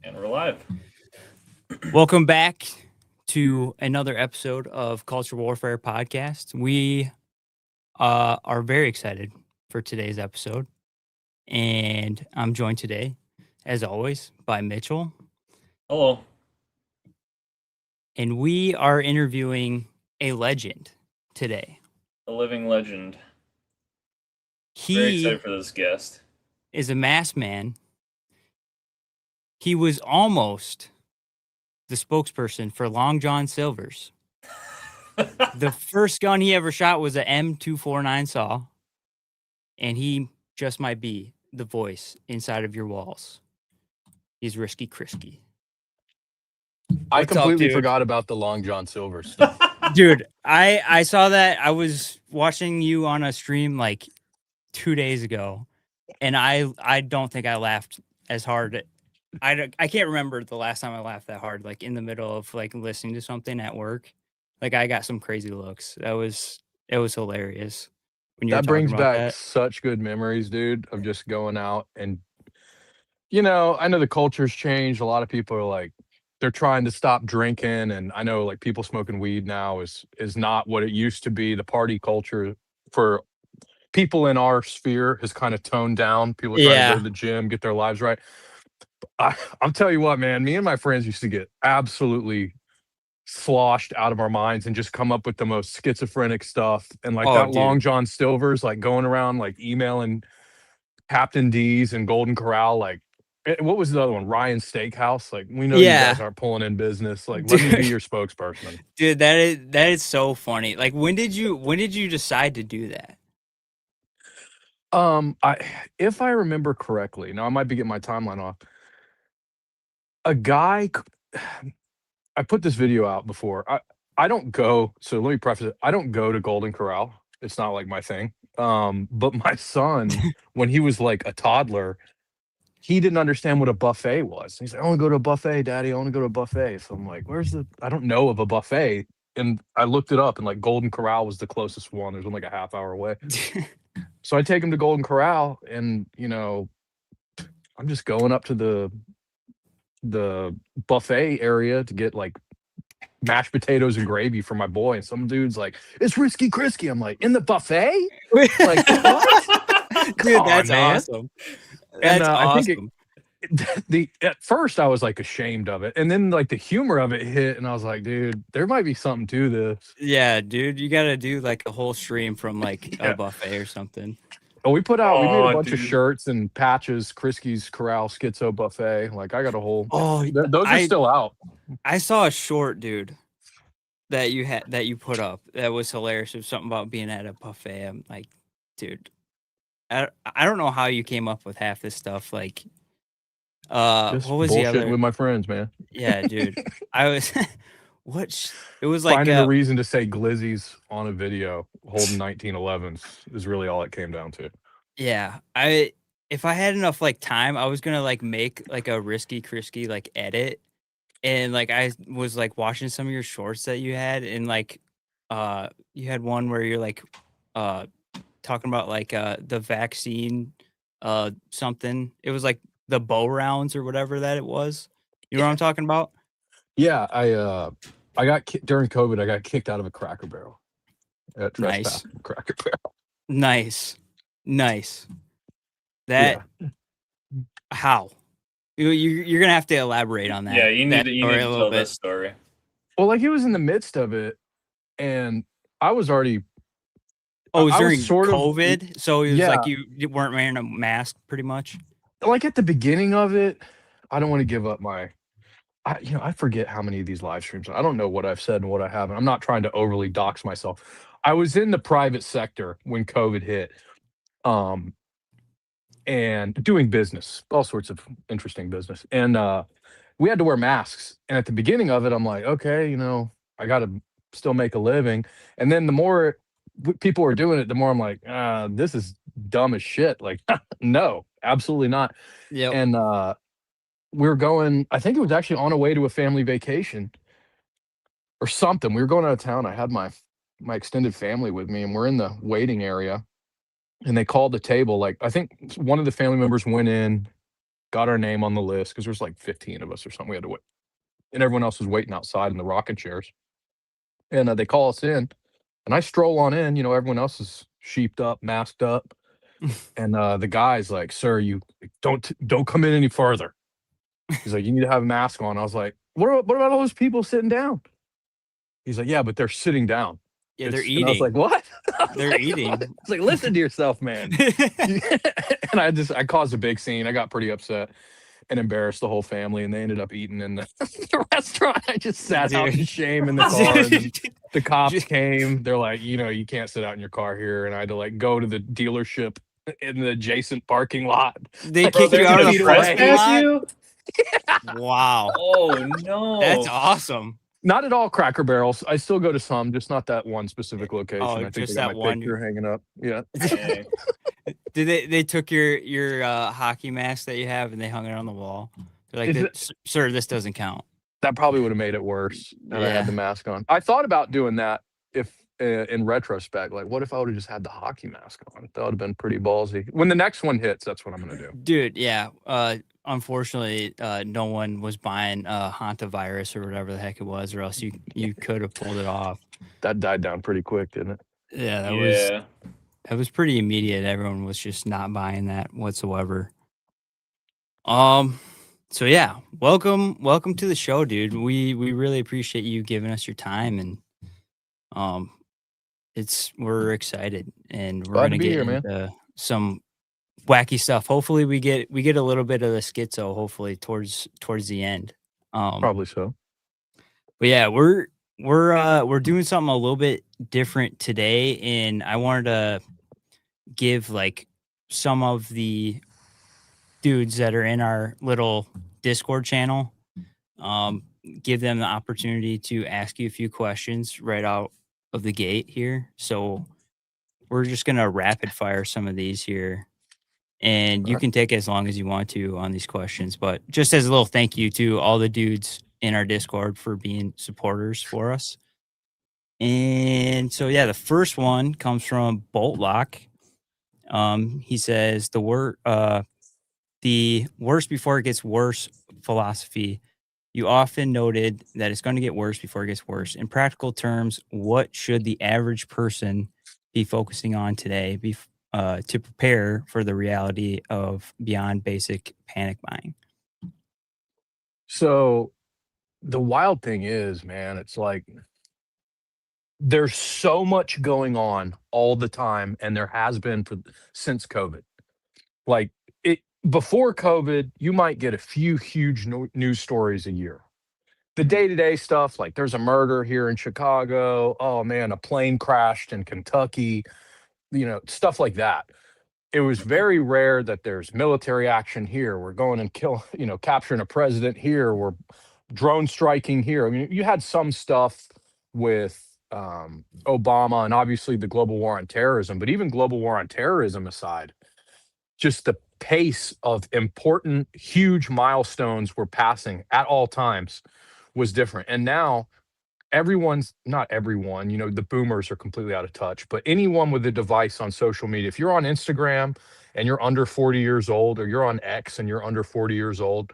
And we're live. Welcome back to another episode of Culture Warfare Podcast. We are very excited for today's episode, and I'm joined today, as always, by Mitchell, Hello. and we are interviewing a legend today. A living legend. Very He excited for this guest. is a masked man. He was almost the spokesperson for Long John Silver's. The first gun he ever shot was a M249 saw, and he just might be the voice inside of your walls. He's Risky Chrisky. I What's up, completely dude? forgot about the Long John Silver stuff. Dude, I saw that. I was watching you on a stream like 2 days ago, and I don't think I laughed as hard. I can't remember the last time I laughed that hard, like in the middle of like listening to something at work. Like I got some crazy looks. It was hilarious when you were That talking brings about back that. such good memories, dude, of just going out and, I know the culture's changed. A lot of people are like, they're trying to stop drinking. And I know like people smoking weed now is not what it used to be. The party culture for people in our sphere has kind of toned down. People are trying to go Yeah. to the gym, get their lives right. I'll tell you what, man, me and my friends used to get absolutely sloshed out of our minds and just come up with the most schizophrenic stuff. And like Oh, that Long dude. John Silver's like going around like emailing Captain D's and Golden Corral, like what was the other one? Ryan Steakhouse. Like, we know you Yeah. guys aren't pulling in business. Like, let me be Dude. your spokesperson. Dude, that is so funny. Like when did you decide to do that? I if I remember correctly, now I might be getting my timeline off. A guy I put this video out before. I don't go, so let me preface it. I don't go to Golden Corral. It's not like my thing. But my son, when he was like a toddler, he didn't understand what a buffet was. He's like, I want to go to a buffet, Daddy. I want to go to a buffet. So I'm like, I don't know of a buffet. And I looked it up, and like Golden Corral was the closest one. There's one like a half hour away. So I take him to Golden Corral, and I'm just going up to the buffet area to get like mashed potatoes and gravy for my boy. And some dude's like, it's Risky Chrisky. I'm like, in the buffet? Like, what? Dude, Come that's on, man. awesome. And That's I think awesome. at first I was like ashamed of it, and then like the humor of it hit, and I was like, dude, there might be something to this. Yeah, dude, you gotta do like a whole stream from like Yeah. a buffet or something. Oh, we made a bunch of dude. shirts and patches, Chrisky's Corral Schizo Buffet. Like, I got a whole Oh, those are still out. I saw a short, dude, that you put up that was hilarious. It was something about being at a buffet. I'm like, dude, I don't know how you came up with half this stuff. Like, Just what was the bullshitting other? with my friends, man. Yeah, dude, I was. It was like Finding a reason to say glizzies on a video holding 1911s is really all it came down to. yeah. If I had enough like time, I was gonna like make like a Risky Chrisky like edit, and like I was like watching some of your shorts that you had, and like you had one where you're like talking about like the vaccine something. It was like the bow rounds or whatever that it was. You know what I'm talking about? Yeah, I got during COVID. I got kicked out of a Cracker Barrel at Nice. Cracker Barrel. Nice. That how? You're gonna have to elaborate on that. Yeah, you need that to story a little tell bit. this story. Well, like, he was in the midst of it, and I was already. Oh, it was I during was sort of- COVID, so it was Yeah. like you weren't wearing a mask, pretty much. Like at the beginning of it, I don't want to give up my. I forget how many of these live streams. I don't know what I've said and what I haven't. I'm not trying to overly dox myself. I was in the private sector when COVID hit, and doing business, all sorts of interesting business, and we had to wear masks. And at the beginning of it, I'm like, okay, I got to still make a living. And then the more people are doing it, the more I'm like, this is dumb as shit. Like, no, absolutely not. Yeah. And we were going, I think it was actually on a way to a family vacation or something. We were going out of town. I had my extended family with me, and we're in the waiting area, and they called the table. Like, I think one of the family members went in, got our name on the list because there's like 15 of us or something. We had to wait, and everyone else was waiting outside in the rocking chairs. And they call us in, and I stroll on in. You know, everyone else is sheeped up, masked up, and the guy's like, "Sir, you don't come in any further." He's like, "You need to have a mask on." I was like, what about all those people sitting down?" He's like, "Yeah, but they're sitting down." Yeah, they're And I was eating. like, "What?" They're eating. It's like, listen to yourself, man. And I caused a big scene. I got pretty upset and embarrassed the whole family, and they ended up eating in the restaurant. I just sat out in Dude. shame in the car. And then the cops came. They're like, you can't sit out in your car here. And I had to like go to the dealership in the adjacent parking lot. They Like, Bro, kicked you they're out of gonna the parking trespass lot? you? Wow. Oh no. That's awesome. Not at all Cracker Barrels. I still go to some, just not that one specific location. Oh, I think just they got that my one. picture hanging up. Yeah. Dang. Did they took your hockey mask that you have and they hung it on the wall? They're like, Is sir, this doesn't count. That probably would have made it worse that I Yeah. had the mask on. I thought about doing that if in retrospect, like what if I would have just had the hockey mask on? That would have been pretty ballsy. When the next one hits, that's what I'm gonna do. Dude, yeah. Unfortunately, no one was buying hantavirus or whatever the heck it was, or else you could have pulled it off. That died down pretty quick, didn't it? Yeah, Yeah. that was pretty immediate. Everyone was just not buying that whatsoever. So yeah, welcome to the show, dude. We really appreciate you giving us your time, and we're excited, and we're Glad to gonna be get here, man. into some wacky stuff. Hopefully we get a little bit of the schizo, hopefully towards the end. Probably so. But yeah, we're doing something a little bit different today, and I wanted to give like some of the dudes that are in our little Discord channel, give them the opportunity to ask you a few questions right out of the gate here. So we're just gonna rapid fire some of these here, and you can take as long as you want to on these questions. But just as a little thank you to all the dudes in our Discord for being supporters for us. And so yeah, the first one comes from Boltlock. He says the worst before it gets worse philosophy. You often noted that it's going to get worse before it gets worse. In practical terms, what should the average person be focusing on today to prepare for the reality of beyond basic panic buying? So the wild thing is, man, it's like there's so much going on all the time, and there has been since COVID. Like before COVID, you might get a few huge news stories a year. The day-to-day stuff, like there's a murder here in Chicago. Oh man, a plane crashed in Kentucky. Stuff like that. It was very rare that there's military action here. We're going and capturing a president here. We're drone striking here. I mean, you had some stuff with Obama and obviously the global war on terrorism, but even global war on terrorism aside, just the pace of important, huge milestones we're passing at all times was different. And now not everyone, the boomers are completely out of touch, but anyone with a device on social media, if you're on Instagram and you're under 40 years old, or you're on X and you're under 40 years old,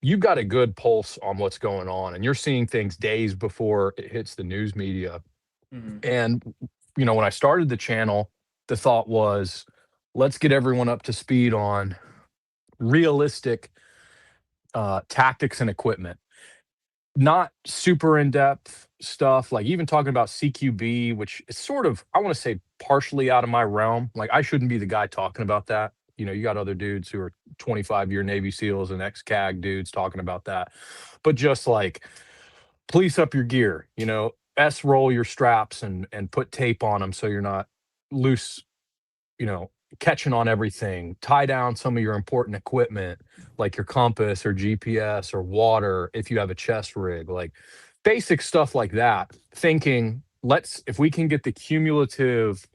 you've got a good pulse on what's going on, and you're seeing things days before it hits the news media. And, when I started the channel, the thought was, let's get everyone up to speed on realistic tactics and equipment. Not super in-depth stuff, like even talking about CQB, which is sort of, I want to say, partially out of my realm. Like, I shouldn't be the guy talking about that. You got other dudes who are 25-year Navy SEALs and ex-CAG dudes talking about that. But just like, police up your gear, S-roll your straps and put tape on them so you're not loose, catching on everything. Tie down some of your important equipment, like your compass or GPS or water, if you have a chest rig, like basic stuff like that. Thinking, if we can get the cumulative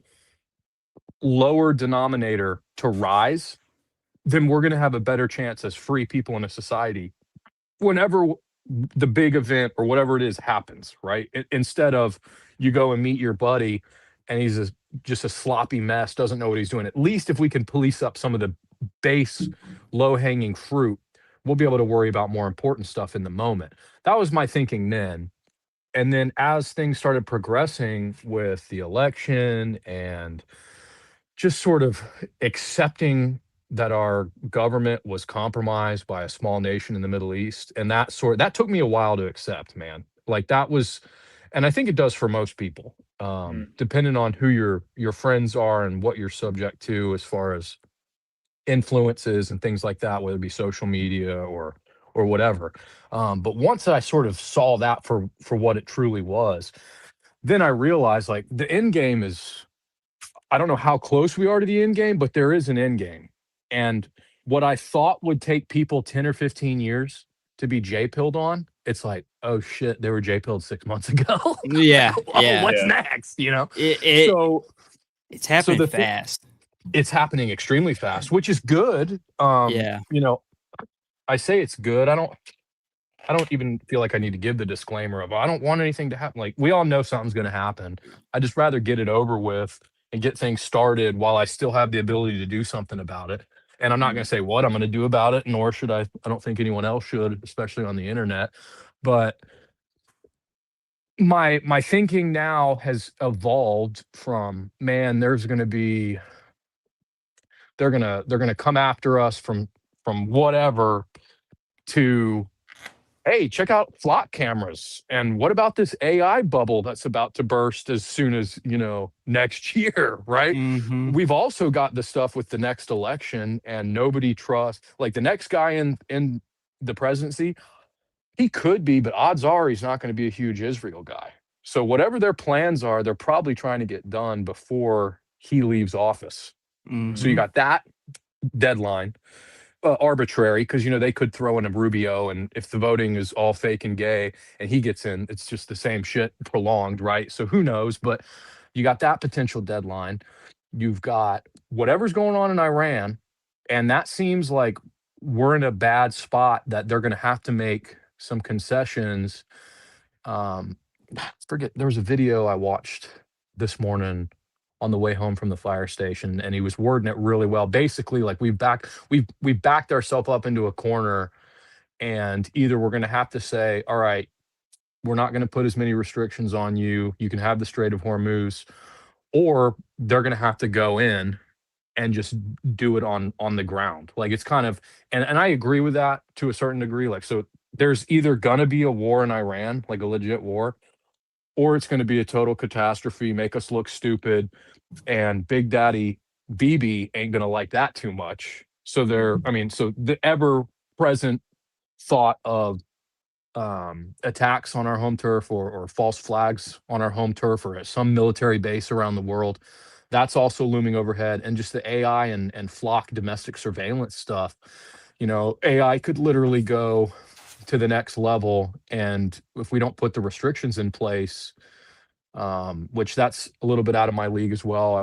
lower denominator to rise, then we're going to have a better chance as free people in a society whenever the big event or whatever it is happens, right? Instead of you go and meet your buddy and he's just a sloppy mess, doesn't know what he's doing. At least if we can police up some of the base low hanging fruit, we'll be able to worry about more important stuff in the moment. That was my thinking then. And then as things started progressing with the election and just sort of accepting that our government was compromised by a small nation in the Middle East, and that took me a while to accept, man. Like that was, and I think it does for most people, depending on who your friends are and what you're subject to as far as influences and things like that, whether it be social media or whatever. But once I sort of saw that for what it truly was, then I realized like the end game is, I don't know how close we are to the end game, but there is an end game. And what I thought would take people 10 or 15 years to be J-pilled on, it's like, oh shit, they were J-pilled 6 months ago. Yeah, Oh, yeah. what's Yeah. next? You know? It So it's happening the thi- fast. it's happening extremely fast, which is good. Yeah. You know, I say it's good. I don't even feel like I need to give the disclaimer of I don't want anything to happen. Like we all know something's going to happen. I just rather get it over with and get things started while I still have the ability to do something about it. And I'm not going to say what I'm going to do about it, nor should I. I don't think anyone else should, especially on the internet. But my thinking now has evolved from, man, there's going to be they're going to come after us from whatever, to, hey, check out flock cameras. And what about this AI bubble that's about to burst as soon as, next year, right? Mhm. We've also got the stuff with the next election, and nobody trusts, like the next guy in the presidency, he could be, but odds are he's not going to be a huge Israel guy. So whatever their plans are, they're probably trying to get done before he leaves office. So you Mhm. got that deadline, arbitrary, because they could throw in a Rubio, and if the voting is all fake and gay and he gets in, it's just the same shit prolonged, right? So who knows? But you got that potential deadline. You've got whatever's going on in Iran, and that seems like we're in a bad spot that they're going to have to make some concessions. Um, Forget, there was a video I watched this morning on the way home from the fire station, and he was wording it really well. Basically, like we've backed ourselves up into a corner, and either we're going to have to say, all right, we're not going to put as many restrictions on you. You can have the Strait of Hormuz, or they're going to have to go in and just do it on the ground. Like it's kind of, and I agree with that to a certain degree. Like, so there's either going to be a war in Iran, like a legit war, or it's going to be a total catastrophe, make us look stupid, and Big Daddy BB ain't going to like that too much. So so the ever present thought of attacks on our home turf, or false flags on our home turf, or at some military base around the world, that's also looming overhead. And just the AI and flock domestic surveillance stuff. AI could literally go to the next level, and if we don't put the restrictions in place, which that's a little bit out of my league as well,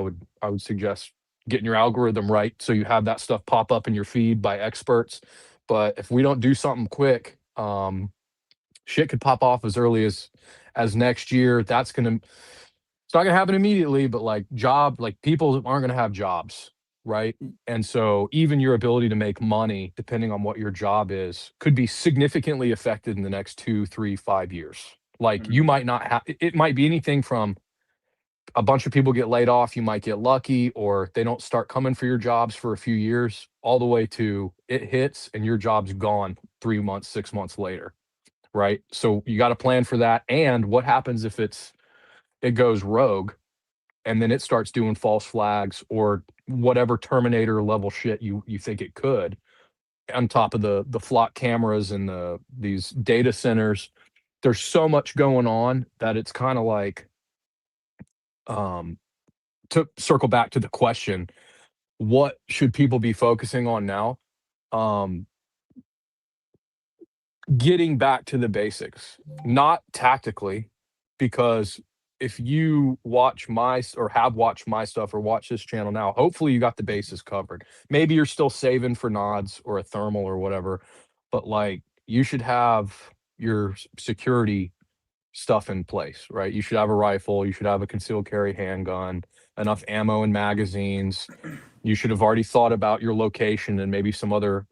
I would suggest getting your algorithm right so you have that stuff pop up in your feed by experts. But if we don't do something quick, shit could pop off as early as next year. It's not gonna happen immediately, but like people aren't gonna have jobs, right? And so even your ability to make money, depending on what your job is, could be significantly affected in the next 2, 3, 5 years. Like you might not have, it might be anything from a bunch of people get laid off, you might get lucky, or they don't start coming for your jobs for a few years, all the way to it hits and your job's gone 3 months, 6 months later, right? So you got to plan for that. And what happens if it goes rogue, and then it starts doing false flags or whatever Terminator level shit you think it could, on top of the flock cameras and these data centers. There's so much going on that it's kind of like, um to circle back to the question, what should people be focusing on now? Um, Getting back to the basics, not tactically, because if you watch or have watched my stuff or watch this channel now, hopefully you got the bases covered. Maybe you're still saving for nods or a thermal or whatever, but like you should have your security stuff in place, right? You should have a rifle, you should have a concealed carry handgun, enough ammo and magazines. You should have already thought about your location and maybe some other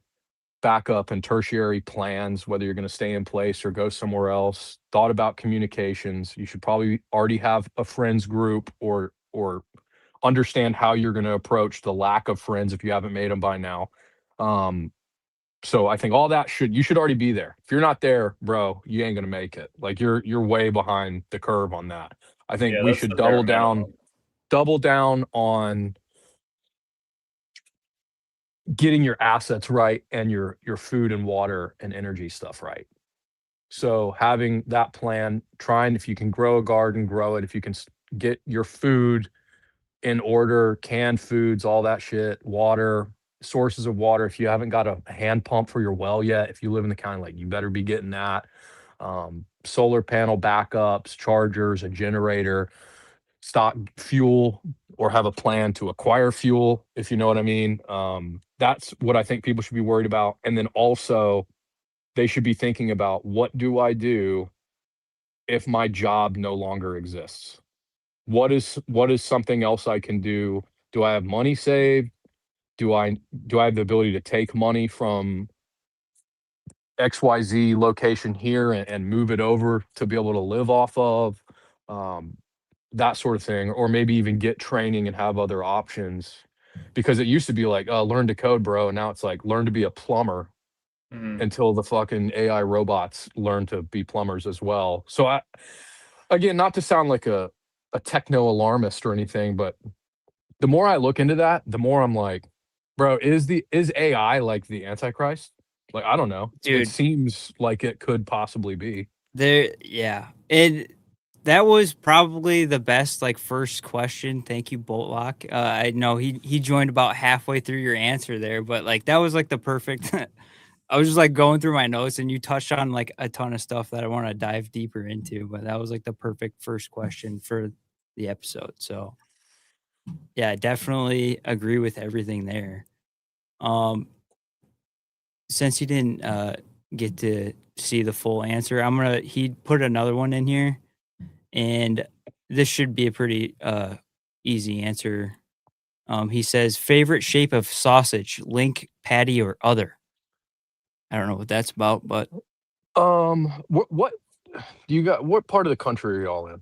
backup and tertiary plans, whether you're going to stay in place or go somewhere else. Thought about communications. You should probably already have a friends group or understand how you're going to approach the lack of friends if you haven't made them by now. So I think all that you should already be there. If you're not there, bro, you ain't gonna make it. Like you're way behind the curve on that. I think Yeah, we that's should the bare minimum. double down on getting your assets right and your food and water and energy stuff right. So having that plan, trying if you can grow a garden, grow it. If you can get your food in order, canned foods, all that shit, water, sources of water. If you haven't got a hand pump for your well yet, if you live in the county, like you better be getting that. Solar panel backups, chargers, a generator, stock fuel, or have a plan to acquire fuel, if you know what I mean. That's what I think people should be worried about. And then also, they should be thinking about, what do I do if my job no longer exists? What is something else I can do? Do I have money saved? Do I have the ability to take money from XYZ location here and move it over to be able to live off of? Um, that sort of thing, or maybe even get training and have other options. Because it used to be like, learn to code, bro. And now it's like, learn to be a plumber Mhm. until the fucking AI robots learn to be plumbers as well. So again, not to sound like a techno alarmist or anything, but the more I look into that, the more I'm like, bro, is AI like the Antichrist? Like, I don't know. It Dude, seems like it could possibly be. yeah. And that was probably the best like first question. Thank you, Boltlock. I know he joined about halfway through your answer there, but like that was like the perfect I was just like going through my notes and you touched on like a ton of stuff that I want to dive deeper into, but that was like the perfect first question for the episode. So yeah, I definitely agree with everything there. Um, since you didn't get to see the full answer, he put another one in here, and this should be a pretty easy answer. He says favorite shape of sausage, link, patty, or other. I don't know what that's about, but What do you got? What part of the country are y'all in?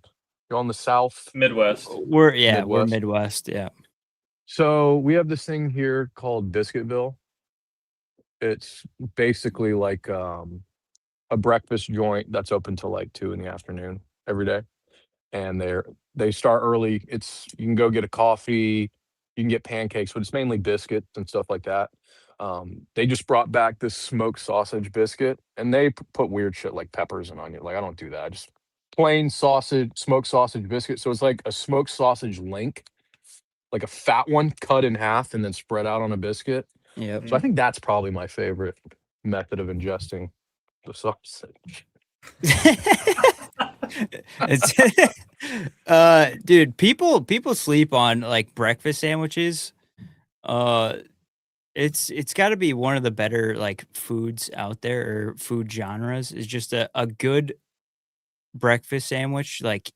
Y'all in the South, Midwest. we're Midwest? Midwest, yeah. So we have this thing here called Biscuitville. It's basically like a breakfast joint that's open till like 2 in the afternoon every day. And they start early. You can go get a coffee, you can get pancakes, but it's mainly biscuits and stuff like that. They just brought back this smoked sausage biscuit, and they put weird shit like peppers and onion. Like, I don't do that. I just plain sausage, smoked sausage biscuit. So it's like a smoked sausage link, like a fat one cut in half and then spread out on a biscuit. Yep. So I think that's probably my favorite method of ingesting the sausage. It's dude, people sleep on like breakfast sandwiches. Uh it's got to be one of the better like foods out there, or food genres. Is just a good breakfast sandwich like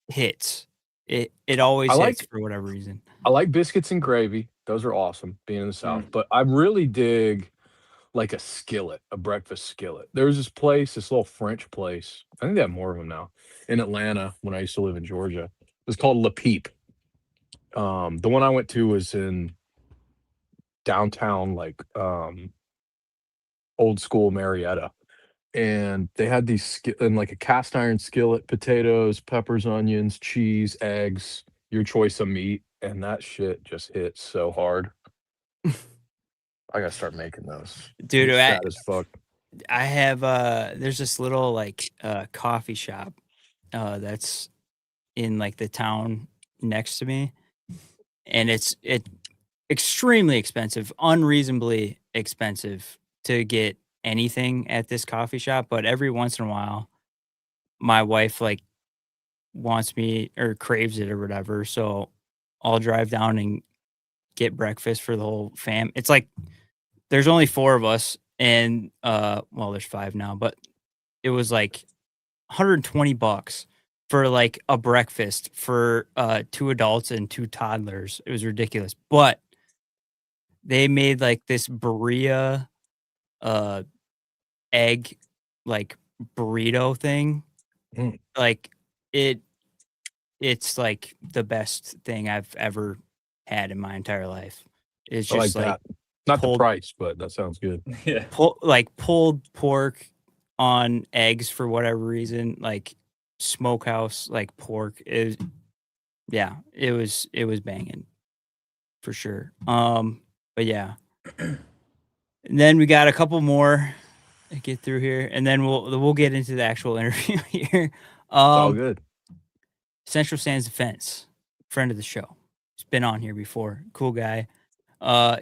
hits. It I always hits like for whatever reason. I like biscuits and gravy. Those are awesome being in the South. Mm. But I really dig like a skillet, a breakfast skillet. There's this place, this little French place. I think they have more of them now in Atlanta when I used to live in Georgia. It's called Le Peep. The one I went to was in downtown, like old school Marietta. And they had these and like a cast iron skillet, potatoes, peppers, onions, cheese, eggs, your choice of meat, and that shit just hits so hard. I gotta start making those. Dude, Get fat as fuck. I have there's this little like coffee shop that's in like the town next to me, and it extremely expensive, unreasonably expensive to get anything at this coffee shop, but every once in a while my wife like wants me or craves it or whatever, so I'll drive down and get breakfast for the whole fam. It's like there's only 4 of us, and well, there's 5 now, but it was like $120 for like a breakfast for 2 adults and 2 toddlers. It was ridiculous. But they made like this burrito egg like burrito thing. Mm. Like it's like the best thing I've ever had in my entire life. It's I like just like that. Not the pulled price, but that sounds good. Yeah. pulled pork on eggs for whatever reason, like smokehouse like pork is yeah, it was banging for sure. But yeah. And then we got a couple more to get through here, and then we'll get into the actual interview here. It's all good. Central Stands Defense, friend of the show. He's been on here before. Cool guy.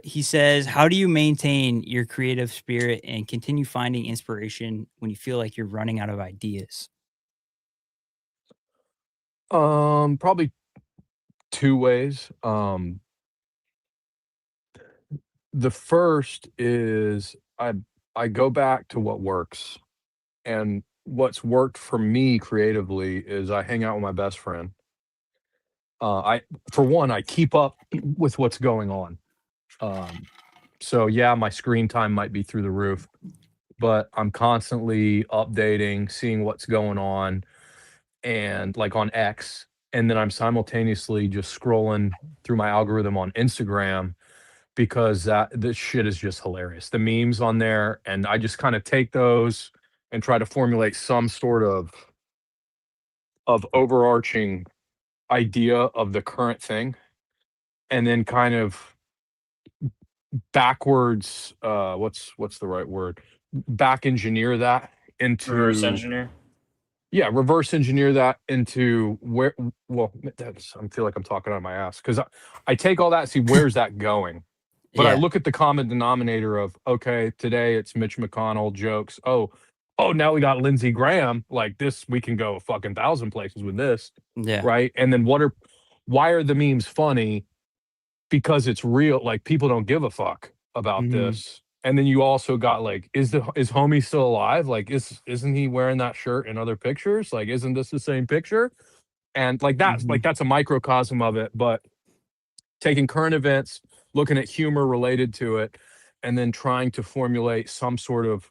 He says, how do you maintain your creative spirit and continue finding inspiration when you feel like you're running out of ideas? Probably two ways. The first is I go back to what works. And what's worked for me creatively is I hang out with my best friend. I for one, I keep up with what's going on. So yeah, my screen time might be through the roof, but I'm constantly updating, seeing what's going on, and like on X, and then I'm simultaneously just scrolling through my algorithm on Instagram because that this shit is just hilarious. The memes on there, and I just kind of take those and try to formulate some sort of overarching idea of the current thing, and then kind of backwards, what's the right word? Back engineer that Reverse into engineer. yeah, reverse engineer that into where well, that's I feel like I'm talking out of my ass because I take all that and see where's that going. But I Yeah. look at the common denominator of okay, today it's Mitch McConnell jokes. Oh, now we got Lindsey Graham. Like this, we can go a fucking thousand places with this, Yeah. right? And then why are the memes funny? Because it's real. Like people don't give a fuck about Mhm. this. And then you also got like, is homie still alive? Like, isn't he wearing that shirt in other pictures? Like, isn't this the same picture? And like Mhm. that's a microcosm of it. But taking current events, looking at humor related to it, and then trying to formulate some sort of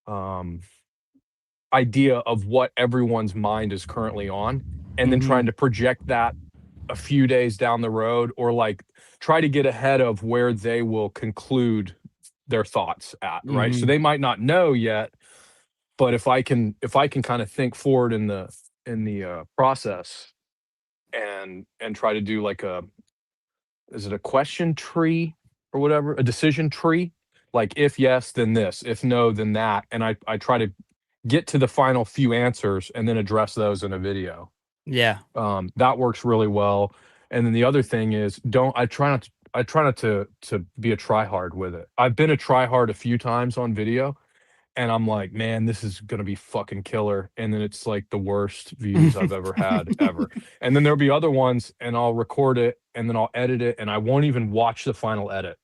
um, idea of what everyone's mind is currently on, and then trying Mhm. to project that a few days down the road, or like try to get ahead of where they will conclude their thoughts at, right? So Mhm. they might not know yet, but if I can kind of think forward in the process and try to do like a is it a question tree or whatever, a decision tree, like if yes then this, if no then that, and I try to get to the final few answers and then address those in a video. Yeah. That works really well. And then the other thing is don't I try not to be a try hard with it. I've been a try hard a few times on video and I'm like, man, this is gonna be fucking killer. And then it's like the worst views I've ever had ever. And then there'll be other ones and I'll record it and then I'll edit it and I won't even watch the final edit.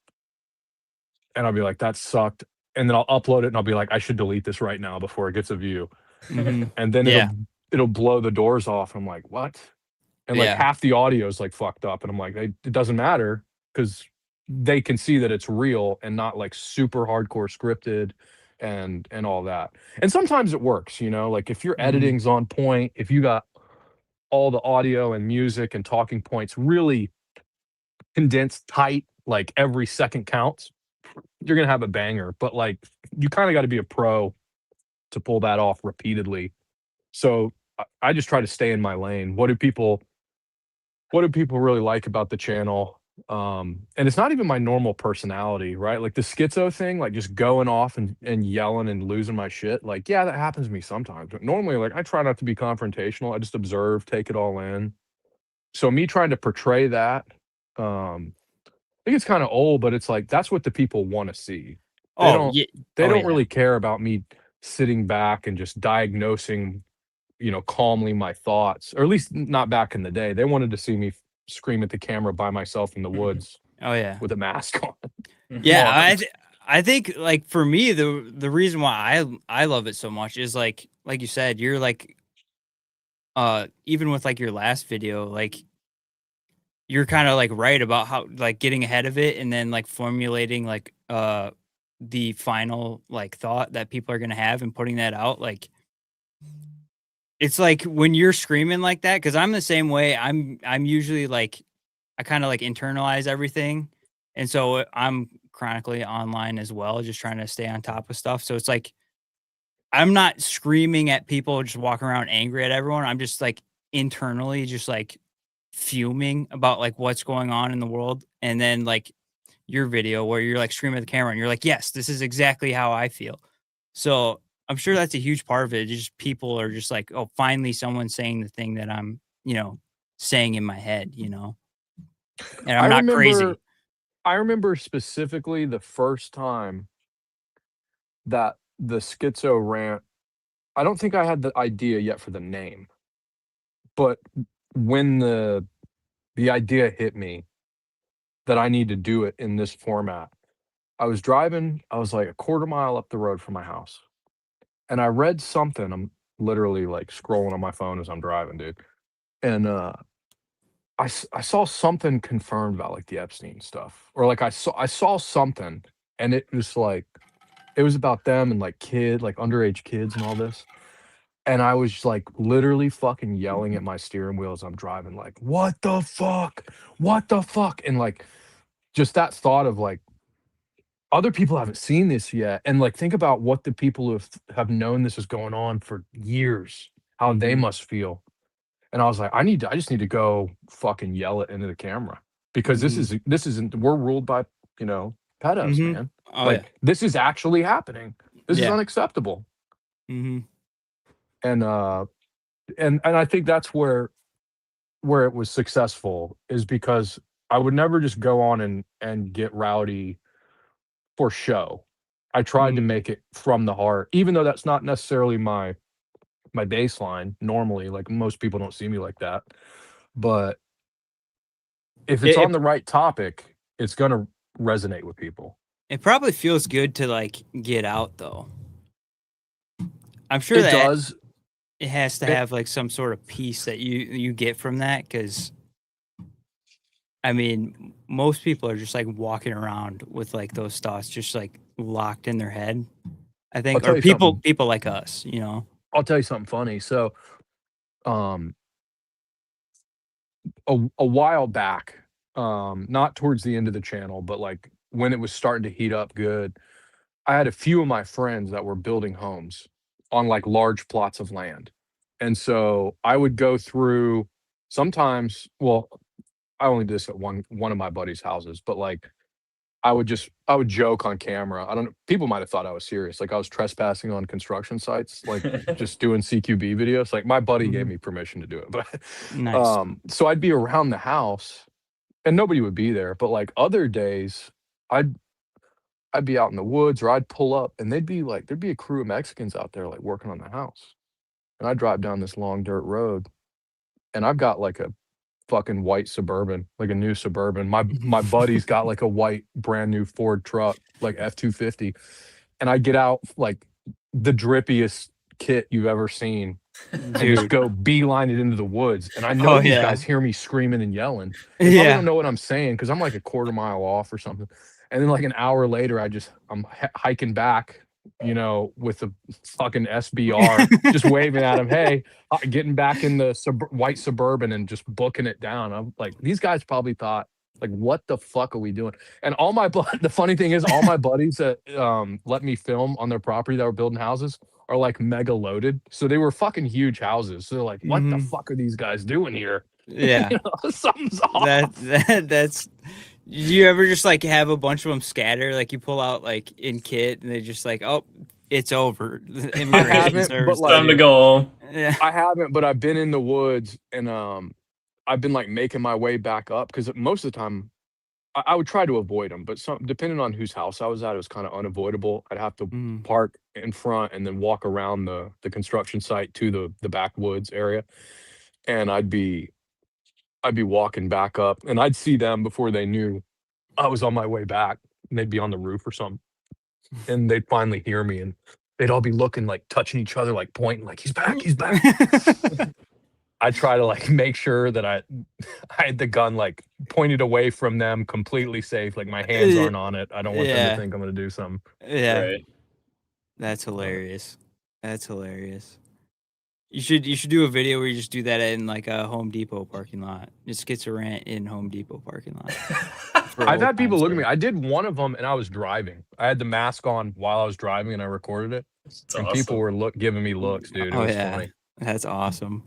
And I'll be like, that sucked. And then I'll upload it and I'll be like, I should delete this right now before it gets a view. Mhm. And then Yeah. it'll blow the doors off. I'm like, what? And like Yeah. half the audio is like fucked up. And I'm like, it doesn't matter because they can see that it's real and not like super hardcore scripted and all that. And sometimes it works, like if your Mhm. editing's on point, if you got all the audio and music and talking points really condensed tight, like every second counts, you're gonna have a banger. But like you kind of got to be a pro to pull that off repeatedly. So I just try to stay in my lane. What do people really like about the channel? And it's not even my normal personality, right? Like the schizo thing, like just going off and yelling and losing my shit. Like, yeah, that happens to me sometimes. But normally, like I try not to be confrontational. I just observe, take it all in. So me trying to portray that, I think it's kind of old, but it's like that's what the people want to see. They Oh, don't yeah. they Oh, don't yeah. really care about me sitting back and just diagnosing calmly my thoughts, or at least not back in the day. They wanted to see me scream at the camera by myself in the woods Oh, yeah. with a mask on. Yeah, Well, I think like for me the reason why I love it so much is like you said you're like even with like your last video like you're kind of like right about how like getting ahead of it and then like formulating like the final like thought that people are gonna have and putting that out. Like it's like when you're screaming like that, because I'm the same way. I'm usually like I kind of like internalize everything, and so I'm chronically online as well, just trying to stay on top of stuff. So it's like I'm not screaming at people, just walking around angry at everyone. I'm just like internally, just like fuming about like what's going on in the world, and then like your video where you're like screaming at the camera and you're like, yes, this is exactly how I feel. So I'm sure that's a huge part of it. Just people are just like, oh, finally someone's saying the thing that I'm, saying in my head, and I I'm not remember crazy. I remember specifically the first time that the schizo rant. I don't think I had the idea yet for the name, but when the idea hit me that I need to do it in this format, I was driving, I was like a quarter mile up the road from my house, and I read something. I'm literally like scrolling on my phone as I'm driving, dude. And I saw something confirmed about like the Epstein stuff, or like I saw something, and it was like it was about them and like like underage kids and all this. And I was like literally fucking yelling at my steering wheel as I'm driving, like, what the fuck? What the fuck? And like just that thought of like other people haven't seen this yet. And like think about what the people who have known this is going on for years, how they Mhm, must feel. And I was like, I just need to go fucking yell it into the camera because mhm, this isn't we're ruled by, you know, pedos, mhm. man. Oh yeah, Like this is actually happening. This is yeah. unacceptable. Mhm. And and I think that's where it was successful is because I would never just go on and get rowdy for show. I tried to Mhm. make it from the heart, even though that's not necessarily my baseline normally. Like most people don't see me like that. But if it's It, on it the right topic, it's gonna resonate with people. it probably feels good to like get out though. I'm sure It that does. it has to It have like some sort of peace that you get from that because I mean most people are just like walking around with like those thoughts just like locked in their head. I I'll think, tell or you people something people like us. I'll tell you something funny. So, um, a while back, not towards the end of the channel, but like when it was starting to heat up good, I had a few of my friends that were building homes on like large plots of land. And so I would go through sometimes, well, I only did this at one of my buddies' houses, but like I would joke on camera. I don't know, people might have thought I was serious. Like I was trespassing on construction sites, like just doing CQB videos. Like my buddy gave Mhm. me permission to do it. But Nice. so I'd be around the house and nobody would be there. But like other days, I'd I'd be out in the woods or I'd pull up and there'd be a crew of Mexicans out there like working on the house. And I drive down this long dirt road and I've got like a fucking white Suburban, like a new Suburban. My buddy's got like a white brand new Ford truck, like F-250, and I get out like the drippiest kit you've ever seen and just Dude. go beeline it into the woods. And I Oh know these yeah. guys hear me screaming and yelling. They probably Yeah. don't know what I'm saying because I'm like a quarter mile off or something. And then like an hour later, I'm hiking back, with the fucking SBR, just waving at him, hey, getting back in the white Suburban and just booking it down. I'm like, these guys probably thought, like, what the fuck are we doing? And the funny thing is, all my buddies that let me film on their property that were building houses are like mega loaded. So they were fucking huge houses. So they're like, what the Mhm. fuck are these guys doing here? Yeah. Something's That off. that's do you ever just like have a bunch of them scatter? Like you pull out like in kit and they just like, oh, it's over. The I immigration haven't, but service like Time to today. go home. Yeah. I haven't, but I've been in the woods and I've been like making my way back up because most of the time I would try to avoid them, but depending on whose house I was at, it was kind of unavoidable. I'd have to Mhm. park in front and then walk around the construction site to the backwoods area, and I'd be walking back up, and I'd see them before they knew I was on my way back, and they'd be on the roof or something, and they'd finally hear me, and they'd all be looking like touching each other, like pointing, like he's back, he's back. I try to like make sure that I had the gun like pointed away from them, completely safe. Like my hands aren't on it. I don't want them to think I'm gonna do something. Yeah. Right. That's hilarious. That's hilarious. You should do a video where you just do that in like a Home Depot parking lot. Just gets a rant in Home Depot parking lot. I've had people look at me. I did one of them and I was driving. I had the mask on while I was driving and I recorded it. It's And awesome. people were giving me looks, dude. It was funny. That's awesome.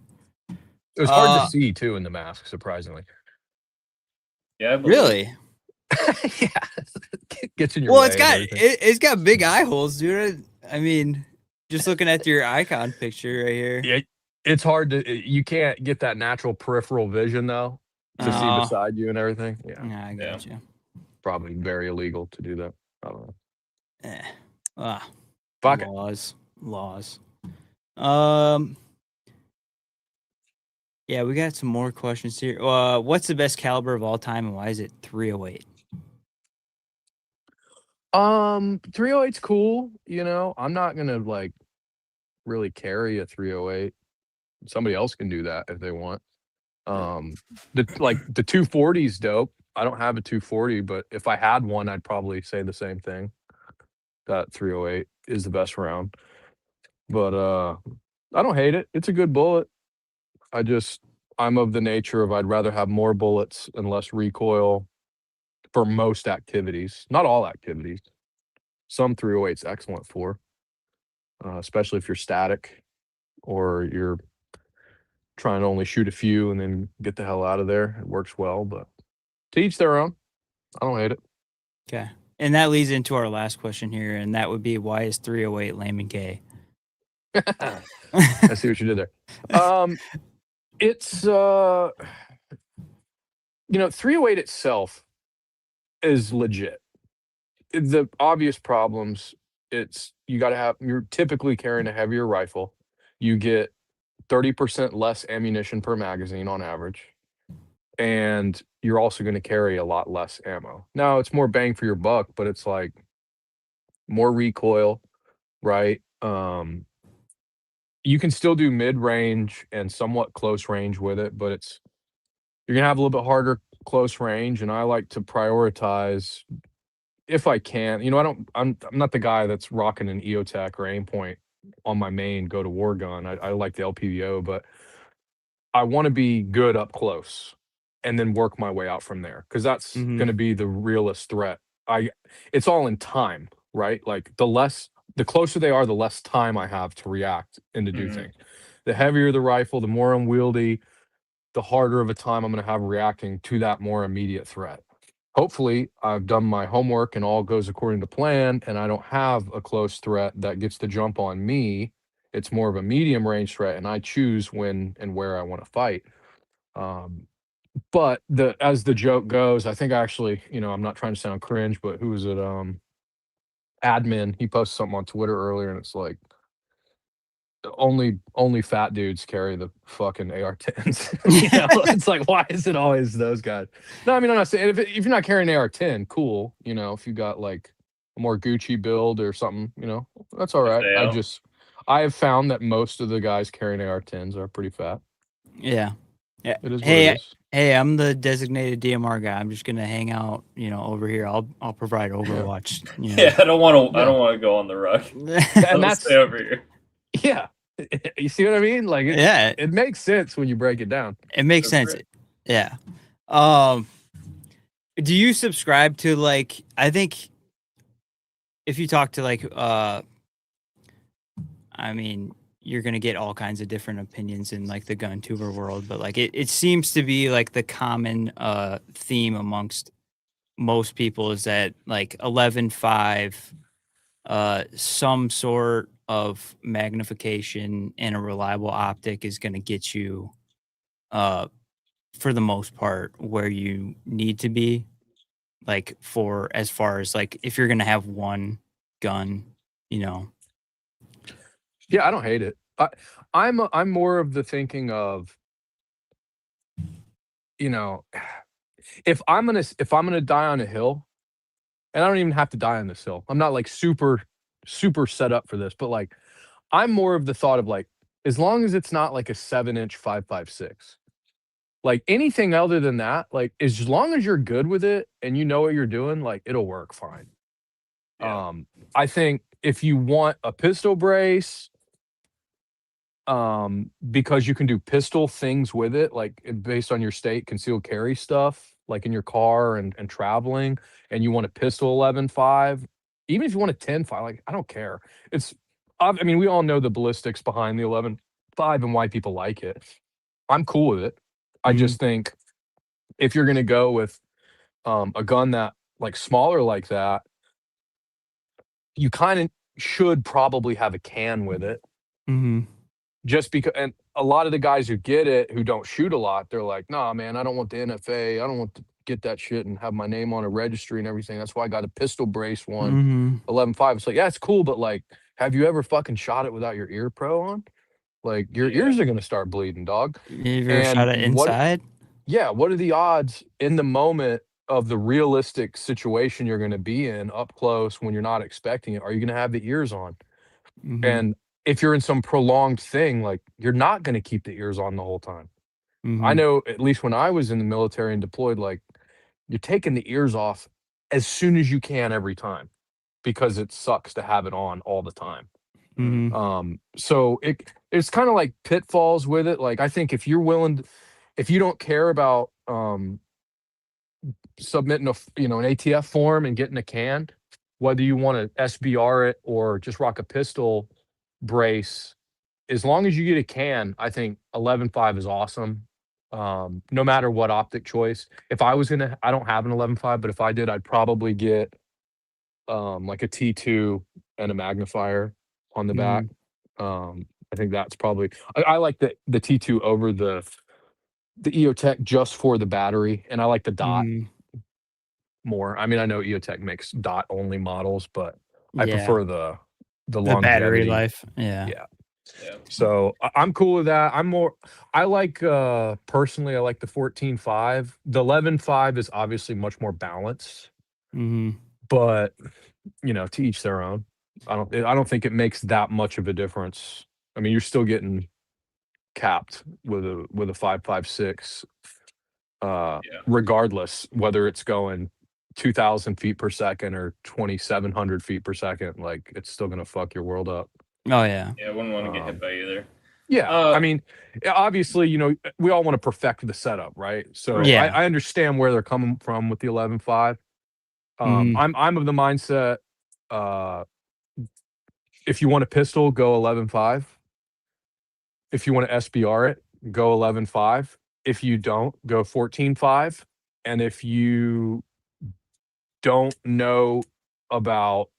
It was hard to see too in the mask, surprisingly. Yeah, I believe it. Really? Yeah, gets in your Well, way. it's got big eye holes, dude. I mean, just looking at your icon picture right here. Yeah, it's hard to. You can't get that natural peripheral vision though to see beside you and everything. Yeah, I got you. Probably very illegal to do that. I don't know. Fuck laws. Yeah, we got some more questions here. What's the best caliber of all time, and why is it 308? 308's cool. You know, I'm not gonna like really carry a 308. Somebody else can do that if they want. The 240's dope. I don't have a 240, but if I had one, I'd probably say the same thing. That 308 is the best round. But I don't hate it. It's a good bullet. I'm of the nature of I'd rather have more bullets and less recoil for most activities. Not all activities. Some 308's excellent for, especially if you're static or you're trying to only shoot a few and then get the hell out of there. It works well, but to each their own. I don't hate it. Okay. And that leads into our last question here, and that would be, why is 308 lame and gay? I see what you did there. It's 308 itself is legit. The obvious problems, you're typically carrying a heavier rifle. You get 30% less ammunition per magazine on average. And you're also going to carry a lot less ammo. Now it's more bang for your buck, but it's like more recoil, right? You can still do mid-range and somewhat close range with it, but you're gonna have a little bit harder close range, and I like to prioritize if I can. You know, I'm not the guy that's rocking an EOTech or aim point on my main go to war gun. I like the LPVO, but I want to be good up close and then work my way out from there, because that's going to be the realest threat. It's all in time, right? Like the closer they are, the less time I have to react and to do things. The heavier the rifle, the more unwieldy, the harder of a time I'm going to have reacting to that more immediate threat. Hopefully, I've done my homework and all goes according to plan, and I don't have a close threat that gets the jump on me. It's more of a medium range threat, and I choose when and where I want to fight. But as the joke goes, I think actually, I'm not trying to sound cringe, but who was it? Admin, he posted something on Twitter earlier, and it's like, only fat dudes carry the fucking AR-10s. It's like, why is it always those guys? No, I mean, I'm not saying if you're not carrying an AR-10, cool. If you got like a more Gucci build or something, that's all right. I have found that most of the guys carrying AR-10s are pretty fat. Yeah. It is what it is. Hey, I'm the designated DMR guy. I'm just gonna hang out, over here. I'll provide Overwatch. Yeah, I don't want to go on the rug. And that's stay over here. Yeah, you see what I mean? Like, it makes sense when you break it down. It makes sense. Great. Yeah. Do you subscribe to like? I think if you talk to like, I mean, you're gonna get all kinds of different opinions in like the gun tuber world, but like it seems to be like the common theme amongst most people is that like 11.5, some sort of magnification and a reliable optic is gonna get you, for the most part, where you need to be. Like for as far as like if you're gonna have one gun, Yeah, I don't hate it. I'm more of the thinking of, if I'm gonna die on a hill, and I don't even have to die on this hill. I'm not like super set up for this, but like I'm more of the thought of like, as long as it's not like a 7-inch 5.56. Like anything other than that, like as long as you're good with it and you know what you're doing, like it'll work fine. Yeah. I think if you want a pistol brace, because you can do pistol things with it, like based on your state concealed carry stuff, like in your car and traveling, and you want a pistol 11.5, even if you want a 10.5, like I don't care. I mean, we all know the ballistics behind the 11.5 and why people like it. I'm cool with it. I Mhm. just think if you're gonna go with a gun that like smaller like that, you kind of should probably have a can with it. Mhm. Just because, and a lot of the guys who get it who don't shoot a lot, they're like, nah, man, I don't want the NFA. I don't want to get that shit and have my name on a registry and everything. That's why I got a pistol brace one, Mhm. 11.5. It's like, yeah, it's cool, but like, have you ever fucking shot it without your ear pro on? Like, your Yeah. ears are gonna start bleeding, dog. Have you ever And shot it inside? yeah, what are the odds in the moment of the realistic situation you're gonna be in up close when you're not expecting it? Are you gonna have the ears on? Mhm. And if you're in some prolonged thing, like, you're not gonna keep the ears on the whole time. I Mhm. know at least when I was in the military and deployed, like, you're taking the ears off as soon as you can every time because it sucks to have it on all the time. Mm. Mhm. So it's kinda like pitfalls with it. Like, I think if you're willing if you don't care about, submitting an ATF form and getting a can, whether you wanna SBR it or just rock a pistol brace, as long as you get a can, I think 11.5 is awesome. No matter what optic choice. If I was gonna I don't have an 11.5, but if I did, I'd probably get, like a T2 and a magnifier on the back. Mhm. I think that's probably I like the T2 over the EOTech just for the battery, and I like the dot Mhm. more. I mean, I know EOTech makes dot only models, but I Yeah. prefer the The battery longevity. life. Yeah. Yeah. Yeah. So I'm cool with that. I like personally I like the 14.5. The 11.5 is obviously much more balanced, Mhm. but to each their own. I don't think it makes that much of a difference. I mean, you're still getting capped with a 5.56, Yeah. regardless whether it's going 2,000 feet per second or 2,700 feet per second. Like it's still gonna fuck your world up. Oh yeah. Yeah. I wouldn't want to get hit Um, by either. Yeah, I Uh. mean, obviously, we all want to perfect the setup, right? So Right. Yeah. I understand where they're coming from with the 11.5. Mhm. I'm of the mindset, uh, if you want a pistol, go 11.5. If you want to SBR it, go 11.5. If you don't, go 14.5. And if you don't know about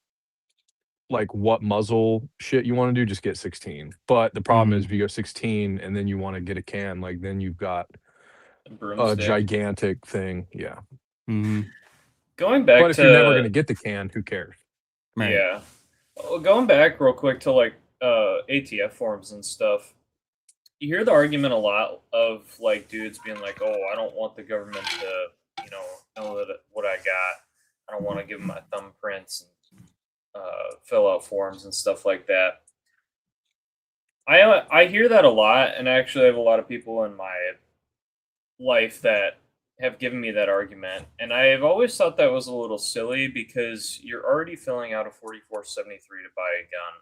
like what muzzle shit you want to do, just get 16. But the problem is Mhm. if you go 16 and then you want to get a can, like then you've got A a broomstick. gigantic thing, yeah. Mhm. Going But back if you're never to gonna get the can, who cares? Right. yeah. Going back real quick to like ATF forms and stuff. You hear the argument a lot of like dudes being like, "Oh, I don't want the government to, know that what I got. I don't want to give them my thumbprints and fill out forms and stuff like that." I hear that a lot, and I actually have a lot of people in my life that have given me that argument, and I've always thought that was a little silly because you're already filling out a 4473 to buy a gun,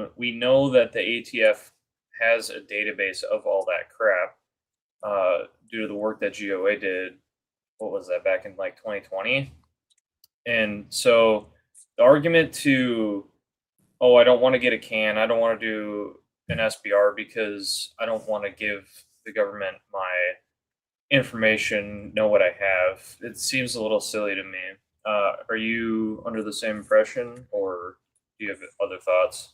and we know that the ATF has a database of all that crap due to the work that GOA did. What was that back in like 2020? And so the argument to, oh, I don't want to get a can, I don't want to do an SBR because I don't want to give the government my information, know what I have. It seems a little silly to me. Are you under the same impression, or do you have other thoughts?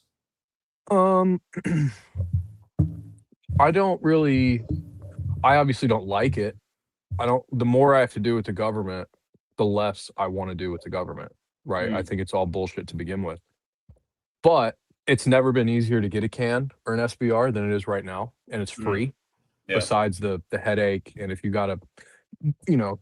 Um, I don't really I obviously don't like it. I don't the more I have to do with the government, the less I wanna do with the government, right? I Mm, think it's all bullshit to begin with. But it's never been easier to get a can or an SBR than it is right now, and it's mm, free yeah, besides the headache, and if you gotta, you know,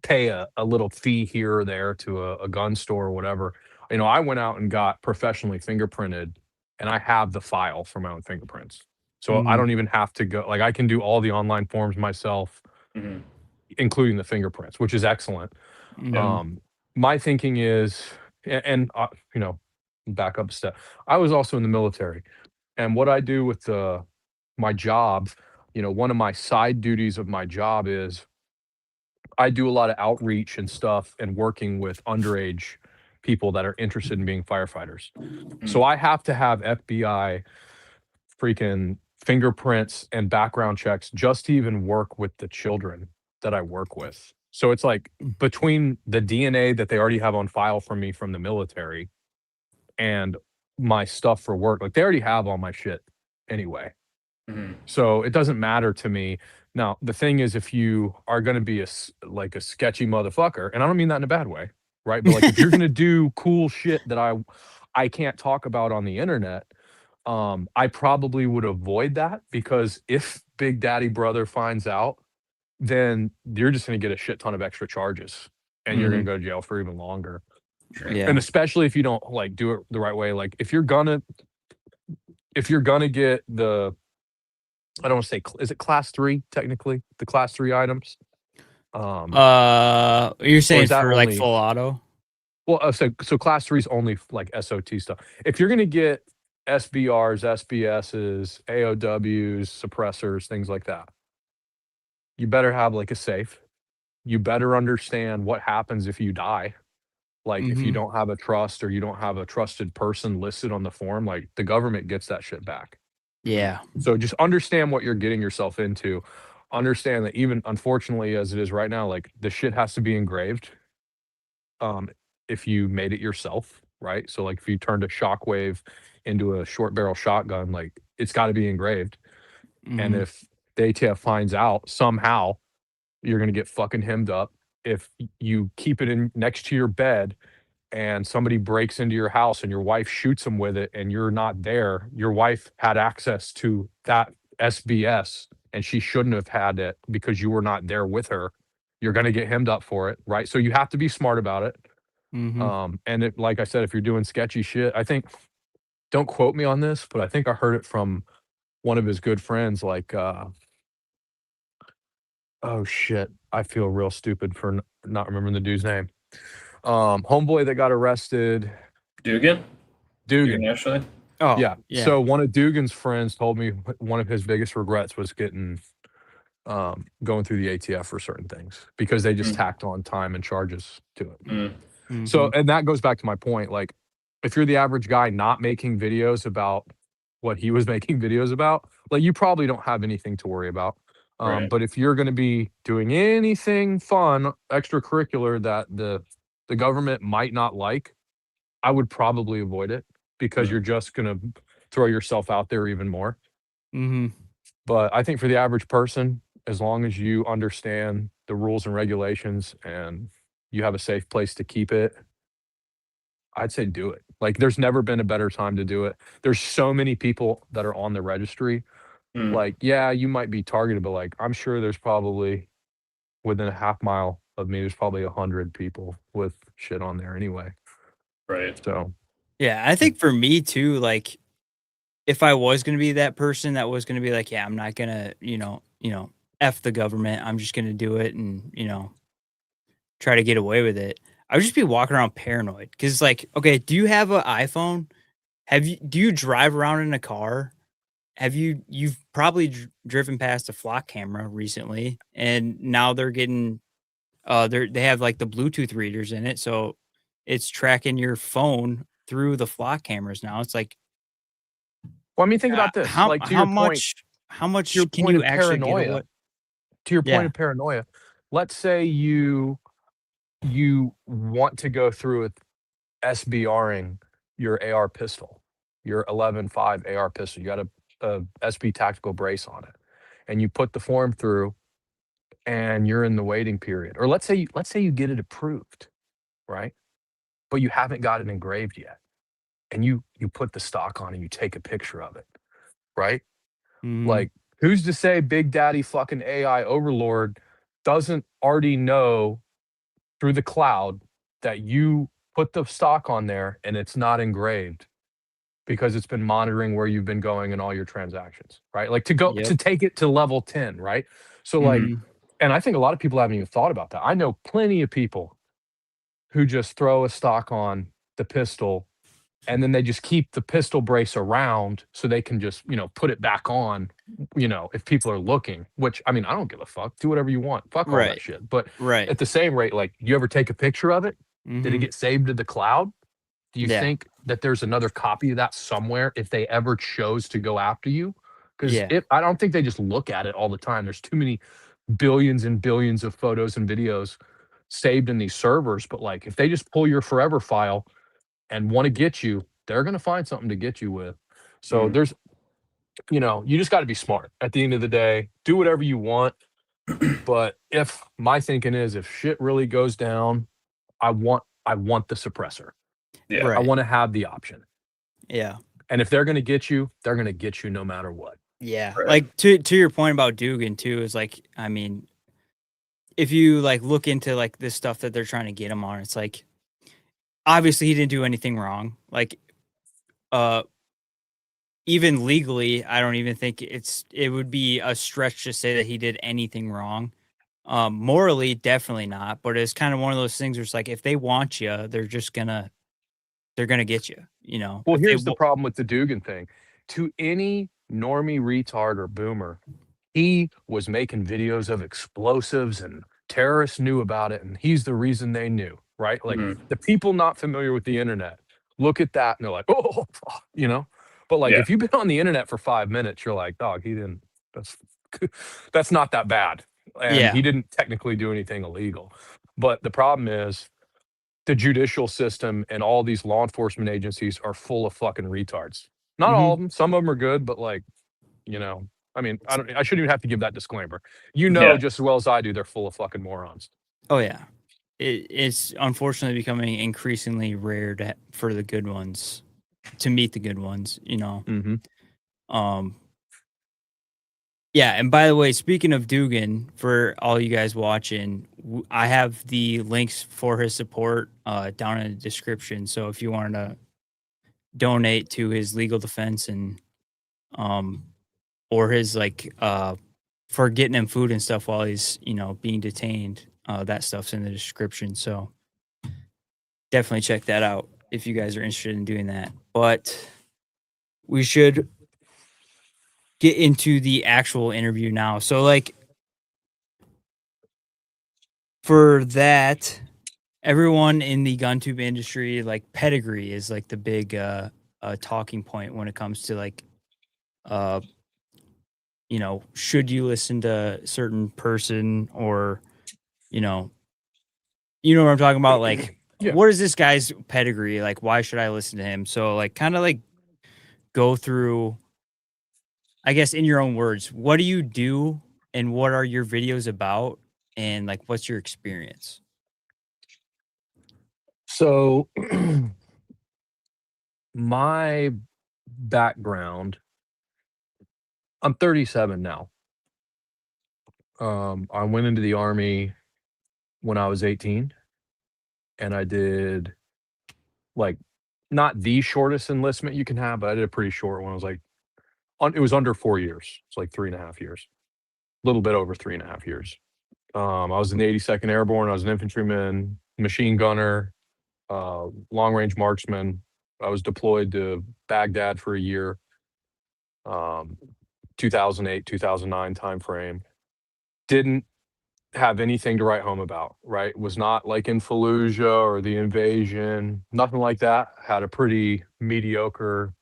pay a little fee here or there to a gun store or whatever. I went out and got professionally fingerprinted and I have the file for my own fingerprints. So I don't even have to go, like, I can do all the online forms myself, Mhm. including the fingerprints, which is excellent. Mhm. My thinking is, and you know, back up a step. I was also in the military, and what I do with my job, one of my side duties of my job is I do a lot of outreach and stuff and working with underage people that are interested in being firefighters. So Mm. I have to have FBI freaking fingerprints and background checks just to even work with the children that I work with. So it's like between the DNA that they already have on file from me from the military and my stuff for work, like they already have all my shit anyway. Mhm. So it doesn't matter to me. Now, the thing is, if you are going to be like a sketchy motherfucker, and I don't mean that in a bad way, right? But like if you're going to do cool shit that I can't talk about on the internet, I probably would avoid that because if Big Daddy Brother finds out, then you're just going to get a shit ton of extra charges and you're going Mhm. to go to jail for even longer. Sure. And Yeah. especially if you don't like do it the right way. Like if you're gonna get I don't want to say, is it class 3 technically? The class 3 items? Um, You're or saying is that for like only, full auto? well, so class 3 is only like SOT stuff. If you're gonna get SBRs, SBSs, AOWs, suppressors, things like that, you better have like a safe. You better understand what happens if you die. Like if you Mhm. don't have a trust or you don't have a trusted person listed on the form, like the government gets that shit back. Yeah. So just understand what you're getting yourself into. Understand that even unfortunately as it is right now, like the shit has to be engraved. Um, if you made it yourself, right? So like if you turned a shockwave into a short barrel shotgun, like it's got to be engraved. And Mhm. if the ATF finds out somehow, you're gonna get fucking hemmed up. If you keep it in next to your bed and somebody breaks into your house and your wife shoots them with it and you're not there, your wife had access to that SBS and she shouldn't have had it because you were not there with her. You're going to get hemmed up for it, right? So you have to be smart about it. Mhm. And like I said, if you're doing sketchy shit, I think, don't quote me on this, but I think I heard it from one of his good friends. Like, oh shit, I feel real stupid for not remembering the dude's name. Homeboy that got arrested, Dugan? Dugan Dugan. Ashley? Oh, Yeah. yeah. So one of Dugan's friends told me one of his biggest regrets was going through the ATF for certain things because they just Mm. tacked on time and charges to it. Mm. So, Mhm. and that goes back to my point. Like, if you're the average guy not making videos about what he was making videos about, like you probably don't have anything to worry about. Right. But if you're going to be doing anything fun, extracurricular that the government might not like, I would probably avoid it because Mm. you're just gonna throw yourself out there even more. Mhm. But I think for the average person, as long as you understand the rules and regulations and you have a safe place to keep it, I'd say do it. Like there's never been a better time to do it. There's so many people that are on the registry. Mm. Like, yeah, you might be targeted, but like I'm sure there's probably within a half mile of me, there's probably 100 people with shit on there anyway. Right. So Yeah, I think for me too, like if I was gonna be that person that was gonna be like, yeah, I'm not gonna, F the government. I'm just gonna do it and, try to get away with it. I would just be walking around paranoid because, like, okay, do you have an iPhone? Do you drive around in a car? You've probably driven past a flock camera recently, and now they're getting they have like the Bluetooth readers in it, so it's tracking your phone through the flock cameras now. It's like, well, I mean, think about this. how Like how to your much can point you of actually get away? paranoia, to your point Yeah. of paranoia, let's say you want to go through with SBRing your AR pistol, your 11.5 AR pistol. You got a SB tactical brace on it, and you put the form through, and you're in the waiting period. Or let's say you get it approved, right? But you haven't got it engraved yet, and you put the stock on and you take a picture of it, right? Mhm. Like, who's to say Big Daddy fucking AI overlord doesn't already know through the cloud that you put the stock on there and it's not engraved? because it's been monitoring where you've been going and all your transactions, right? Like to Yep. take it to level 10, right? So like, Mhm. and I think a lot of people haven't even thought about that. I know plenty of people who just throw a stock on the pistol and then they just keep the pistol brace around so they can just, put it back on, if people are looking, which I mean, I don't give a fuck. Do whatever you want. Fuck all that Right. shit. But Right. at the same rate, like, you ever take a picture of it? Did it Mhm. get saved to the cloud? Do you Yeah. think that there's another copy of that somewhere if they ever chose to go after you? Because Yeah. I don't think they just look at it all the time. There's too many billions and billions of photos and videos saved in these servers. But like, if they just pull your forever file and want to get you, they're going to find something to get you with. So Mm. there's, you just got to be smart at the end of the day. Do whatever you want. But if my thinking is, if shit really goes down, I want the suppressor. Yeah. I Right. want to have the option. Yeah. And if they're going to get you, they're going to get you no matter what. Yeah. Right. Like to your point about Dugan too is like, I mean, if you like look into like this stuff that they're trying to get him on, it's like obviously he didn't do anything wrong. Like uh even legally, I don't even think it would be a stretch to say that he did anything wrong. Morally, definitely not. But it's kind of one of those things where it's like if they want you, they're gonna get you. You know, Well, if they here's the problem with the Dugan thing. To any normie retard or boomer, he was making videos of explosives and terrorists knew about it, and he's the reason they knew, right? Like, Mhm. the people not familiar with the internet look at that and they're like, "Oh, fuck," you know? But, like, Yeah. if you've been on the internet for 5 minutes, you're like, "Dog, he didn't that's that's not that bad." And yeah. he didn't technically do anything illegal. But the problem is the judicial system and all these law enforcement agencies are full of fucking retards. Not all Hmm. of them. Some of them are good, but like, you know, I mean, I shouldn't even have to give that disclaimer. Yeah. Just as well as I do, they're full of fucking morons. Oh yeah. It's unfortunately becoming increasingly rare for the good ones to meet the good ones. You know. Mhm. Um. Yeah, and by the way, speaking of Dugan, for all you guys watching, I have the links for his support down in the description. So if you want to donate to his legal defense and um or his like for getting him food and stuff while he's being detained, that stuff's in the description. So definitely check that out if you guys are interested in doing that. But we should get into the actual interview now. So like for that, everyone in the gun tube industry, like pedigree is like the big talking point when it comes to like uh should you listen to a certain person or you know what I'm talking about, like Yeah. what is this guy's pedigree, like why should I listen to him? So like kind of like go through, I guess, in your own words, what do you do and what are your videos about and like what's your experience? So my background, I'm 37 now. I went into the army when I was 18 and I did like not the shortest enlistment you can have, but I did a pretty short one. I was like it was under 4 years. It's like 3.5 years, a little bit over 3.5 years. I was in the 82nd Airborne. I was an infantryman, machine gunner, long range marksman. I was deployed to Baghdad for a year, um, 2008, 2009 timeframe. Didn't have anything to write home about, right? Was not like in Fallujah or the invasion, nothing like that. Had a pretty mediocre,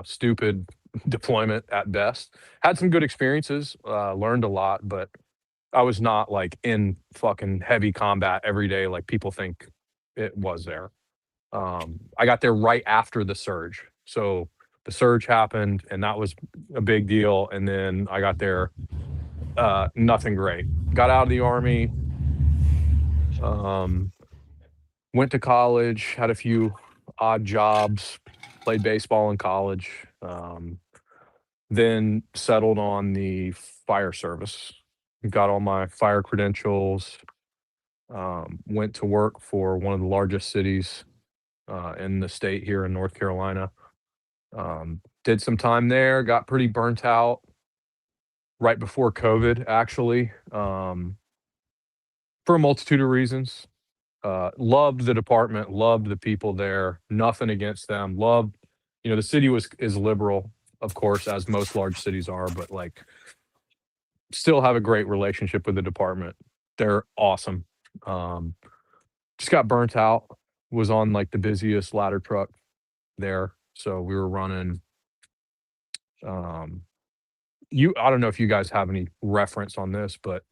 stupid deployment at best. Had some good experiences, learned a lot, but I was not like in fucking heavy combat every day like people think it was there. I got there right after the surge. So the surge happened and that was a big deal. And then I got there, nothing great. Got out of the army, um, went to college, had a few odd jobs, played baseball in college, then settled on the fire service, got all my fire credentials, went to work for one of the largest cities in the state here in North Carolina. Did some time there, got pretty burnt out right before COVID, actually, for a multitude of reasons. Loved the department, loved the people there, nothing against them. Loved, the city is liberal, of course, as most large cities are, but like still have a great relationship with the department. They're awesome. Um, just got burnt out, was on like the busiest ladder truck there. So we were running um I don't know if you guys have any reference on this, but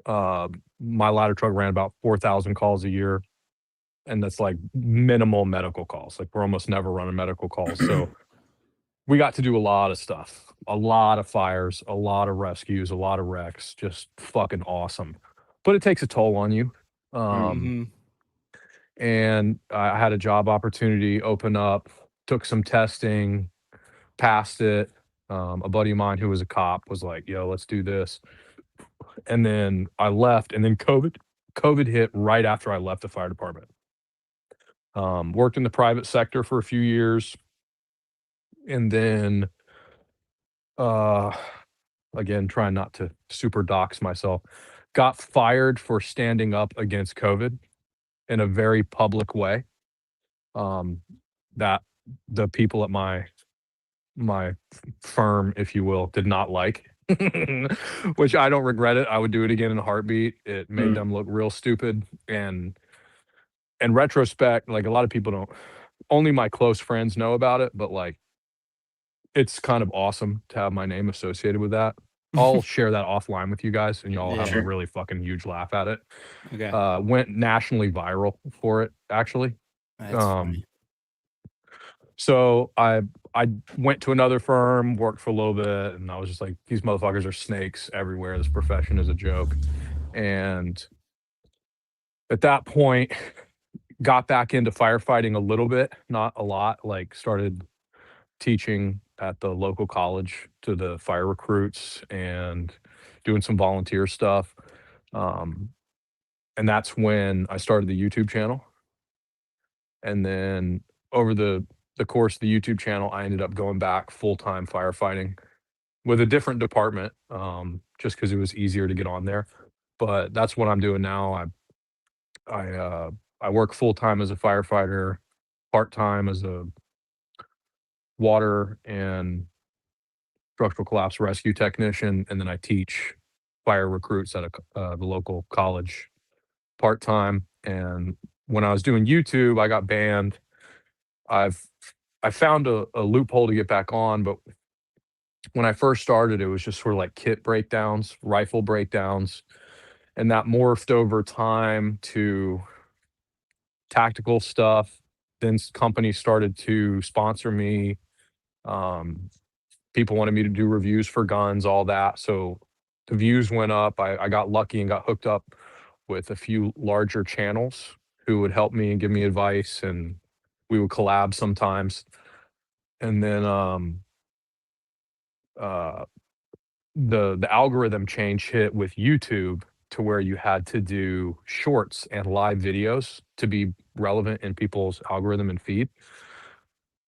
uh my ladder truck ran about 4,000 calls a year, and that's like minimal medical calls. Like we're almost never running medical calls. So we got to do a lot of stuff, a lot of fires, a lot of rescues, a lot of wrecks, just fucking awesome. But it takes a toll on you. Um, Hmm. and I had a job opportunity open up, took some testing, passed it. A buddy of mine who was a cop was like, "Yo, let's do this." And then I left, and then COVID hit right after I left the fire department. Worked in the private sector for a few years, and then uh again, trying not to super dox myself, got fired for standing up against COVID in a very public way, um, that the people at my firm, if you will, did not like, which I don't regret it. I would do it again in a heartbeat. It made Mm. them look real stupid, and in retrospect, like, a lot of people don't, only my close friends know about it, but, like, it's kind of awesome to have my name associated with that. I'll share that offline with you guys, and y'all will Yeah. have a Sure. really fucking huge laugh at it. Okay. Went nationally viral for it, actually. That's Um, funny. so I went to another firm, worked for a little bit, and I was just like, these motherfuckers are snakes everywhere. This profession is a joke. And at that point, got back into firefighting a little bit, not a lot, like started teaching at the local college to the fire recruits and doing some volunteer stuff. Um, and that's when I started the YouTube channel. And then over the course of the YouTube channel, I ended up going back full-time firefighting with a different department, just because it was easier to get on there. But that's what I'm doing now. I uh I work full-time as a firefighter, part-time as a water and structural collapse rescue technician, and then I teach fire recruits at the local college part-time. And when I was doing YouTube, I got banned. I've I found a loophole to get back on, but when I first started, it was just sort of like kit breakdowns, rifle breakdowns, and that morphed over time to tactical stuff. Then companies started to sponsor me. Um, People wanted me to do reviews for guns, all that. So the views went up. I got lucky and got hooked up with a few larger channels who would help me and give me advice, and we would collab sometimes. And then uh, the algorithm change hit with YouTube to where you had to do shorts and live videos to be relevant in people's algorithm and feed.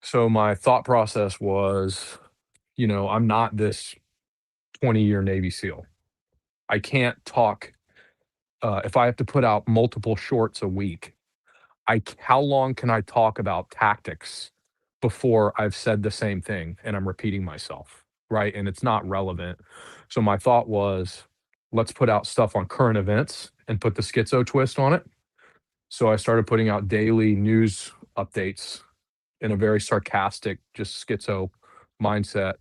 So my thought process was, I'm not this 20-year Navy SEAL. I can't talk if I have to put out multiple shorts a week. How long can I talk about tactics before I've said the same thing and I'm repeating myself, right? And it's not relevant. So my thought was, let's put out stuff on current events and put the schizo twist on it. So I started putting out daily news updates in a very sarcastic, just schizo mindset,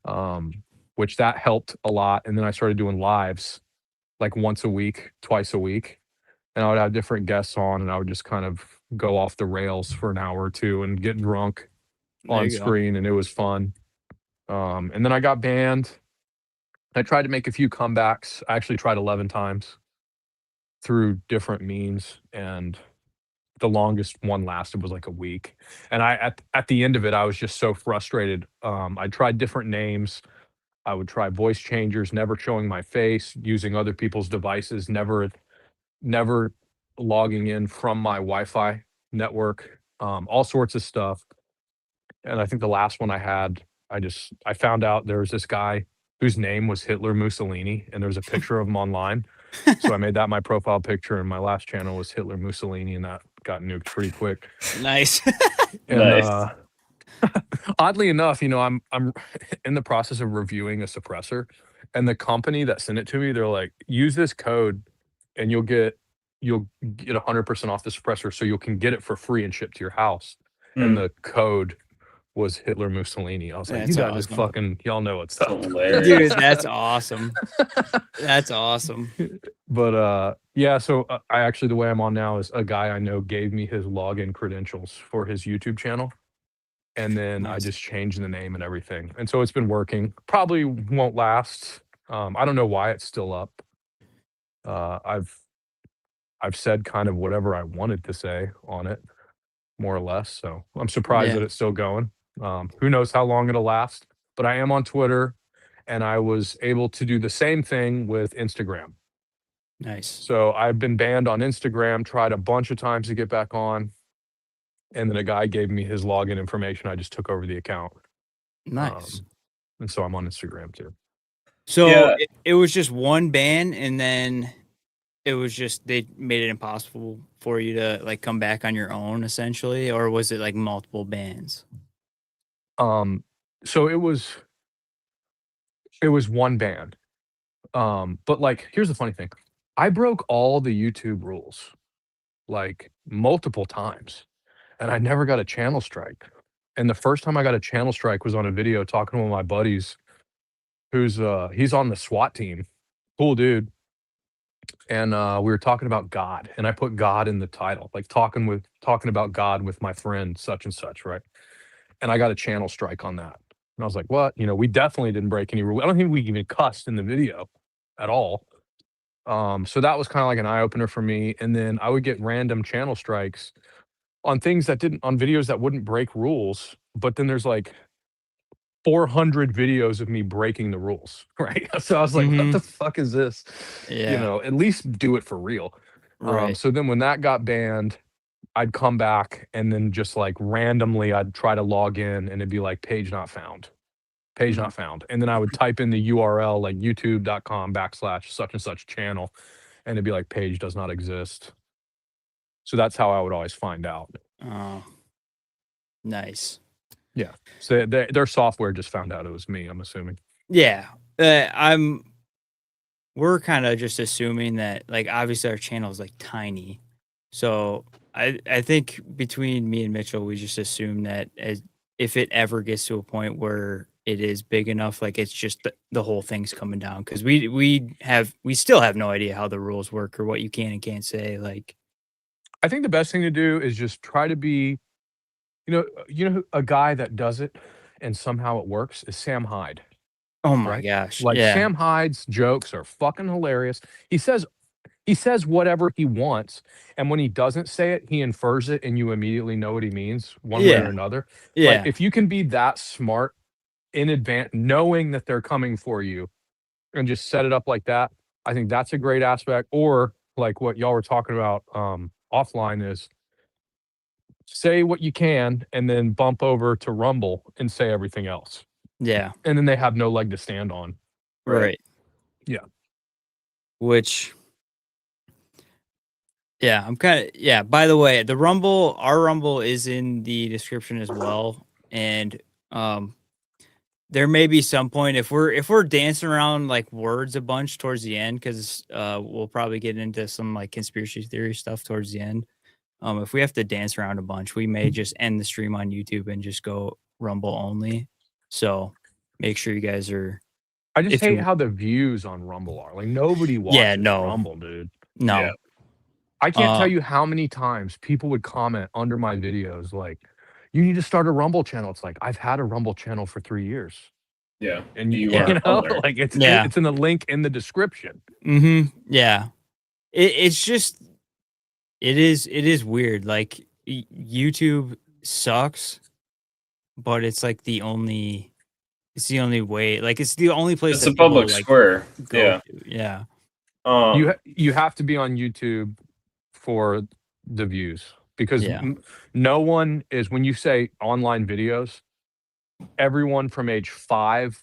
um, which that helped a lot. And then I started doing lives like once a week, twice a week, and I would have different guests on, and I would just kind of go off the rails for an hour or two and get drunk There on you go. screen, and it was fun. And then I got banned. I tried to make a few comebacks. I actually tried 11 times through different means, and the longest one lasted was like a week. And at the end of it, I was just so frustrated. I tried different names. I would try voice changers, never showing my face, using other people's devices, never logging in from my Wi-Fi network, all sorts of stuff. And I think the last one I had, I found out there was this guy whose name was Hitler Mussolini, and there's a picture of him online. So I made that my profile picture, and my last channel was Hitler Mussolini, and that got nuked pretty quick. Nice. And Nice. oddly enough, I'm in the process of reviewing a suppressor, and the company that sent it to me, they're like, use this code, and you'll get 100% off the suppressor, so you can get it for free and shipped to your house. And Mm. the code was Hitler Mussolini. I was like, you That's guys awesome. fucking, y'all know what's up. Hilarious. Dude, that's awesome. That's awesome. But yeah, so I actually, the way I'm on now is a guy I know gave me his login credentials for his YouTube channel. And then I Nice. just changed the name and everything. And so it's been working. Probably won't last. I don't know why it's still up. I've said kind of whatever I wanted to say on it, more or less. So I'm surprised Yeah. that it's still going. Who knows how long it'll last? But I am on Twitter, and I was able to do the same thing with Instagram. Nice. So I've been banned on Instagram, tried a bunch of times to get back on, and then a guy gave me his login information. I just took over the account. Nice. And so I'm on Instagram too. So Yeah. it was just one ban, and then it was just they made it impossible for you to like come back on your own, essentially, or was it like multiple bans? So it was one ban. But like, here's the funny thing. I broke all the YouTube rules like multiple times, and I never got a channel strike. And the first time I got a channel strike was on a video talking to one of my buddies who's he's on the SWAT team. Cool dude. And we were talking about God, and I put God in the title, like talking about God with my friend such and such, right? And I got a channel strike on that. And I was like, what? We definitely didn't break any rule. I don't think we even cussed in the video at all. So that was kind of like an eye opener for me. And then I would get random channel strikes on things that didn't, on videos that wouldn't break rules. But then there's like 400 videos of me breaking the rules, right? So I was like, what the fuck is this? Yeah. At least do it for real. Right. So then when that got banned, I'd come back, and then just like randomly I'd try to log in, and it'd be like page not found. Page not found. And then I would type in the URL like youtube.com/such and such channel, and it'd be like page does not exist. So that's how I would always find out. Oh, nice. Yeah. So their software just found out it was me, I'm assuming. Yeah. We're kind of just assuming that, like, obviously our channel is like tiny. So I think between me and Mitchell, we just assume that if it ever gets to a point where it is big enough, like it's just the whole thing's coming down, because we still have no idea how the rules work or what you can and can't say. Like, I think the best thing to do is just try to be, a guy that does it and somehow it works is Sam Hyde. oh my Right? gosh, Like yeah, Sam Hyde's jokes are fucking hilarious. He says whatever he wants, and when he doesn't say it, he infers it, and you immediately know what he means one way or Yeah. another. yeah, Like if you can be that smart in advance, knowing that they're coming for you, and just set it up like that, I think that's a great aspect. Or like what y'all were talking about offline is say what you can and then bump over to Rumble and say everything else. yeah, And then they have no leg to stand on. right. Yeah. Which, yeah, I'm kind of, yeah. By the way, our Rumble is in the description as well, and there may be some point if we're dancing around like words a bunch towards the end, because we'll probably get into some like conspiracy theory stuff towards the end. If we have to dance around a bunch, we may just end the stream on YouTube and just go Rumble only. So make sure you guys are. I just If hate you- how the views on Rumble are. Like nobody watches no. Rumble, dude. No. Yeah. I can't tell you how many times people would comment under my videos like, "You need to start a Rumble channel." It's like, I've had a Rumble channel for 3 years. Yeah. And You you are know, on there. like it's Yeah. it's in the link in the description. Yeah. It's just it is weird. Like YouTube sucks, but it's like the only way. Like it's the only place It's that a public people, like, square. go Yeah. to. Yeah. You have to be on YouTube for the views, because Yeah. no one is, when you say online videos, everyone from age 5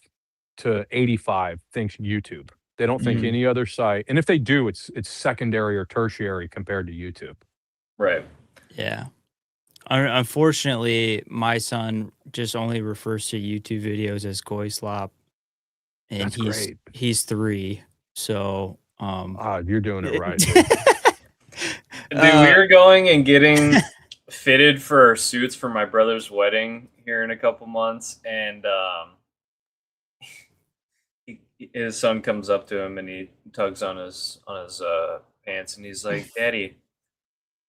to 85 thinks YouTube. They don't think Mhm. any other site, and if they do, it's secondary or tertiary compared to YouTube. Right. Yeah. Unfortunately, my son just only refers to YouTube videos as Goy Slop, and That's great. he's 3. So, You're doing it right, dude. Dude, we are going and getting fitted for suits for my brother's wedding here in a couple months, and his son comes up to him and he tugs on his pants, and he's like, Daddy,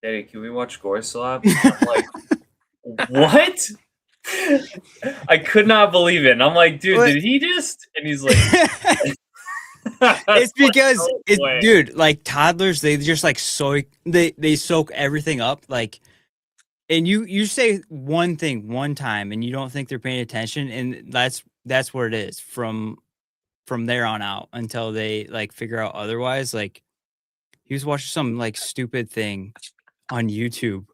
can we watch Goy Slop? I'm like, what? I could not believe it. And I'm like, dude, did he just? And he's like, it's because no way. dude, like toddlers, they just like soak they soak everything up, like, and you say one thing one time and you don't think they're paying attention, and that's what it is from there on out until they like figure out otherwise. Like, he was watching some like stupid thing on YouTube,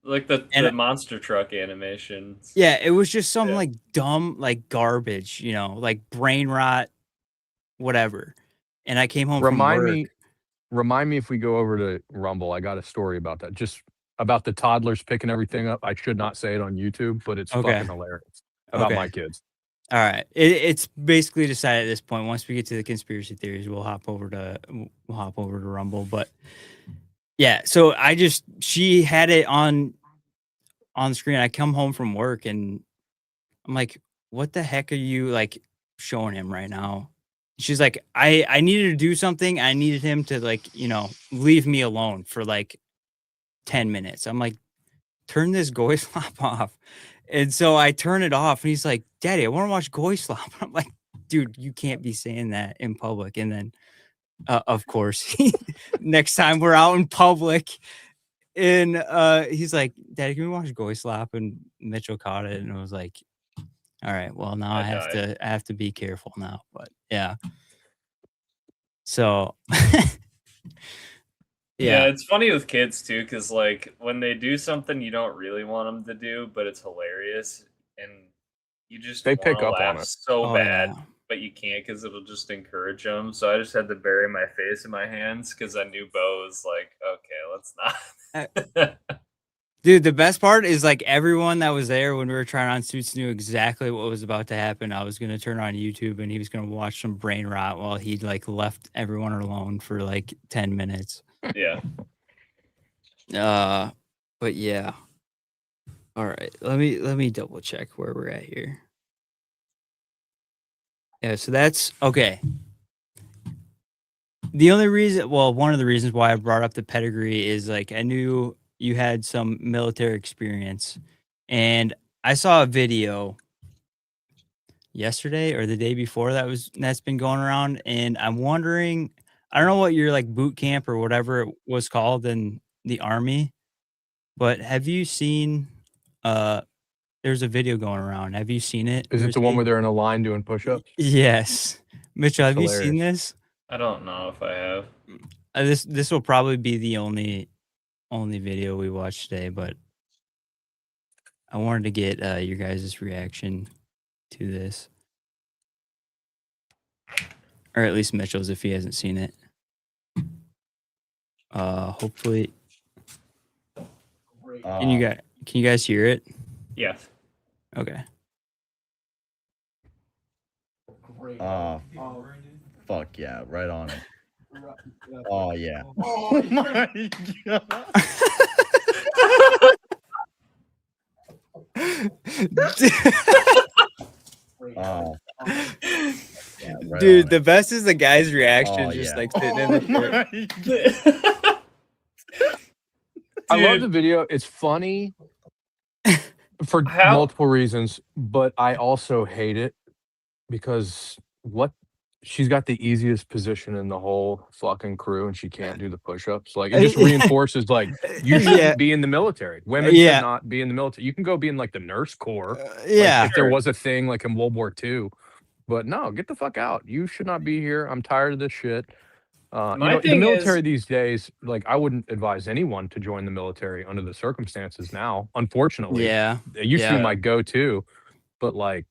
Like the monster truck animation. Yeah, it was just some like dumb like garbage, like brain rot, whatever. And I came home from work. Remind me if we go over to Rumble. I got a story about that. Just about the toddlers picking everything up. I should not say it on YouTube, but it's fucking hilarious about my kids. All right. It's basically decided at this point. Once we get to the conspiracy theories, we'll hop over to Rumble. But yeah, so she had it on the screen. I come home from work and I'm like, what the heck are you like showing him right now? She's like, I needed to do something. I needed him to like, leave me alone for like 10 minutes. I'm like, turn this Goy Slop off. And so I turn it off and he's like, Daddy, I want to watch Goy Slop. I'm like, dude, you can't be saying that in public. And then, of course, next time we're out in public and he's like, Daddy, can we watch Goy Slop? And Mitchell caught it and it was like, all right, well, now I have to be careful now. But yeah. So yeah, it's funny with kids too, because like when they do something you don't really want them to do, but it's hilarious, and you just they pick up on it so bad, but you can't because it'll just encourage them. So I just had to bury my face in my hands because I knew Bo was like, okay, let's not. Dude, the best part is like everyone that was there when we were trying on suits knew exactly what was about to happen. I was gonna turn on YouTube and he was gonna watch some brain rot while he like left everyone alone for like 10 minutes. Yeah. But yeah. All right. Let me double check where we're at here. Yeah, so that's okay. The only reason, one of the reasons why I brought up the pedigree is like I knew you had some military experience, and I saw a video yesterday or the day before that's been going around, and I'm wondering, I don't know what your like boot camp or whatever it was called in the Army, but have you seen there's a video going around. Have you seen it? Is it the one where they're in a line doing push-ups? Yes. Mitchell, have you seen this? I don't know if I have. This will probably be the only video we watch today, but I wanted to get your guys' reaction to this, or at least Mitchell's if he hasn't seen it. Hopefully, can you guys hear it? Yes. Okay. Fuck yeah, right on it. Oh yeah. Oh my god. Yeah, right, dude, the best is the guy's reaction, just like sitting in the I love the video. It's funny for multiple reasons, but I also hate it because she's got the easiest position in the whole fucking crew and she can't do the push-ups. Like, it just reinforces like you shouldn't be in the military. Women should not be in the military. You can go be in like the nurse corps. Like, if there was a thing like in World War II. But no, get the fuck out. You should not be here. I'm tired of this shit. The military these days, like, I wouldn't advise anyone to join the military under the circumstances now, unfortunately. Yeah. It used to be my go-to, but like,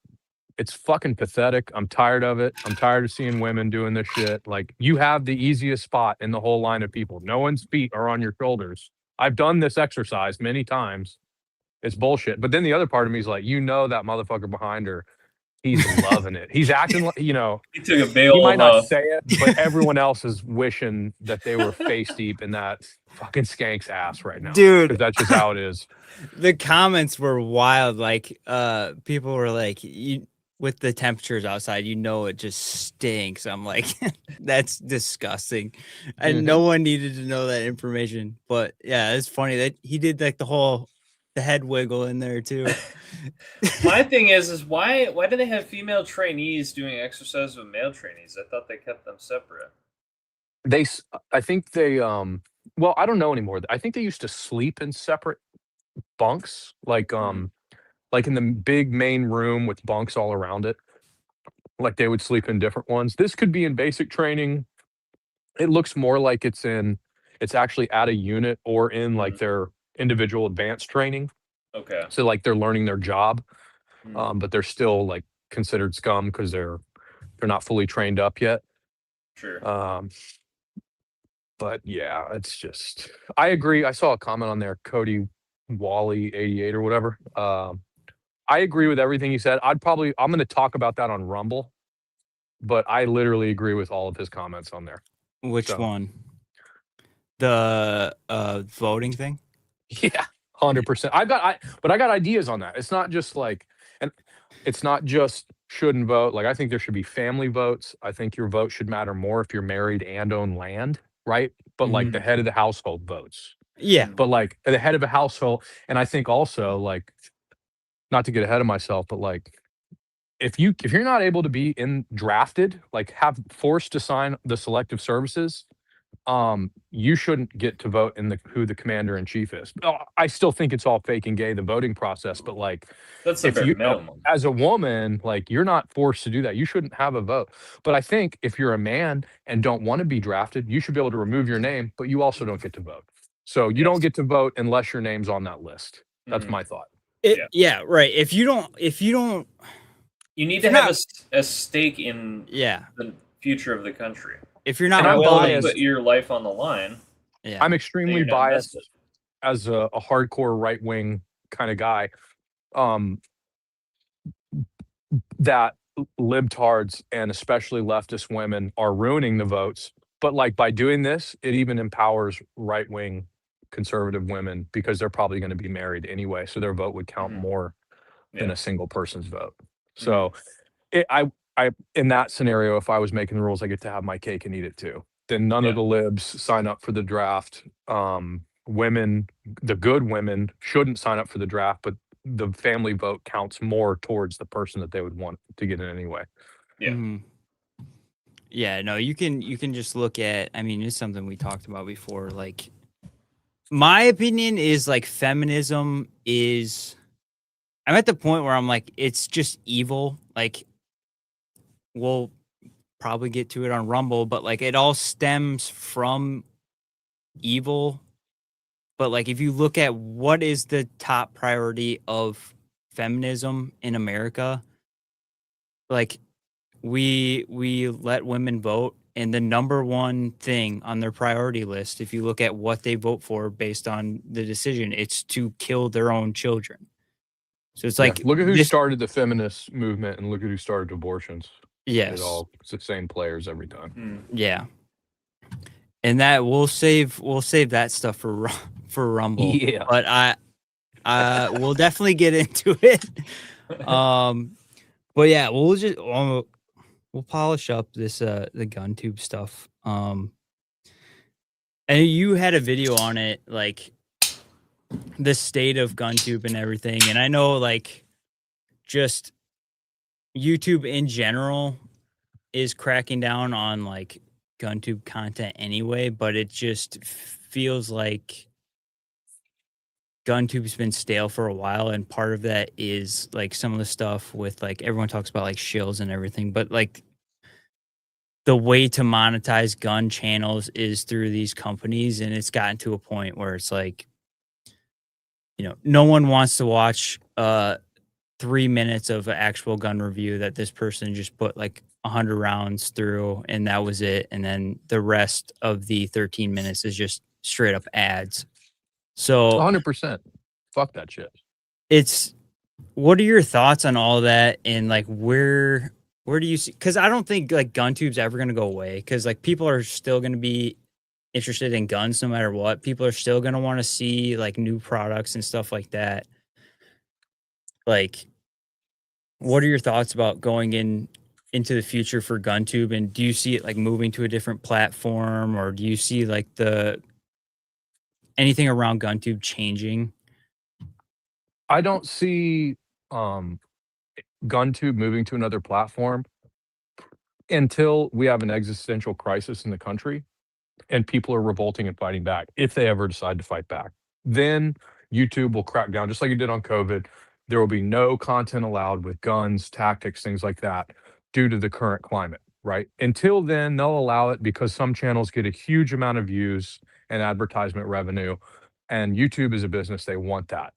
It's fucking pathetic. I'm tired of it. I'm tired of seeing women doing this shit. Like, you have the easiest spot in the whole line of people. No one's feet are on your shoulders. I've done this exercise many times. It's bullshit. But then the other part of me is like, that motherfucker behind her, he's loving it. He's acting like, He took a he bail might of not say it, but everyone else is wishing that they were face deep in that fucking skank's ass right now. Dude. Because that's just how it is. The comments were wild. Like, people were like, with the temperatures outside, it just stinks. I'm like, that's disgusting. And no one needed to know that information. But yeah, it's funny that he did like the head wiggle in there too. My thing is why do they have female trainees doing exercise with male trainees? I thought they kept them separate. I think they, well, I don't know anymore. I think they used to sleep in separate bunks, like in the big main room with bunks all around it. Like, they would sleep in different ones. This could be in basic training. It looks more like it's actually at a unit or in like their individual advanced training. Okay. So like they're learning their job, Mm. but they're still like considered scum because they're not fully trained up yet. Sure. But yeah, it's just, I agree. I saw a comment on there, Cody Wally 88 or whatever. I agree with everything he said. I'm going to talk about that on Rumble, but I literally agree with all of his comments on there. Which one? The voting thing? Yeah, 100%. But I got ideas on that. It's not just like, and it's not just shouldn't vote. Like, I think there should be family votes. I think your vote should matter more if you're married and own land, right? But like the head of the household votes. Yeah. But like the head of a household, and I think also, like, not to get ahead of myself, but like if you're not able to be drafted, like have forced to sign the selective services, you shouldn't get to vote in who the commander in chief is. I still think it's all fake and gay, the voting process, but like, that's if you minimum. As a woman, like, you're not forced to do that. You shouldn't have a vote. But I think if you're a man and don't want to be drafted, you should be able to remove your name, but you also don't get to vote. So you don't get to vote unless your name's on that list. That's my thought. Yeah, right. If you don't, you need to have a stake in the future of the country. If you're not willing to put your life on the line, I'm extremely biased as a hardcore right wing kind of guy. That libtards and especially leftist women are ruining the votes. But like, by doing this, it even empowers right wing conservative women because they're probably going to be married anyway, so their vote would count more than a single person's vote. So I in that scenario, if I was making the rules, I get to have my cake and eat it too. Then none of the libs sign up for the draft. Women, the good women, shouldn't sign up for the draft, but the family vote counts more towards the person that they would want to get in anyway. Yeah. Yeah, no, you can just look at, I mean, it's something we talked about before. Like, my opinion is like feminism is, I'm at the point where I'm like, it's just evil. Like, we'll probably get to it on Rumble, but like, it all stems from evil. But like, if you look at what is the top priority of feminism in America, like, we let women vote, and the number one thing on their priority list, if you look at what they vote for based on the decision, it's to kill their own children. So it's like, look at who started the feminist movement and look at who started abortions. Yes, it's the same players every time. Yeah, and that we'll save that stuff for Rumble. Yeah, but I we'll definitely get into it. But yeah, we'll just we'll polish up this the gun tube stuff. And you had a video on it, like the state of gun tube and everything. And I know, like, just YouTube in general is cracking down on like gun tube content anyway, but it just feels like GunTube's been stale for a while, and part of that is like some of the stuff with like everyone talks about like shills and everything, but like the way to monetize gun channels is through these companies, and it's gotten to a point where it's like, you know, no one wants to watch 3 3 minutes of an actual gun review that this person just put like 100 rounds through and that was it. And then the rest of the 13 minutes is just straight up ads. So 100%. Fuck that shit. What are your thoughts on all that? And like, where do you see, because I don't think like GunTube's ever going to go away, because like people are still going to be interested in guns no matter what. People are still going to want to see like new products and stuff like that. Like, what are your thoughts about going into the future for GunTube? And do you see it like moving to a different platform, or do you see like anything around GunTube changing? I don't see GunTube moving to another platform until we have an existential crisis in the country and people are revolting and fighting back, if they ever decide to fight back. Then YouTube will crack down, just like it did on COVID. There will be no content allowed with guns, tactics, things like that, due to the current climate, right? Until then, they'll allow it because some channels get a huge amount of views and advertisement revenue, and YouTube is a business, they want that.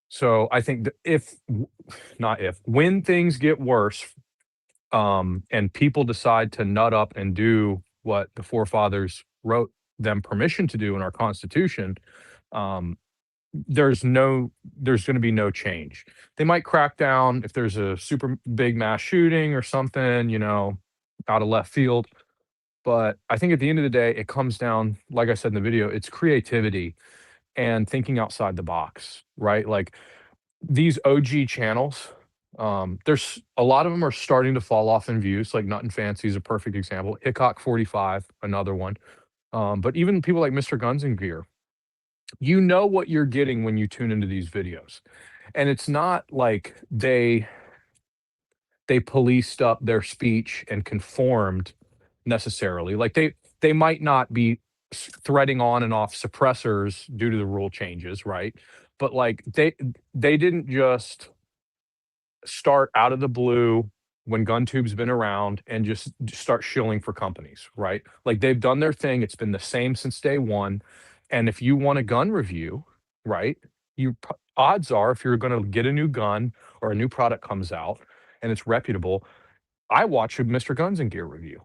So I think that when things get worse, and people decide to nut up and do what the forefathers wrote them permission to do in our Constitution, there's going to be no change. They might crack down if there's a super big mass shooting or something, out of left field. But I think at the end of the day, it comes down, like I said in the video, it's creativity and thinking outside the box, right? Like these OG channels, there's a lot of them are starting to fall off in views. Like Nut and Fancy is a perfect example. Hickok 45, another one. But even people like Mr. Guns and Gear, you know what you're getting when you tune into these videos, and it's not like they policed up their speech and conformed necessarily. Like they might not be threading on and off suppressors due to the rule changes, right? But like they didn't just start out of the blue when GunTube's been around and just start shilling for companies, right? Like they've done their thing. It's been the same since day one. And if you want a gun review, right, odds are if you're going to get a new gun or a new product comes out and it's reputable, I watch a Mr. Guns and Gear review.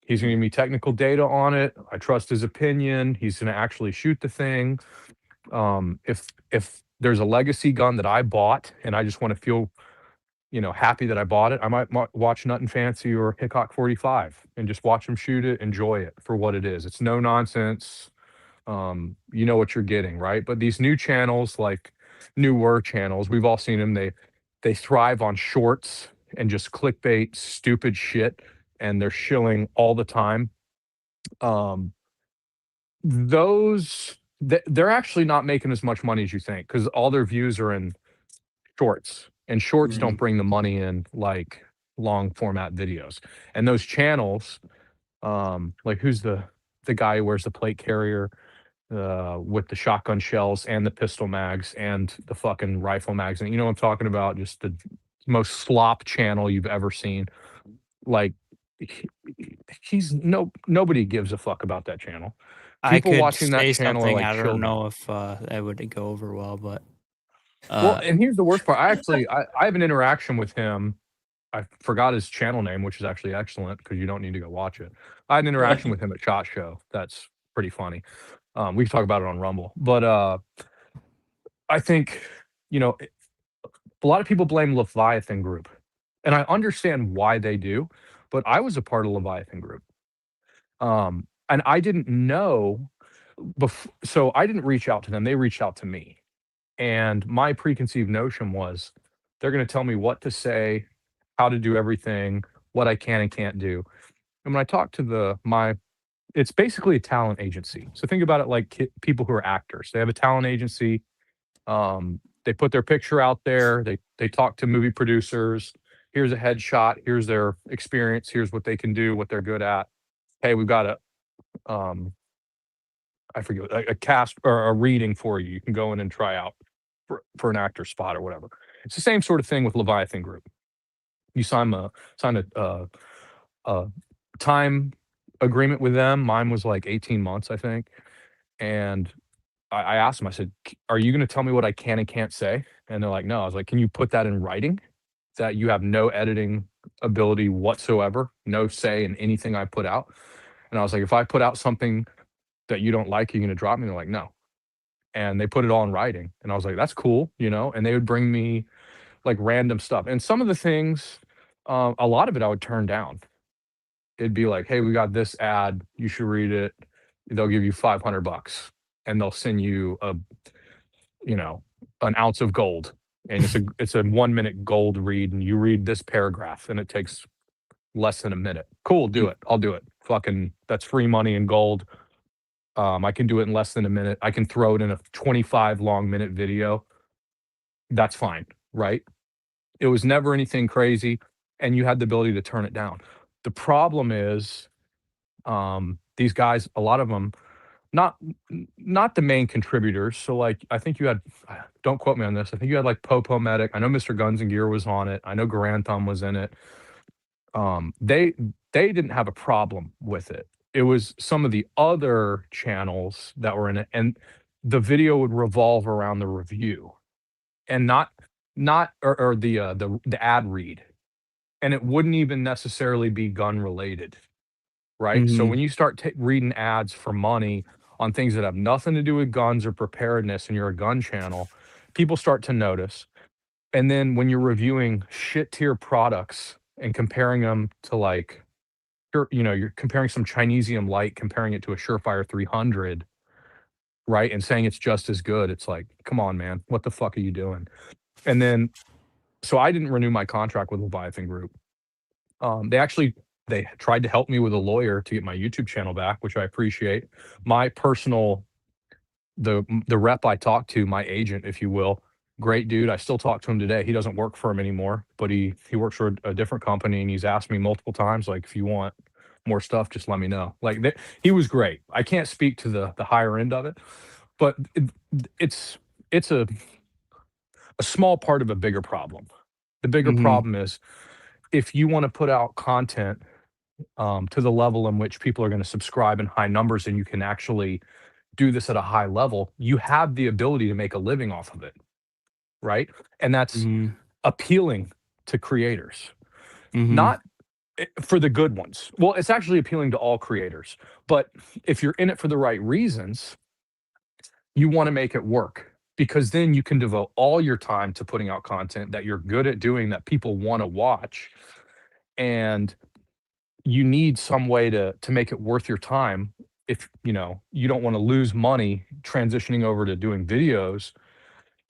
He's going to give me technical data on it. I trust his opinion. He's going to actually shoot the thing. If there's a legacy gun that I bought and I just want to feel happy that I bought it, I might watch Nut and Fancy or Hickok 45 and just watch them shoot it, enjoy it for what it is. It's no nonsense. You know what you're getting, right? But these new channels, like newer channels, we've all seen them. They thrive on shorts and just clickbait, stupid shit, and they're shilling all the time. They're actually not making as much money as you think because all their views are in shorts. And shorts don't bring the money in like long format videos. And those channels, like who's the guy who wears the plate carrier with the shotgun shells and the pistol mags and the fucking rifle mags? And you know what I'm talking about? Just the most slop channel you've ever seen. Like nobody gives a fuck about that channel. People watching that channel are like I children. don't know if that would go over well, but well, and here's the worst part. I have an interaction with him. I forgot his channel name, which is actually excellent because you don't need to go watch it. I had an interaction with him at SHOT Show. That's pretty funny. We can talk about it on Rumble. But I think, a lot of people blame Leviathan Group. And I understand why they do, but I was a part of Leviathan Group. And I didn't know, so I didn't reach out to them. They reached out to me. And my preconceived notion was they're going to tell me what to say, how to do everything, what I can and can't do. And when I talked to it's basically a talent agency. So think about it like people who are actors. They have a talent agency. They put their picture out there. They talk to movie producers. Here's a headshot. Here's their experience. Here's what they can do, what they're good at. Hey, we've got I forget, a cast or a reading for you. You can go in and try out for an actor spot or whatever. It's the same sort of thing with Leviathan Group. You sign a time agreement with them. Mine was like 18 months, I think. And I asked them, I said, Are you going to tell me what I can and can't say? And they're like, No. I was like, Can you put that in writing that you have no editing ability whatsoever, no say in anything I put out? And I was like, If I put out something that you don't like, you're going to drop me? They're like, No. And they put it all in writing. And I was like, That's cool, you know? And they would bring me like random stuff. And some of the things, a lot of it I would turn down. It'd be like, "Hey, we got this ad. You should read it. They'll give you $500 and they'll send you a, you know, an ounce of gold. And it's a 1-minute gold read, and you read this paragraph, and it takes less than a minute. Cool, do it. I'll do it. Fucking, that's free money in gold. I can do it in less than a minute. I can throw it in a 25 long minute video. That's fine, right? It was never anything crazy, and you had the ability to turn it down. The problem is, these guys, a lot of them, not the main contributors. So like, I think you had, don't quote me on this. I think you had like Popo Medic. I know Mr. Guns and Gear was on it. I know Garantham was in it. They didn't have a problem with it. It was some of the other channels that were in it, and the video would revolve around the review, and not or the ad read, and it wouldn't even necessarily be gun related, right? So Mhm. when you start reading ads for money on things that have nothing to do with guns or preparedness, and you're a gun channel, people start to notice. And then when you're reviewing shit tier products and comparing them to like, you're comparing some Chinesium light, comparing it to a Surefire 300, right? And saying it's just as good. It's like, come on, man, what the fuck are you doing? And then, so I didn't renew my contract with Leviathan Group. They tried to help me with a lawyer to get my YouTube channel back, which I appreciate. My personal, the rep I talked to, my agent, if you will, great dude. I still talk to him today. He doesn't work for him anymore, but he works for a different company, and he's asked me multiple times, like, if you want more stuff, just let me know. Like, he was great. I can't speak to the higher end of it, but it's a small part of a bigger problem. The bigger Mhm. problem is, if you want to put out content to the level in which people are going to subscribe in high numbers, and you can actually do this at a high level, you have the ability to make a living off of it, right? And that's Mhm. appealing to creators, Mhm. not for the good ones. Well, it's actually appealing to all creators, but if you're in it for the right reasons, you want to make it work, because then you can devote all your time to putting out content that you're good at doing, that people want to watch. And you need some way to make it worth your time. If you don't want to lose money transitioning over to doing videos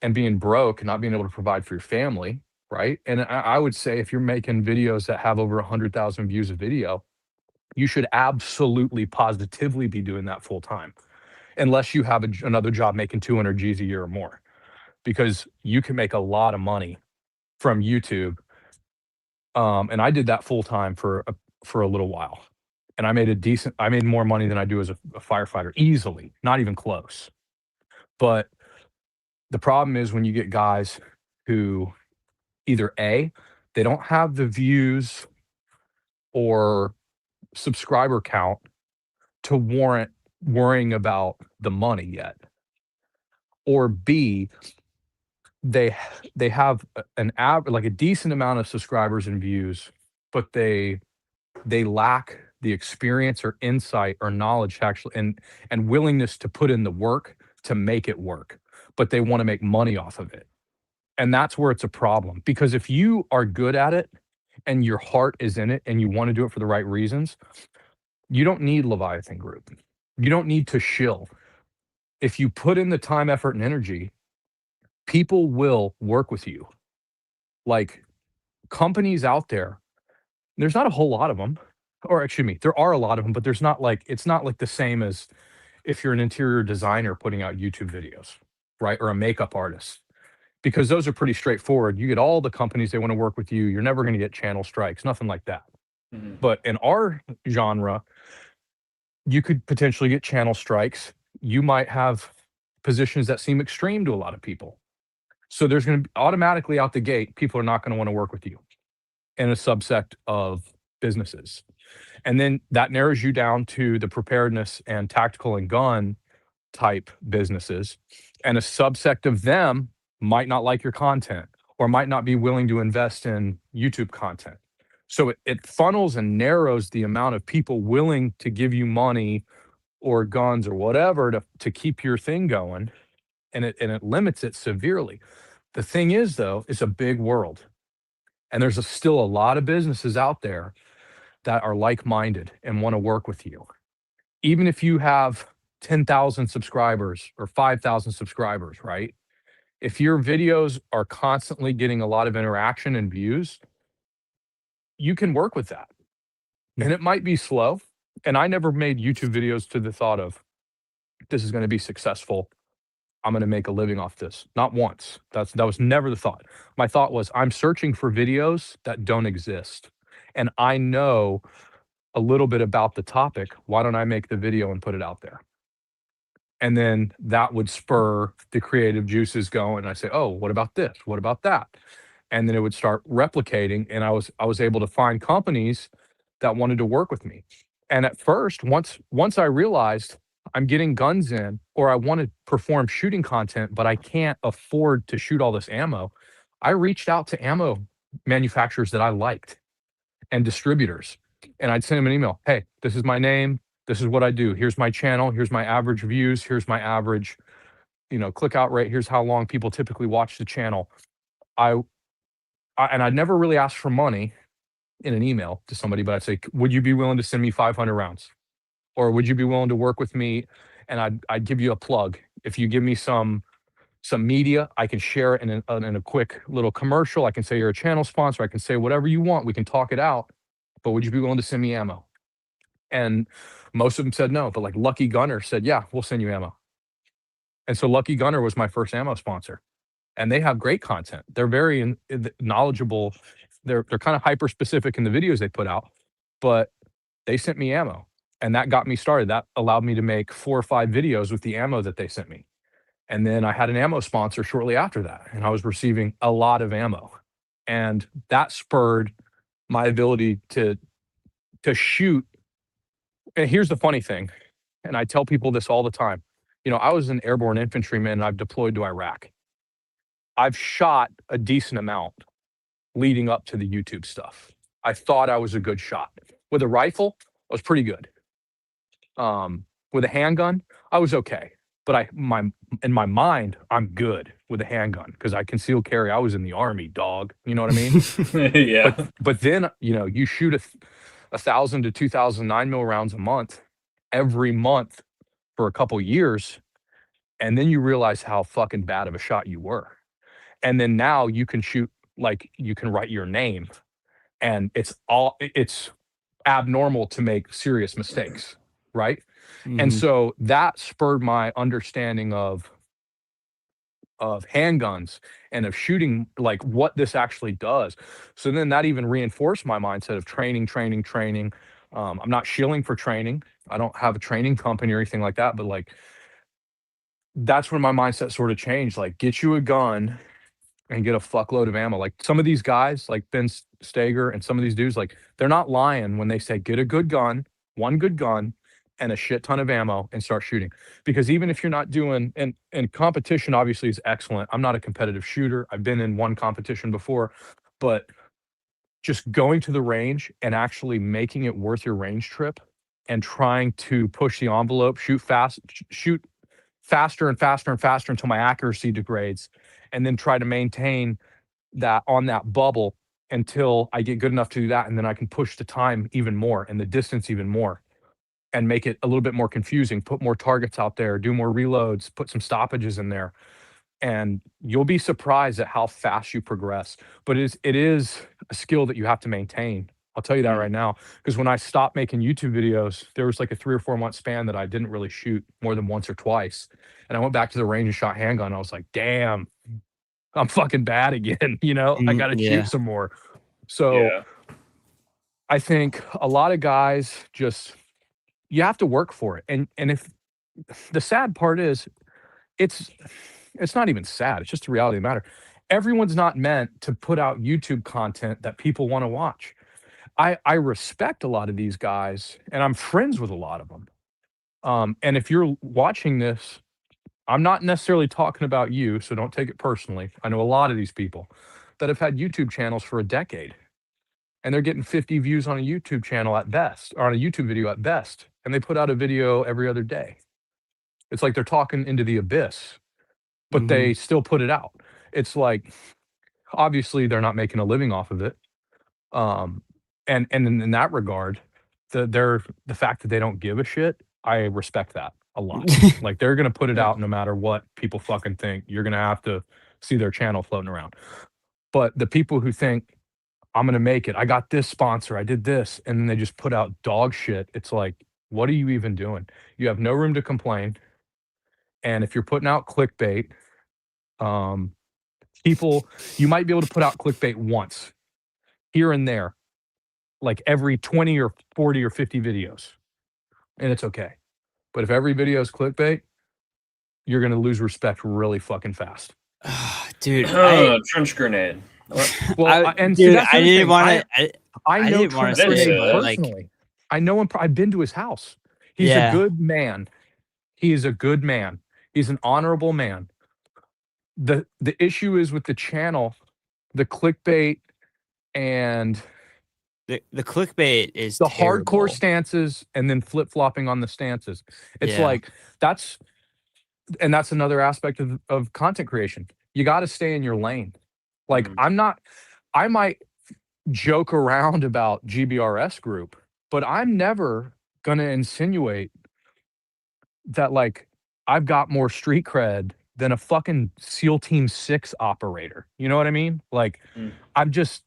and being broke and not being able to provide for your family, right? And I would say, if you're making videos that have over 100,000 views a video, you should absolutely positively be doing that full time, unless you have another job making 200 G's a year or more, because you can make a lot of money from YouTube. And I did that full time for a little while, and I made more money than I do as a firefighter, easily, not even close. But the problem is, when you get guys who either they don't have the views or subscriber count to warrant worrying about the money yet, or B, they they have like a decent amount of subscribers and views, but they lack the experience or insight or knowledge to actually, and willingness to put in the work to make it work, but they want to make money off of it. And that's where it's a problem, because if you are good at it and your heart is in it and you want to do it for the right reasons, you don't need Leviathan Group. You don't need to shill. If you put in the time, effort, and energy, people will work with you. Like, companies out there's not a whole lot of them, or excuse me, there are a lot of them, but it's not like the same as if you're an interior designer putting out YouTube videos, right? Or a makeup artist, because those are pretty straightforward. You get all the companies, they want to work with you. You're never going to get channel strikes, nothing like that. Mhm. But in our genre, you could potentially get channel strikes. You might have positions that seem extreme to a lot of people. So there's going to be, automatically out the gate, people are not going to want to work with you in a subsect of businesses. And then that narrows you down to the preparedness and tactical and gun, type businesses, and a subsect of them might not like your content or might not be willing to invest in YouTube content. So it funnels and narrows the amount of people willing to give you money or guns or whatever to keep your thing going, and it limits it severely. The thing is, though, it's a big world, and there's still a lot of businesses out there that are like-minded and want to work with you. Even if you have 10,000 subscribers or 5,000 subscribers, right? If your videos are constantly getting a lot of interaction and views, you can work with that. And it might be slow. And I never made YouTube videos to the thought of, this is going to be successful. I'm going to make a living off this. Not once. That was never the thought. My thought was, I'm searching for videos that don't exist. And I know a little bit about the topic. Why don't I make the video and put it out there? And then that would spur the creative juices going. I say, oh, what about this? What about that? And then it would start replicating. And I was able to find companies that wanted to work with me. And at first, once I realized I'm getting guns in, or I want to perform shooting content, but I can't afford to shoot all this ammo, I reached out to ammo manufacturers that I liked and distributors. And I'd send them an email. Hey, this is my name. This is what I do. Here's my channel. Here's my average views. Here's my average, click out rate. Here's how long people typically watch the channel. And I'd never really asked for money in an email to somebody, but I'd say, would you be willing to send me 500 rounds? Or would you be willing to work with me? And I'd give you a plug. If you give me some media, I can share it in a quick little commercial. I can say you're a channel sponsor. I can say whatever you want. We can talk it out. But would you be willing to send me ammo? And most of them said no. But like Lucky Gunner said, yeah, we'll send you ammo. And so Lucky Gunner was my first ammo sponsor. And they have great content. They're very knowledgeable. They're kind of hyper specific in the videos they put out. But they sent me ammo. And that got me started. That allowed me to make 4 or 5 videos with the ammo that they sent me. And then I had an ammo sponsor shortly after that. And I was receiving a lot of ammo. And that spurred my ability to shoot. And here's the funny thing, and I tell people this all the time. I was an airborne infantryman and I've deployed to Iraq. I've shot a decent amount leading up to the YouTube stuff. I thought I was a good shot. With a rifle, I was pretty good. With a handgun, I was okay. But in my mind, I'm good with a handgun because I concealed carry. I was in the Army, dog. You know what I mean? Yeah. But then, you shoot 1,000 to 2,000 9mm rounds a month, every month for a couple years, and then you realize how fucking bad of a shot you were. And then now you can shoot, like, you can write your name, and it's abnormal to make serious mistakes, right? And so that spurred my understanding of handguns and of shooting, like what this actually does. So then that even reinforced my mindset of training. I'm not shilling for training. I don't have a training company or anything like that, but like that's when my mindset sort of changed. Like, get you a gun and get a fuckload of ammo. Like some of these guys, like Ben Steger and some of these dudes, like they're not lying when they say get a good gun, one good gun, and a shit ton of ammo and start shooting. Because even if you're not doing, and competition obviously is excellent. I'm not a competitive shooter. I've been in one competition before, but just going to the range and actually making it worth your range trip and trying to push the envelope, shoot faster and faster and faster until my accuracy degrades, and then try to maintain that on that bubble until I get good enough to do that. And then I can push the time even more and the distance even more and make it a little bit more confusing, put more targets out there, do more reloads, put some stoppages in there. And you'll be surprised at how fast you progress. But it is a skill that you have to maintain. I'll tell you that right now. Because when I stopped making YouTube videos, there was like a 3 or 4 month span that I didn't really shoot more than once or twice. And I went back to the range and shot handgun. I was like, damn, I'm fucking bad again. I got to shoot some more. So Yeah. I think a lot of guys just, you have to work for it. And if the sad part is, it's not even sad. It's just the reality of the matter. Everyone's not meant to put out YouTube content that people want to watch. I respect a lot of these guys and I'm friends with a lot of them, And if you're watching this, I'm not necessarily talking about you, so don't take it personally. I know a lot of these people that have had YouTube channels for a decade, and they're getting 50 views on a YouTube channel at best, or on a YouTube video at best, and they put out a video every other day. It's like they're talking into the abyss, but they still put it out. It's like, obviously, they're not making a living off of it. And in that regard, the fact that they don't give a shit, I respect that a lot. Like, they're gonna put it out no matter what people fucking think. You're gonna have to see their channel floating around. But the people who think, I'm gonna make it, I got this sponsor, I did this, and then they just put out dog shit. It's like, what are you even doing? You have no room to complain. And if you're putting out clickbait, people, you might be able to put out clickbait once here and there, like every 20 or 40 or 50 videos, and it's okay. But if every video is clickbait, you're gonna lose respect really fucking fast. Dude, trench grenade. Well, and see, dude, that's the I other didn't thing. want to. I know didn't wanna Trench say Grenade that, like- personally. I know him. I've been to his house. He's Yeah. a good man. He is a good man. He's an honorable man. The issue is with the channel, the clickbait, and The clickbait is the terrible. hardcore stances, and then flip flopping on the stances. It's Yeah. like that's another aspect of content creation. You got to stay in your lane. Like, I might joke around about GBRS group, but I'm never gonna insinuate that, like, I've got more street cred than a fucking SEAL Team 6 operator. You know what I mean? Like,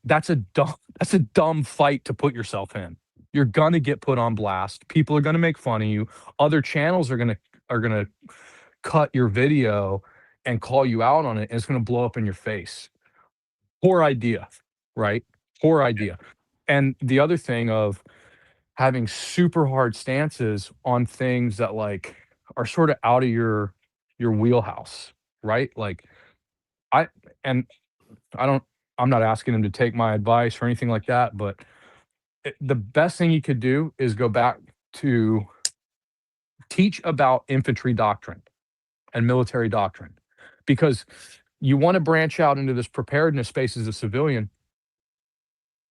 that's a dumb fight to put yourself in. You're gonna get put on blast. People are gonna make fun of you. Other channels are gonna cut your video and call you out on it, and it's gonna blow up in your face. Poor idea, right? Poor idea. And the other thing of having super hard stances on things that, like, are sort of out of your wheelhouse, right? Like, I and I don't I'm not asking him to take my advice or anything like that, but the best thing you could do is go back to teach about infantry doctrine and military doctrine, because you want to branch out into this preparedness space as a civilian.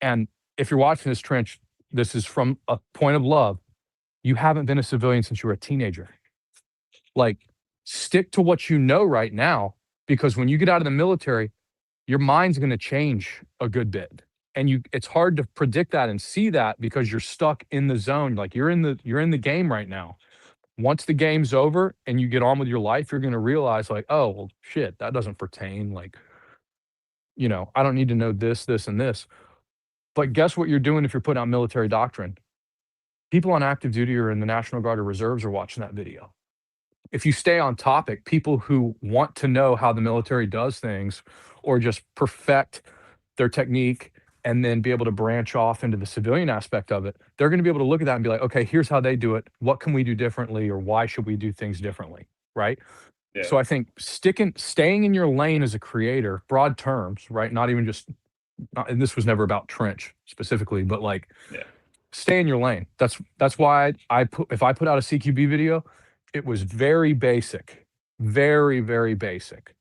And if you're watching this, Trench, this is from a point of love. You haven't been a civilian since you were a teenager. Like, stick to what you know right now, because when you get out of the military, your mind's going to change a good bit. And it's hard to predict that and see that because you're stuck in the zone. Like, you're in the game right now. Once the game's over and you get on with your life, you're going to realize, like, oh, well, shit, that doesn't pertain. Like, I don't need to know this, this, and this. But guess what you're doing if you're putting out military doctrine? People on active duty or in the National Guard or reserves are watching that video. If you stay on topic, people who want to know how the military does things or just perfect their technique and then be able to branch off into the civilian aspect of it, they're going to be able to look at that and be like, okay, here's how they do it. What can we do differently, or why should we do things differently? Right. Yeah. So I think staying in your lane as a creator, broad terms, right? Not even just, and this was never about Trench specifically, but like, stay in your lane. That's why if I put out a CQB video, it was very basic, very, very basic.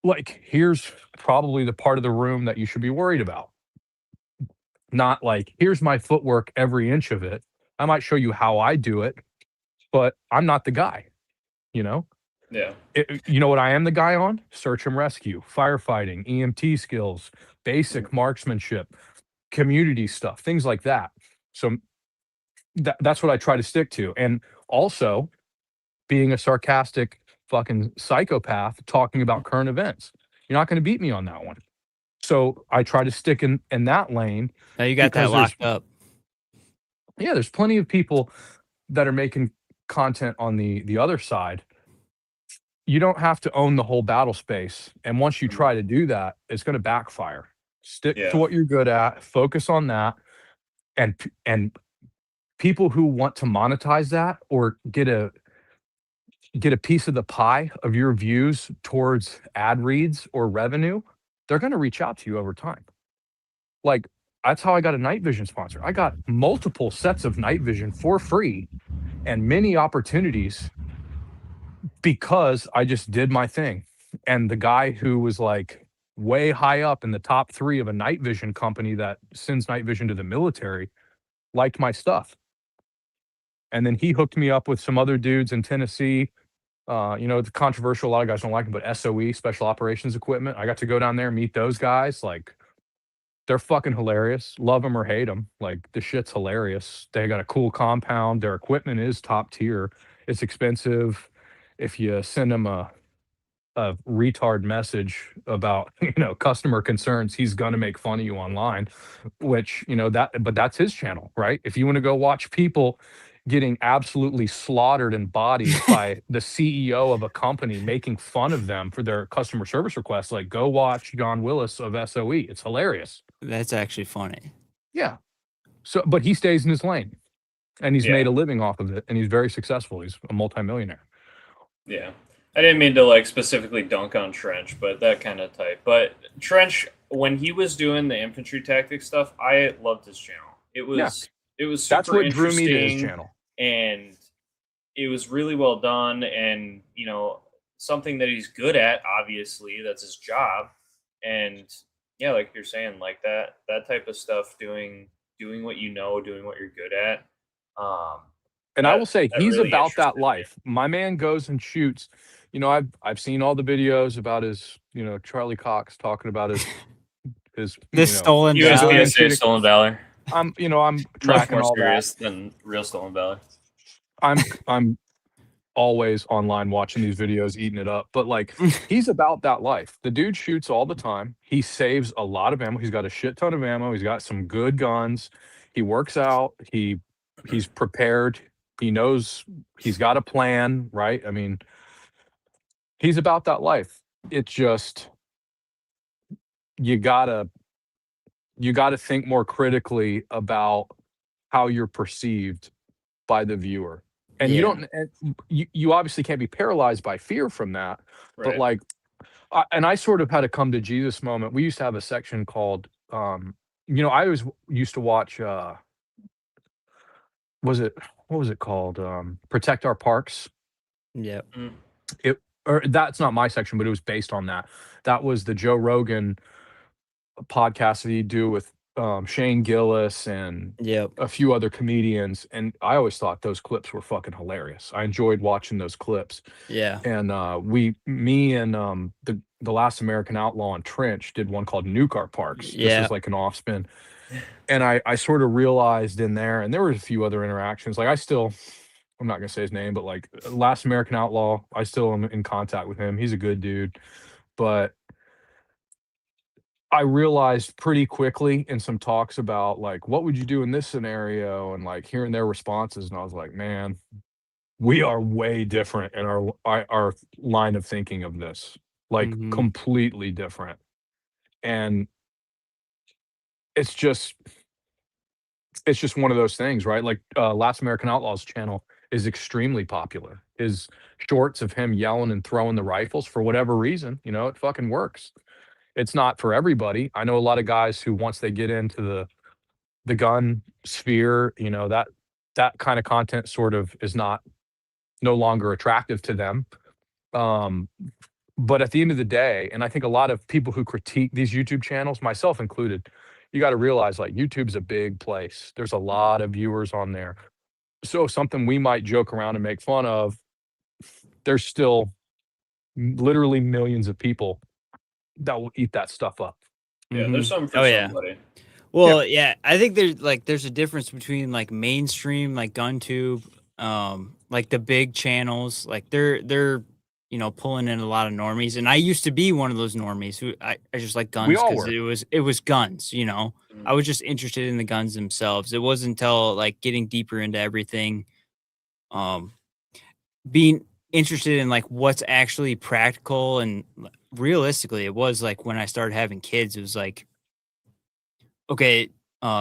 Like, here's probably the part of the room that you should be worried about. Not like, here's my footwork, every inch of it. I might show you how I do it, but I'm not the guy, Yeah. You know what I am the guy on? Search and rescue, firefighting, EMT skills, basic marksmanship, community stuff, things like that. So that's what I try to stick to. And also, being a sarcastic fucking psychopath talking about current events. You're not going to beat me on that one. So I try to stick in that lane. Now you got that locked up. Yeah, there's plenty of people that are making content on the other side. You don't have to own the whole battle space. And once you try to do that, it's going to backfire. Stick to what you're good at, focus on that. And people who want to monetize that or get a piece of the pie of your views towards ad reads or revenue, they're going to reach out to you over time. Like, that's how I got a night vision sponsor. I got multiple sets of night vision for free and many opportunities because I just did my thing. And the guy who was like way high up in the top 3 of a night vision company that sends night vision to the military liked my stuff. And then he hooked me up with some other dudes in Tennessee. It's controversial. A lot of guys don't like him, but SOE, Special Operations Equipment. I got to go down there and meet those guys. Like, they're fucking hilarious. Love them or hate them. Like, the shit's hilarious. They got a cool compound. Their equipment is top tier. It's expensive. If you send them a retard message about customer concerns, he's gonna make fun of you online, which but that's his channel, right? If you want to go watch people getting absolutely slaughtered and bodied by the CEO of a company making fun of them for their customer service requests, like, go watch John Willis of SOE. It's hilarious. That's actually funny. Yeah. So, but he stays in his lane, and he's made a living off of it, and he's very successful. He's a multimillionaire. Yeah. I didn't mean to like specifically dunk on Trench, but that kind of type. But Trench, when he was doing the infantry tactics stuff, I loved his channel. It was super That's what drew me to his interesting, channel. and it was really well done, and something that he's good at. Obviously, that's his job, and yeah, like you're saying, like that type of stuff, doing what doing what you're good at. And I will say he's really about that interested me. life. My man goes and shoots. I've seen all the videos about his, Charlie Cox talking about his This stolen valor. USPSA Stolen Valor. I'm Much tracking more all serious that. than real Stolen Valor. I'm always online watching these videos, eating it up. But like, he's about that life. The dude shoots all the time. He saves a lot of ammo. He's got a shit ton of ammo. He's got some good guns. He works out. He's prepared. He knows he's got a plan, right? I mean, he's about that life. It's just you gotta think more critically about how you're perceived by the viewer. And you obviously can't be paralyzed by fear from that. Right. But like, I sort of had a come to Jesus moment. We used to have a section called, I always used to watch, what was it called? Protect Our Parks. Yeah. Or that's not my section, but it was based on that. That was the Joe Rogan podcast that he'd do with Shane Gillis and a few other comedians. And I always thought those clips were fucking hilarious. I enjoyed watching those clips. Yeah. And me and the Last American Outlaw and Trench did one called Nuke Our Parks. This was like an off spin. And I sort of realized in there, and there were a few other interactions. Like, I'm not gonna say his name, but like Last American Outlaw, I still am in contact with him. He's a good dude. But I realized pretty quickly in some talks about like, what would you do in this scenario, and like hearing their responses, and I was like, man, we are way different in our line of thinking of this, like completely different. And it's just one of those things, right? Like, Last American Outlaw's channel is extremely popular. His shorts of him yelling and throwing the rifles, for whatever reason, it fucking works. It's not for everybody. I know a lot of guys who, once they get into the gun sphere, that kind of content sort of is no longer attractive to them. But at the end of the day, and I think a lot of people who critique these YouTube channels, myself included, you got to realize, like, YouTube's a big place. There's a lot of viewers on there. So something we might joke around and make fun of, there's still literally millions of people that will eat that stuff up. Yeah, there's something for somebody. Well, I think there's a difference between like mainstream, like GunTube, like the big channels, like they're pulling in a lot of normies. And I used to be one of those normies who I just like guns because it was guns, I was just interested in the guns themselves. It wasn't until like getting deeper into everything, being interested in like what's actually practical and realistically, it was like when I started having kids, it was like, okay,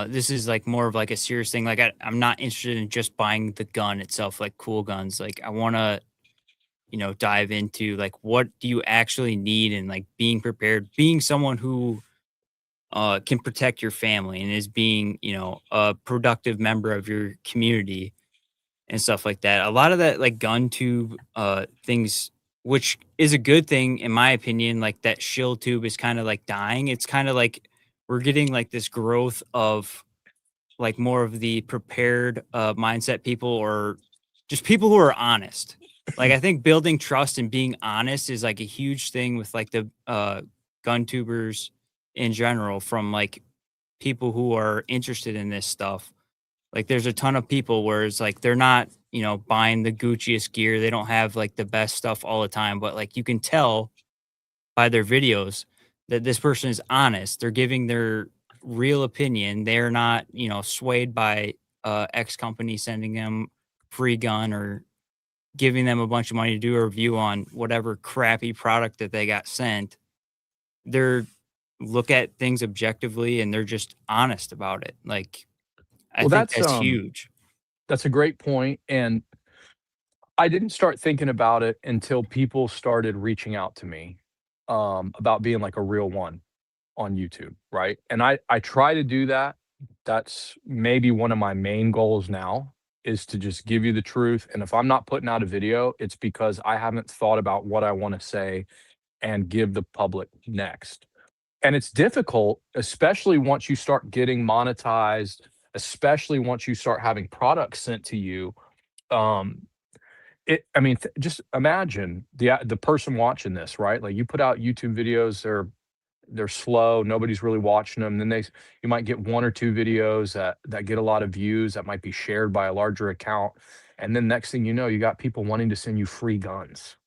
this is like more of like a serious thing. Like I'm not interested in just buying the gun itself, like cool guns. Like I want to, dive into like, what do you actually need, and like being prepared, being someone who can protect your family and is being, a productive member of your community. and stuff like that. A lot of that like gun tube things, which is a good thing in my opinion, like that shield tube is kind of like dying. It's kind of like we're getting like this growth of like more of the prepared mindset people, or just people who are honest. Like I think building trust and being honest is like a huge thing with like the gun tubers in general, from like people who are interested in this stuff. Like there's a ton of people where it's like they're not, buying the Gucciest gear. They don't have like the best stuff all the time, but like you can tell by their videos that this person is honest. They're giving their real opinion. They're not, swayed by X company sending them free gun or giving them a bunch of money to do a review on whatever crappy product that they got sent. They're look at things objectively and they're just honest about it. Like I Well, think that's huge. That's a great point, and I didn't start thinking about it until people started reaching out to me about being like a real one on YouTube, right? And I try to do that. That's maybe one of my main goals now, is to just give you the truth. And if I'm not putting out a video, it's because I haven't thought about what I want to say and give the public next. And it's difficult, especially once you start getting monetized, especially once you start having products sent to you. Um, just imagine the person watching this, right? Like you put out YouTube videos, they're slow, nobody's really watching them. Then you might get one or two videos that get a lot of views that might be shared by a larger account. And then next thing you know, you got people wanting to send you free guns,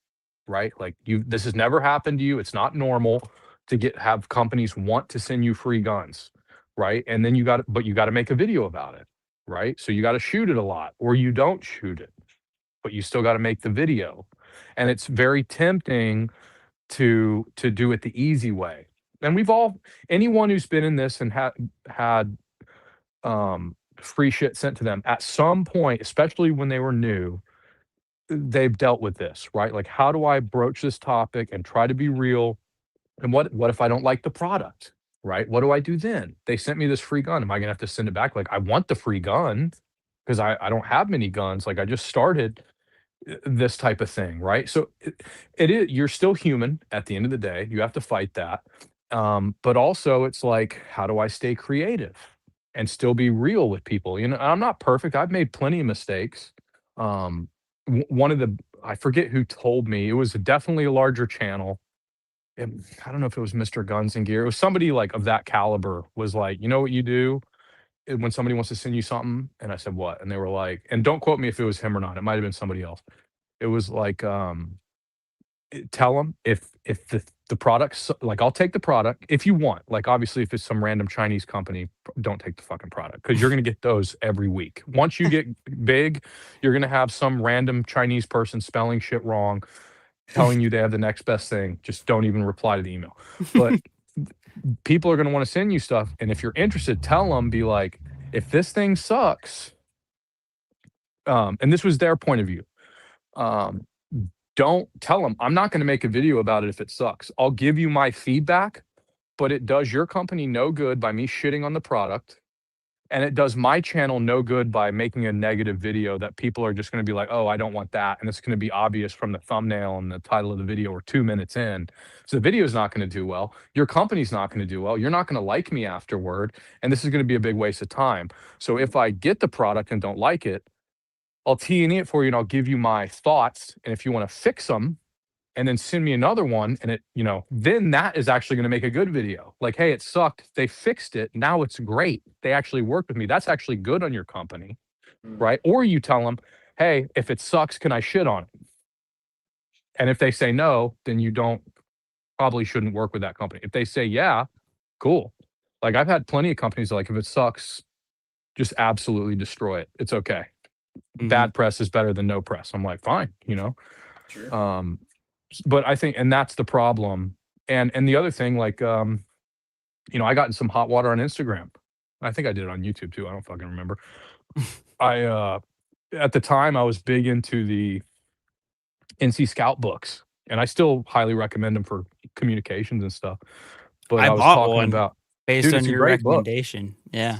right? Like this has never happened to you. It's not normal to have companies want to send you free guns, right? And then you got to make a video about it, right? So you got to shoot it a lot, or you don't shoot it, but you still got to make the video. And it's very tempting to do it the easy way. And anyone who's been in this and had free shit sent to them at some point, especially when they were new, they've dealt with this, right? Like, how do I broach this topic and try to be real? And what if I don't like the product, right? What do I do then? They sent me this free gun. Am I gonna have to send it back? Like, I want the free gun because I don't have many guns. Like, I just started this type of thing, right? So it is, you're still human at the end of the day. You have to fight that. But also it's like, how do I stay creative and still be real with people? I'm not perfect. I've made plenty of mistakes. One of I forget who told me, it was definitely a larger channel. I don't know if it was Mr. Guns and Gear. It was somebody like of that caliber, was like, you know what you do when somebody wants to send you something? And I said, what? And they were like, and don't quote me if it was him or not. It might've been somebody else. It was like, tell them if the product's like, I'll take the product if you want. Like, obviously, if it's some random Chinese company, don't take the fucking product, because you're gonna get those every week. Once you get big, you're gonna have some random Chinese person spelling shit wrong, telling you they have the next best thing. Just don't even reply to the email. But people are gonna want to send you stuff, and if you're interested, tell them, be like, if this thing sucks, and this was their point of view. Don't tell them, I'm not going to make a video about it if it sucks. I'll give you my feedback, but it does your company no good by me shitting on the product. And it does my channel no good by making a negative video that people are just going to be like, oh, I don't want that. And it's going to be obvious from the thumbnail and the title of the video, or 2 minutes in. So the video is not going to do well. Your company's not going to do well. You're not going to like me afterward. And this is going to be a big waste of time. So if I get the product and don't like it, I'll T&E it for you and I'll give you my thoughts. And if you want to fix them and then send me another one, and then that is actually going to make a good video. Like, hey, it sucked. They fixed it. Now it's great. They actually worked with me. That's actually good on your company, right? Or you tell them, hey, if it sucks, can I shit on it? And if they say no, then you probably shouldn't work with that company. If they say, yeah, cool. Like, I've had plenty of companies like, if it sucks, just absolutely destroy it. It's okay. Bad press is better than no press. I'm like, fine, Sure. But I think, and that's the problem. And the other thing, like, I got in some hot water on Instagram. I think I did it on YouTube too. I don't fucking remember. At the time I was big into the NC Scout books, and I still highly recommend them for communications and stuff. But I was bought talking one about, based dude, on it's a your great book. recommendation. Yeah.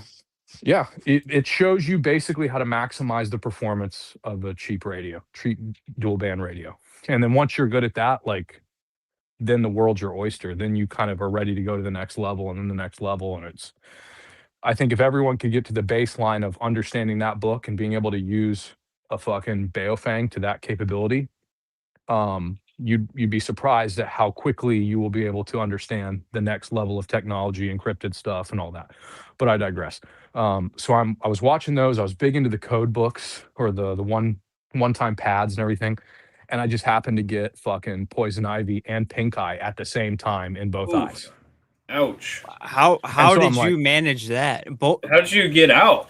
Yeah, it shows you basically how to maximize the performance of a cheap dual band radio. And then once you're good at that, like then the world's your oyster. Then you kind of are ready to go to the next level and then the next level. And it's I think if everyone could get to the baseline of understanding that book and being able to use a fucking Baofeng to that capability, you'd be surprised at how quickly you will be able to understand the next level of technology, encrypted stuff, and all that. But I digress. So I was watching those. I was big into the code books or the one time pads and everything, and I just happened to get fucking poison ivy and pink eye at the same time in both eyes. Oof. Ouch. How so did I'm like- you manage that? Both How did you get out?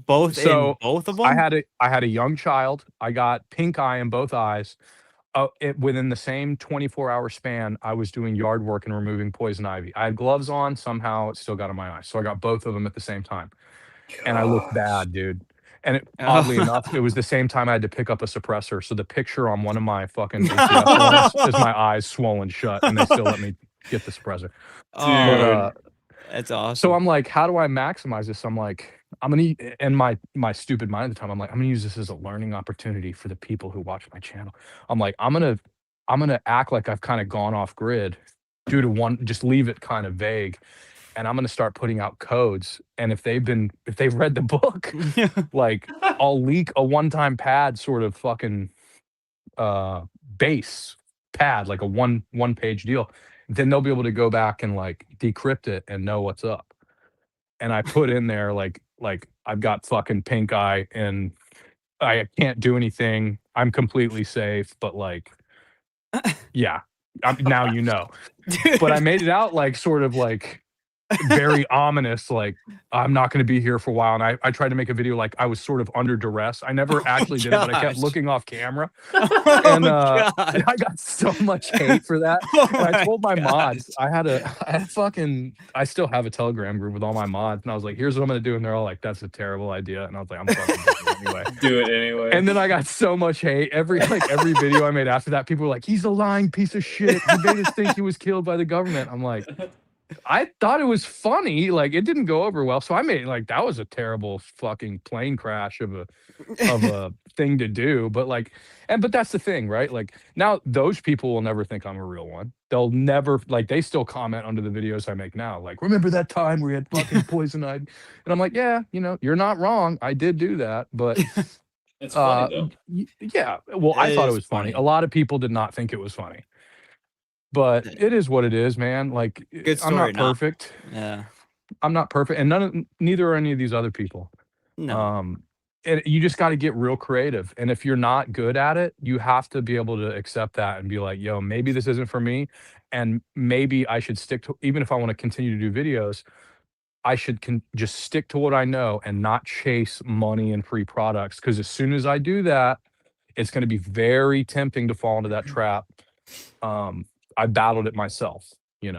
both So, in both of them? I had a young child. I got pink eye in both eyes. Within the same 24-hour span, I was doing yard work and removing poison ivy. I had gloves on. Somehow, it still got in my eyes. So I got both of them at the same time, and I looked Gosh. bad, dude. And oddly enough, it was the same time I had to pick up a suppressor. So the picture on one of my fucking ACS lamps is my eyes swollen shut, and they still let me get the suppressor. Oh, But that's awesome. so I'm like, how do I maximize this? I'm like, I'm gonna in my stupid mind at the time, I'm like, I'm gonna use this as a learning opportunity for the people who watch my channel. I'm like, I'm gonna act like I've kind of gone off grid due to just leave it kind of vague. And I'm gonna start putting out codes. And if they've read the book, like I'll leak a one-time pad sort of fucking base pad, like a one page deal. Then they'll be able to go back and like decrypt it and know what's up. And I put in there like I've got fucking pink eye and I can't do anything. I'm completely safe, but like, yeah, now you know. But I made it out like sort of like very ominous, like I'm not going to be here for a while. And I tried to make a video like I was sort of under duress. I never actually did it, but I kept gosh. looking off camera. Oh, And God. I got so much hate for that. Oh And I told my gosh. mods, I still have a Telegram group with all my mods, and I was like, here's what I'm gonna do. And they're all like, that's a terrible idea. And I was like, I'm fucking doing it anyway. Do it anyway. And then I got so much hate. Every video I made after that, people were like, he's a lying piece of shit. He made us think he was killed by the government. I'm like, I thought it was funny. Like it didn't go over well. So I made like that was a terrible fucking plane crash of a thing to do. But like, but that's the thing, right? Like now those people will never think I'm a real one. They'll never like they still comment under the videos I make now. Like, remember that time we had fucking poison ivy? And I'm like, yeah, you're not wrong. I did do that. But It's funny though. yeah. Well, I It thought it is was funny. funny. A lot of people did not think it was funny. But it is what it is, man. Like Good I'm story, not no? perfect. Yeah. I'm not perfect, and neither are any of these other people. No. And you just got to get real creative. And if you're not good at it, you have to be able to accept that and be like, yo, maybe this isn't for me. And maybe I should stick to, even if I want to continue to do videos, I should just stick to what I know and not chase money and free products. Because as soon as I do that, it's going to be very tempting to fall into that trap. I battled it myself, Yeah.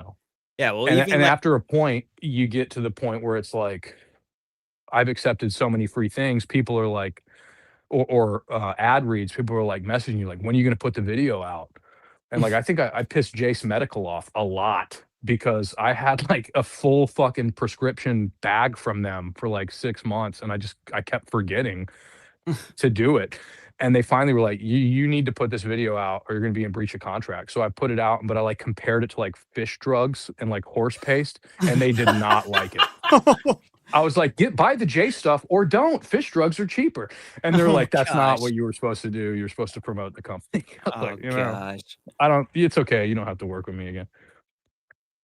Well, and even like, after a point, you get to the point where it's like, I've accepted so many free things. People are like, or ad reads. People are like messaging you like, when are you going to put the video out? And like, I think I pissed Jace Medical off a lot because I had like a full fucking prescription bag from them for like 6 months, and I kept forgetting to do it. And they finally were like, you need to put this video out or you're going to be in breach of contract. So I put it out, but I like compared it to like fish drugs and like horse paste, and they did not like it. I was like, buy the J stuff or don't. Fish drugs are cheaper. And they're Oh like, that's not gosh. what you were supposed to do. You're supposed to promote the company. I was Oh like, gosh. it's okay. You don't have to work with me again.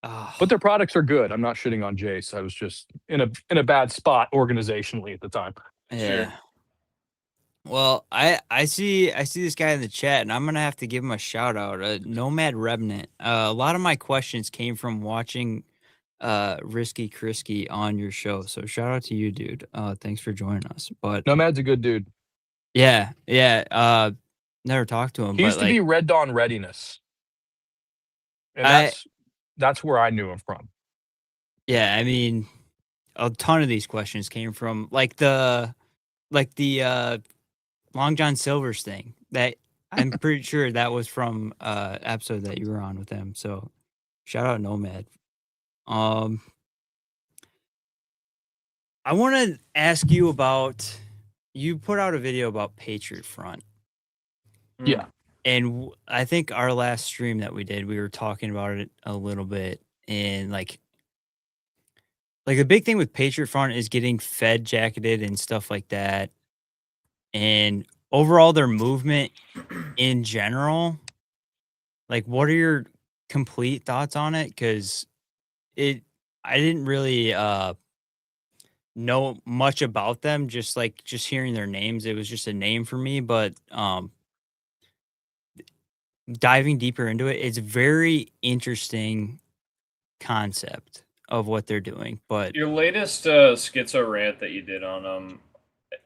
Oh, But their products are good. I'm not shitting on Jace. I was just in a bad spot organizationally at the time. yeah. Sure. Well, I see this guy in the chat, and I'm gonna have to give him a shout out. Nomad Revenant. A lot of my questions came from watching Risky Chrisky on your show. So shout out to you, dude. Thanks for joining us. But Nomad's a good dude. yeah. Never talked to him. He used but to be like, Red Dawn Readiness. And that's where I knew him from. yeah, I mean, a ton of these questions came from like the Long John Silver's thing. That I'm pretty sure that was from episode that you were on with him. So shout out Nomad. I want to ask you about. You put out a video about Patriot Front. Yeah. And I think our last stream that we did, we were talking about it a little bit, and like the big thing with Patriot Front is getting Fed jacketed and stuff like that, and overall their movement in general. Like, what are your complete thoughts on it? Because I didn't really know much about them. Just hearing their names, it was just a name for me. But diving deeper into it, it's very interesting concept of what they're doing. But Your latest schizo rant that you did on them,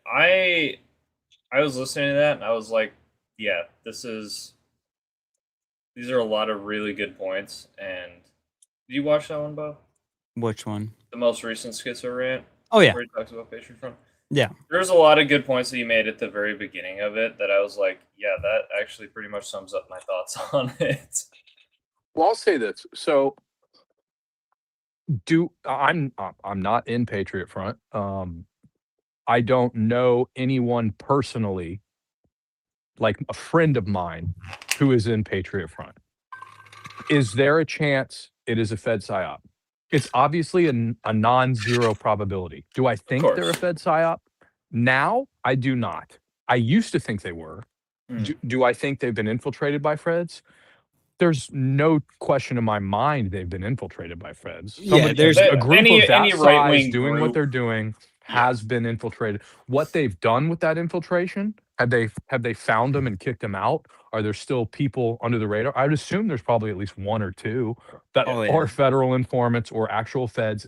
I was listening to that and I was like, yeah, these are a lot of really good points. And did you watch that one, Bo? which one? The most recent schizo rant? Oh yeah, Where he talks about Patriot Front? yeah. There's a lot of good points that you made at the very beginning of it that I was like, yeah, that actually pretty much sums up my thoughts on it. Well, I'll say this. So, I'm not in Patriot Front. I don't know anyone personally, like a friend of mine, who is in Patriot Front. Is there a chance it is a Fed psyop? It's obviously a non-zero probability. Do I think they're a course. Fed psyop? Now, I do not. I used to think they were. Do I think they've been infiltrated by Feds? There's no question in my mind they've been infiltrated by Feds. Yeah, there's a group of that any size right-wing doing what group. they're doing has been infiltrated. What they've done with that infiltration, have they found them and kicked them out? Are there still people under the radar? I'd assume there's probably at least one or two that Oh, yeah. are federal informants or actual Feds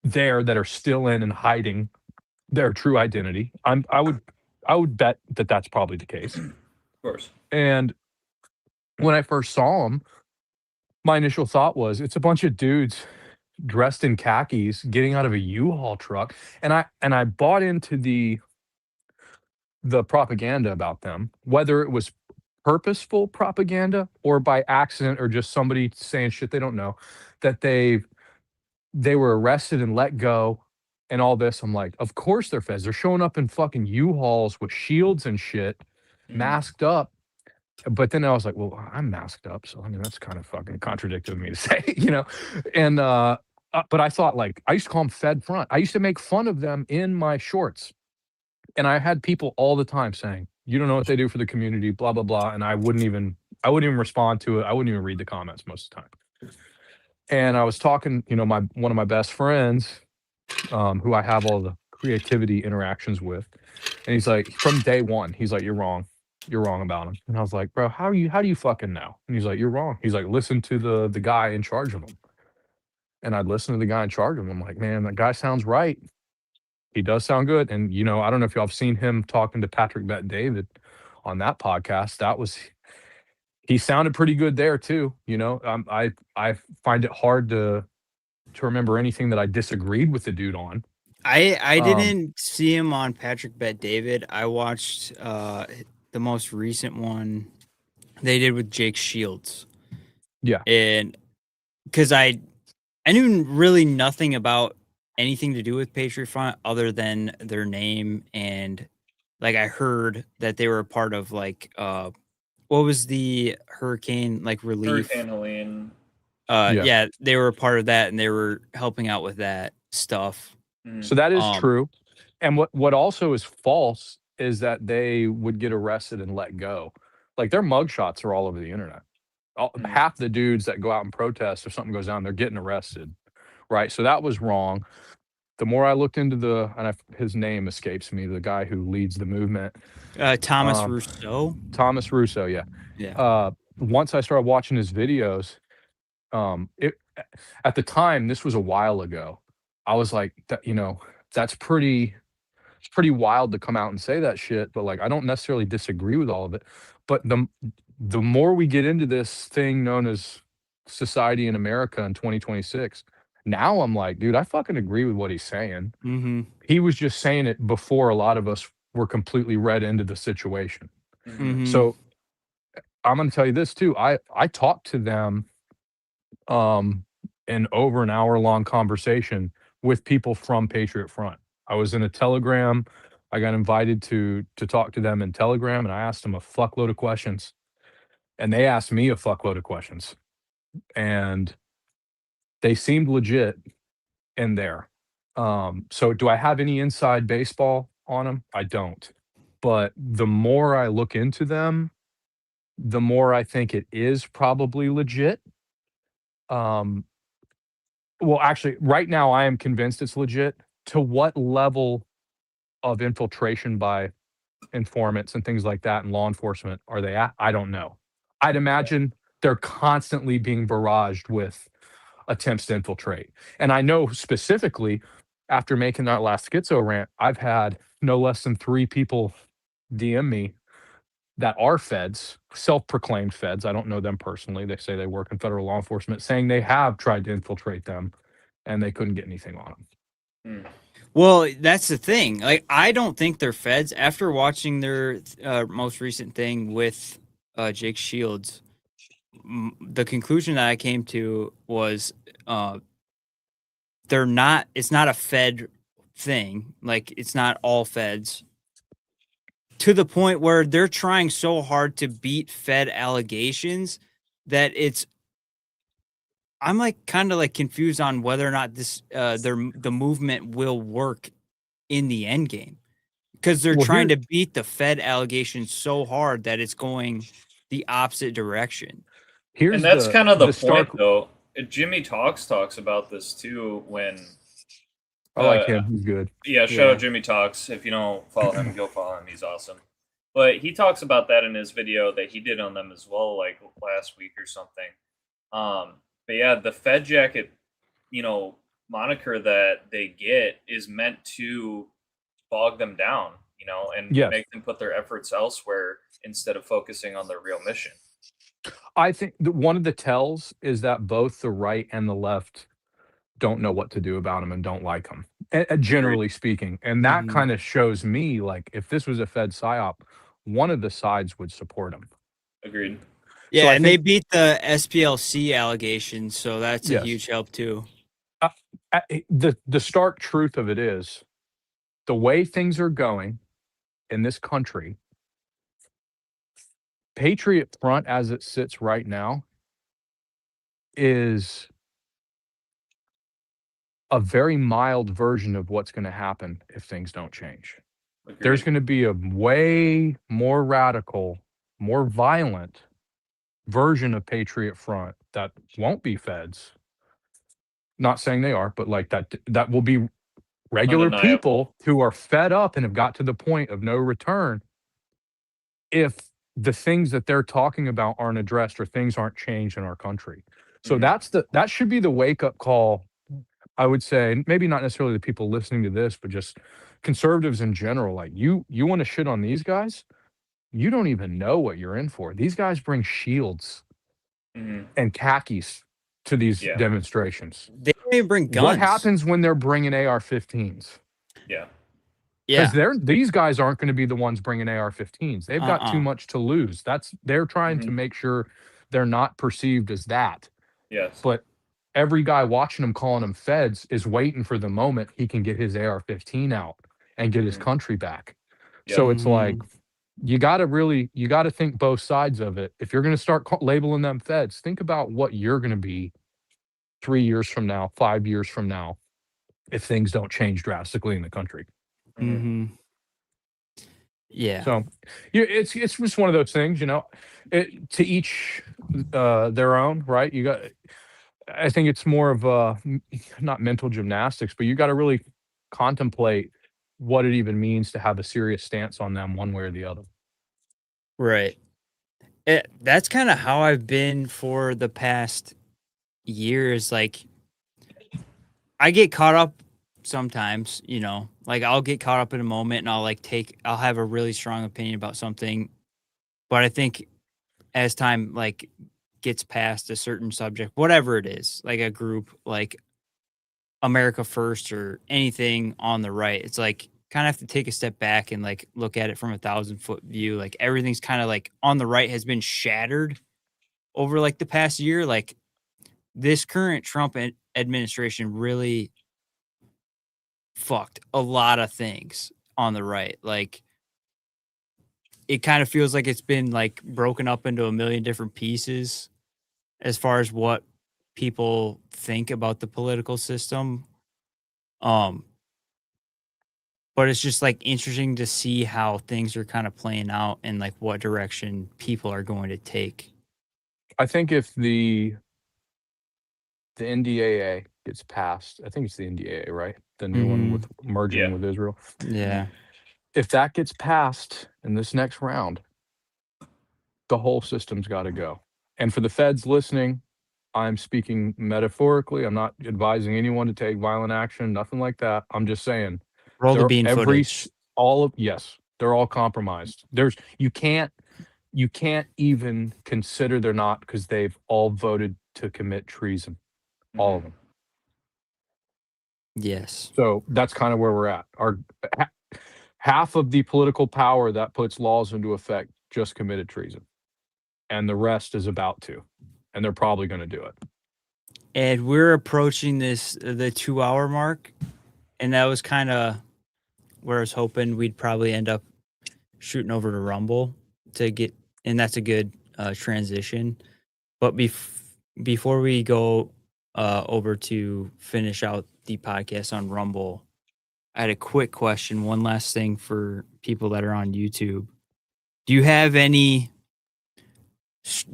there that are still in and hiding their true identity. I would bet that that's probably the case. Of course. And when I first saw them, my initial thought was it's a bunch of dudes dressed in khakis getting out of a U-Haul truck, and I bought into the propaganda about them, whether it was purposeful propaganda or by accident or just somebody saying shit they don't know, that they were arrested and let go and all this. I'm like, of course they're Feds. They're showing up in fucking U-Hauls with shields and shit, masked up. But then I was like, well, I'm masked up, so I mean that's kind of fucking contradictory of me to say, you know. And but I thought, like, I used to call them Fed Front. I used to make fun of them in my shorts, and I had people all the time saying, "You don't know what they do for the community," blah blah blah, and I wouldn't even respond to it. I wouldn't even read the comments most of the time. And I was talking, you know, one of my best friends, who I have all the creativity interactions with, and he's like, from day one, he's like, "You're wrong. You're wrong about him." And I was like, "Bro, how do you fucking know?" And he's like, "You're wrong." He's like, "Listen to the guy in charge of him." And I'd listen to the guy in charge of him. I'm like, "Man, that guy sounds right. He does sound good." And you know, I don't know if y'all have seen him talking to Patrick Bet David on that podcast. He sounded pretty good there too. You know, I find it hard to remember anything that I disagreed with the dude on. I didn't see him on Patrick Bet David. I watched the most recent one they did with Jake Shields. Yeah. And because I knew really nothing about anything to do with Patriot Front other than their name, and like I heard that they were a part of like what was the hurricane like relief? Hurricane Helene. Yeah, they were a part of that and they were helping out with that stuff. So that is true. And what also is false is that they would get arrested and let go. Like their mugshots are all over the internet. Half the dudes that go out and protest if something goes down, they're getting arrested. Right. So that was wrong. The more I looked into his name escapes me, the guy who leads the movement. Thomas Rousseau. Thomas Russo, yeah. Yeah. Once I started watching his videos, at the time, this was a while ago, I was like, you know, it's pretty wild to come out and say that shit, but like I don't necessarily disagree with all of it. But the more we get into this thing known as society in America in 2026, now I'm like, dude, I fucking agree with what he's saying. Mm-hmm. He was just saying it before a lot of us were completely read into the situation. Mm-hmm. So I'm going to tell you this too. I talked to them in over an hour long conversation with people from Patriot Front. I was in a Telegram. I got invited to talk to them in Telegram, and I asked them a fuckload of questions, and they asked me a fuckload of questions, and they seemed legit in there. So do I have any inside baseball on them? I don't. But the more I look into them, the more I think it is probably legit. Um, well, actually, right now I am convinced it's legit. To what level of infiltration by informants and things like that and law enforcement are they at? I don't know. I'd imagine they're constantly being barraged with attempts to infiltrate. And I know specifically after making that last schizo rant, I've had no less than 3 people DM me that are feds, self-proclaimed feds. I don't know them personally. They say they work in federal law enforcement, saying they have tried to infiltrate them and they couldn't get anything on them. Well, that's the thing. Like, I don't think they're feds. After watching their most recent thing with Jake Shields, the conclusion that I came to was they're not. It's not a fed thing. Like, it's not all feds. To the point where they're trying so hard to beat fed allegations that I'm like kind of like confused on whether or not this the movement will work in the end game, because they're Well, trying to beat the fed allegations so hard that it's going the opposite direction. Here's And that's kind of the point, stark. though. Jimmy talks about this too when. I like him. He's good. Yeah, shout out Jimmy Talks. If you don't follow him, go follow him. He's awesome. But he talks about that in his video that he did on them as well, like last week or something. But yeah, the Fed Jacket, moniker that they get is meant to bog them down, and make them put their efforts elsewhere instead of focusing on their real mission. I think one of the tells is that both the right and the left don't know what to do about him and don't like him, generally speaking. And that kind of shows me, like, if this was a Fed psyop, one of the sides would support him. Agreed. Yeah, so and they beat the SPLC allegations, so that's a huge help too. The stark truth of it is, the way things are going in this country, Patriot Front as it sits right now is a very mild version of what's going to happen if things don't change. Agreed. There's going to be a way more radical, more violent version of Patriot Front that won't be feds. Not saying they are, but like that will be regular people who are fed up and have got to the point of no return if the things that they're talking about aren't addressed or things aren't changed in our country. So that should be the wake-up call, I would say. Maybe not necessarily the people listening to this, but just conservatives in general. Like, you want to shit on these guys? You don't even know what you're in for. These guys bring shields and khakis to these demonstrations. They don't even bring guns. What happens when they're bringing AR-15s? Yeah. Because these guys aren't going to be the ones bringing AR-15s. They've got too much to lose. They're trying to make sure they're not perceived as that. Yes. But every guy watching them, calling them feds, is waiting for the moment he can get his AR-15 out and get his country back. Yep. So it's like, you got to think both sides of it. If you're going to start labeling them feds, think about what you're going to be 3 years from now, 5 years from now, if things don't change drastically in the country. Yeah. So it's just one of those things, to each their own, right? I think it's more of not mental gymnastics, but you got to really contemplate what it even means to have a serious stance on them one way or the other. Right. That's kind of how I've been for the past years. Like, I get caught up sometimes, like I'll get caught up in a moment and I'll have a really strong opinion about something. But I think as time gets past a certain subject, whatever it is, like a group like America First or anything on the right, it's like kind of have to take a step back and look at it from 1,000-foot view. Like, everything's kind of on the right has been shattered over the past year. Like, this current Trump administration really fucked a lot of things on the right. Like, it kind of feels like it's been like broken up into a million different pieces as far as what people think about the political system. But it's just like interesting to see how things are kind of playing out and like what direction people are going to take. I think if the NDAA gets passed, I think it's the NDAA, right? The new one with merging Yeah. with Israel. Yeah. If that gets passed in this next round, the whole system's got to go. And for the feds listening, I'm speaking metaphorically. I'm not advising anyone to take violent action, nothing like that. I'm just saying Roll the they're bean footage. yes, they're all compromised. You can't even consider they're not, because they've all voted to commit treason. All of them. Yes. So that's kind of where we're at. Half of the political power that puts laws into effect just committed treason, and the rest is about to, and they're probably going to do it. And we're approaching the 2-hour mark, and that was kind of where I was hoping we'd probably end up shooting over to Rumble to get, and that's a good transition. But before we go over to finish out the podcast on Rumble, I had a quick question. One last thing for people that are on YouTube. Do you have any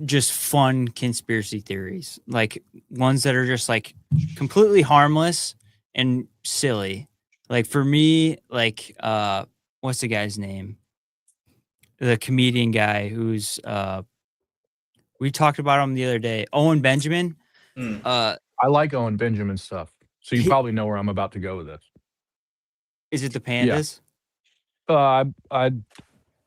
just fun conspiracy theories, like ones that are just like completely harmless and silly? Like for me, like what's the guy's name? The comedian guy who's we talked about him the other day, Owen Benjamin. I like Owen Benjamin stuff, so you probably know where I'm about to go with this. Is it the pandas?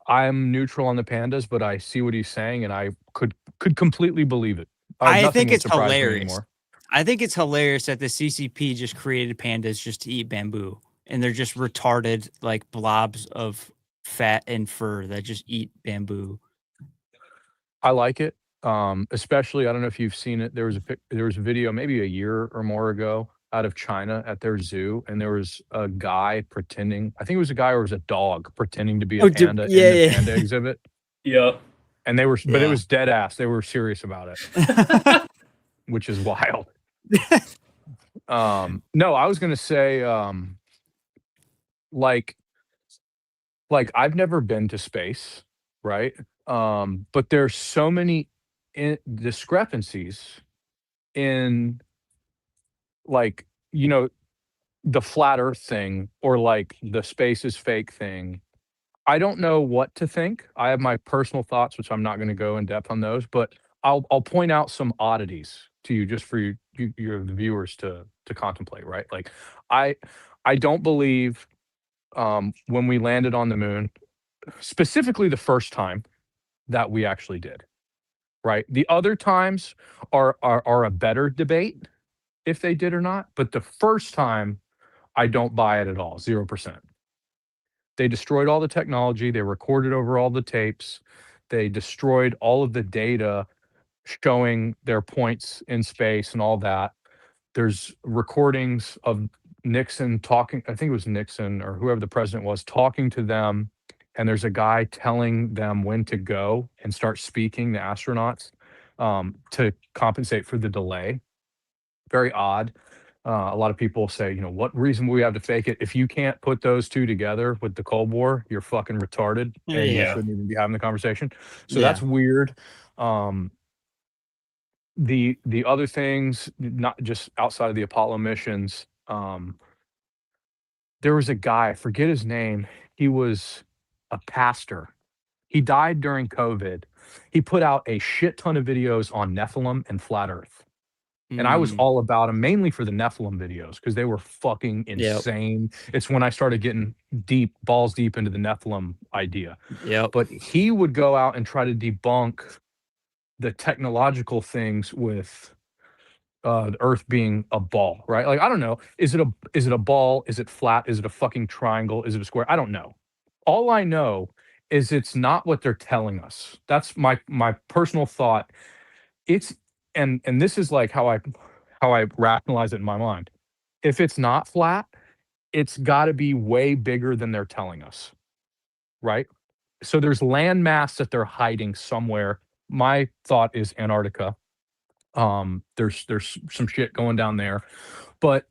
I'm neutral on the pandas, but I see what he's saying, and I could completely believe it. I Nothing think would it's surprise me hilarious. anymore. I think it's hilarious that the CCP just created pandas just to eat bamboo, and they're just retarded like blobs of fat and fur that just eat bamboo. I like it, especially, I don't know if you've seen it. There was a video maybe a year or more ago out of China at their zoo, and there was a guy pretending. I think it was a guy or it was a dog pretending to be a panda in the panda exhibit. Yep. And they were, but it Yeah. was dead ass. They were serious about it, which is wild. No, I was gonna say, like I've never been to space, right? But there's so many discrepancies in, like, the flat Earth thing, or like the space is fake thing. I don't know what to think. I have my personal thoughts, which I'm not going to go in depth on those, but I'll point out some oddities to you, just for your the viewers to contemplate, right? Like, I don't believe, when we landed on the moon, specifically the first time, that we actually did, right? The other times are a better debate if they did or not, but the first time, I don't buy it at all. 0%. They destroyed all the technology. They recorded over all the tapes. They destroyed all of the data showing their points in space and all that. There's recordings of Nixon talking, I think it was Nixon or whoever the president was, talking to them. And there's a guy telling them when to go and start speaking, the astronauts, to compensate for the delay. Very odd. A lot of people say, what reason would we have to fake it? If you can't put those two together with the Cold War, you're fucking retarded, and you Yeah. shouldn't even be having the conversation. So Yeah. that's weird. The other things, not just outside of the Apollo missions, there was a guy, I forget his name. He was a pastor. He died during COVID. He put out a shit ton of videos on Nephilim and flat Earth. And I was all about him, mainly for the Nephilim videos, because they were fucking insane. It's when I started getting balls deep into the Nephilim idea. Yep. But he would go out and try to debunk the technological things with the Earth being a ball, right? Like, I don't know. Is it a ball? Is it flat? Is it a fucking triangle? Is it a square? I don't know. All I know is it's not what they're telling us. That's my personal thought. It's and this is like how I rationalize it in my mind. If it's not flat, it's got to be way bigger than they're telling us, right? So there's land mass that they're hiding somewhere. My thought is Antarctica. There's some shit going down there, but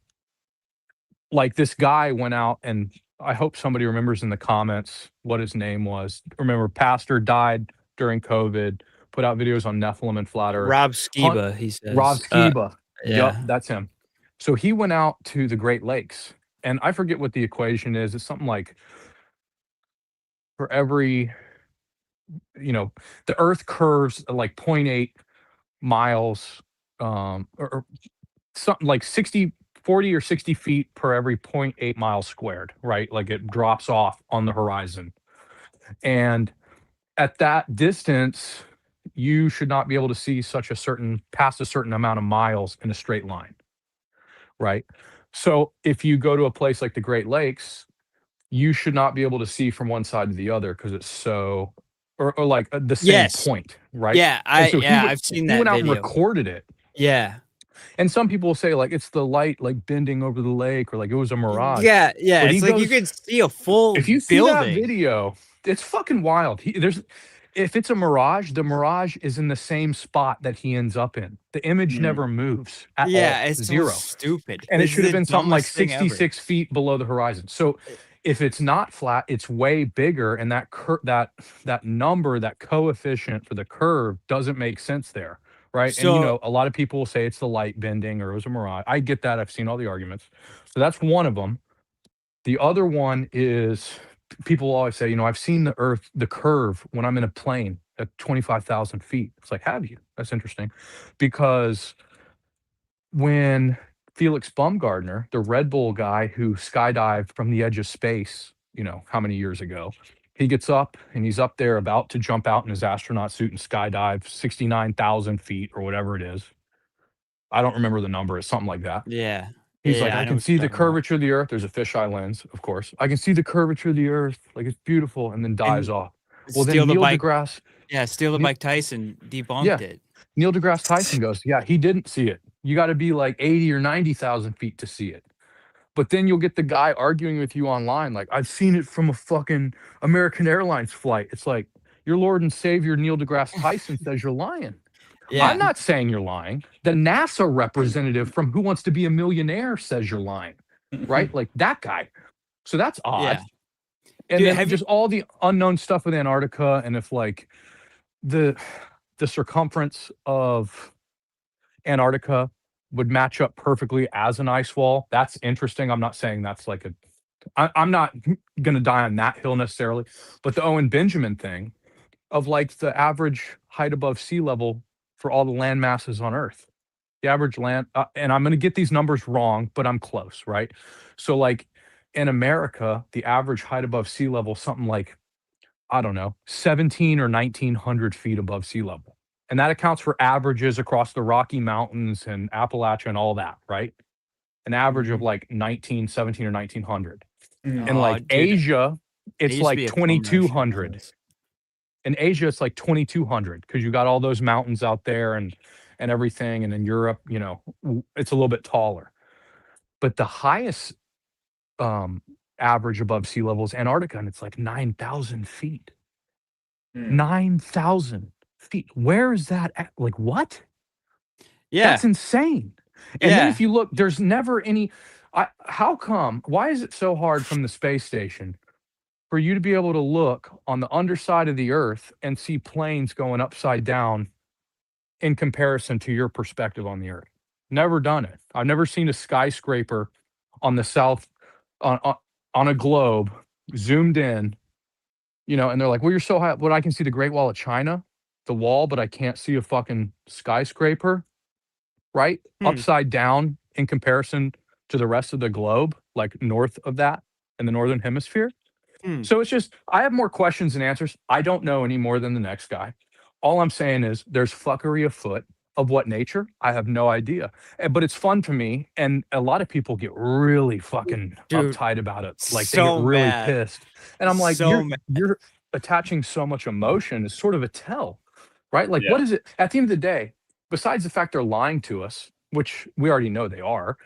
like this guy went out, and I hope somebody remembers in the comments what his name was. Remember, pastor died during COVID, put out videos on Nephilim and flat Earth. Rob Skiba, he says. Rob Skiba. Yup, Yeah. that's him. So he went out to the Great Lakes, and I forget what the equation is. It's something like for every, the Earth curves at like 0.8 miles, or something like 40 or 60 feet per every 0.8 miles squared, right? Like it drops off on the horizon. And at that distance, you should not be able to see past a certain amount of miles in a straight line, right? So if you go to a place like the Great Lakes, you should not be able to see from one side to the other because it's so, or like the same Yes. point, right? Yeah, I've seen that He went out and video. recorded it. Yeah. And some people will say like it's the light like bending over the lake or like it was a mirage. Yeah, yeah. But It's he like you goes- could see a full If you see building. that video, it's fucking wild. If it's a mirage, the mirage is in the same spot that he ends up in. The image Mhm. never moves at Yeah, all. it's Zero. so stupid. And it This is should have the been something like dumbest thing ever. 66 feet below the horizon. So if it's not flat, it's way bigger, and that number, that coefficient for the curve doesn't make sense there, right? And So- a lot of people will say it's the light bending or it was a mirage. I get that. I've seen all the arguments. So that's one of them. The other one is people always say, I've seen the curve when I'm in a plane at 25,000 feet. It's like, have you? That's interesting, because when Felix Baumgartner, the Red Bull guy who skydived from the edge of space, how many years ago, he gets up and he's up there about to jump out in his astronaut suit and skydive 69,000 feet or whatever it is. I don't remember the number. It's something like that. Yeah. He's Yeah, like, I know can what see you're the talking about. curvature of the earth. There's a fisheye lens, of course. I can see the curvature of the earth. Like it's beautiful, and then dies off. Well, Steal then the Neil bike. deGrasse Yeah, Steal the Ne- Bike Tyson debunked Yeah. it. Neil deGrasse Tyson goes, yeah, he didn't see it. You got to be like 80 or 90,000 feet to see it. But then you'll get the guy arguing with you online, like, I've seen it from a fucking American Airlines flight. It's like, your Lord and Savior Neil deGrasse Tyson says you're lying. Yeah. I'm not saying you're lying. The NASA representative from Who Wants to Be a Millionaire says you're lying, right? Like that guy. So that's odd. Yeah. And Dude, then have you- just all the unknown stuff with Antarctica, and if like the circumference of Antarctica would match up perfectly as an ice wall, that's interesting. I'm not saying that's like I'm not gonna die on that hill necessarily, but the Owen Benjamin thing of like the average height above sea level for all the land masses on Earth. The average land, and I'm going to get these numbers wrong, but I'm close, right? So, like in America, the average height above sea level, something like, I don't know, 17 or 1900 feet above sea level. And that accounts for averages across the Rocky Mountains and Appalachia and all that, right? An average of like 17 or 1900. Mhm. In Aw, like dude, Asia, it it's used to like be a bum rush, 2200. regardless. In Asia, it's like 2200 because you got all those mountains out there and everything. And in Europe, it's a little bit taller. But the highest average above sea level is Antarctica, and it's like 9,000 feet. Mm. 9,000 feet. Where is that at? Like, what? Yeah. That's insane. And then Yeah. if you look, there's never any. How come? Why is it so hard from the space station for you to be able to look on the underside of the Earth and see planes going upside down in comparison to your perspective on the Earth? Never done it. I've never seen a skyscraper on the south on a globe zoomed in, and they're like, well, you're so high, but I can see the Great Wall of China, the wall, but I can't see a fucking skyscraper, right? Upside down in comparison to the rest of the globe, like north of that in the northern hemisphere. So it's just, I have more questions than answers. I don't know any more than the next guy. All I'm saying is there's fuckery afoot. Of what nature? I have no idea. But it's fun to me. And a lot of people get really fucking Dude, uptight about it. Like they so get really mad. pissed. And I'm like, So mad. you're attaching so much emotion. It's sort of a tell, right? Like, Yeah. what is it? At the end of the day, besides the fact they're lying to us, which we already know they are,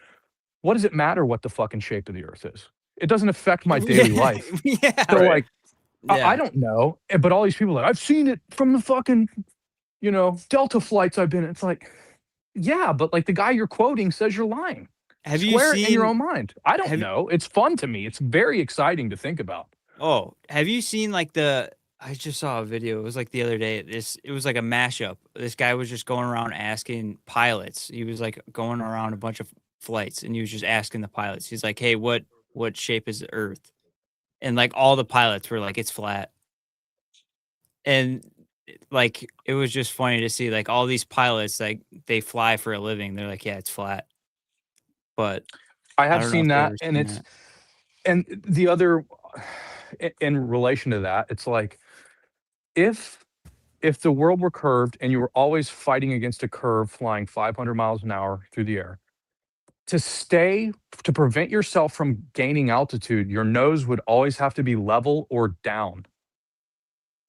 what does it matter what the fucking shape of the Earth is? It doesn't affect my daily life. Yeah. So Right. like, Yeah. I don't know. But all these people are like, I've seen it from the fucking, Delta flights I've been in. It's like, yeah, but like the guy you're quoting says you're lying. Have you Square it in your seen? own mind. I don't have you- know. It's fun to me. It's very exciting to think about. Oh, have you seen like the? I just saw a video. It was like the other day. It was like a mashup. This guy was just going around asking pilots. He was like going around a bunch of flights, and he was just asking the pilots. He's like, "Hey, what shape is the Earth?" And like all the pilots were like, "It's flat." And like it was just funny to see like all these pilots, like they fly for a living. They're like, "Yeah, it's flat." But I I have don't know seen if you that, ever and seen it's that. and the other in relation to that, it's like if the world were curved and you were always fighting against a curve flying 500 miles an hour through the air, to prevent yourself from gaining altitude, your nose would always have to be level or down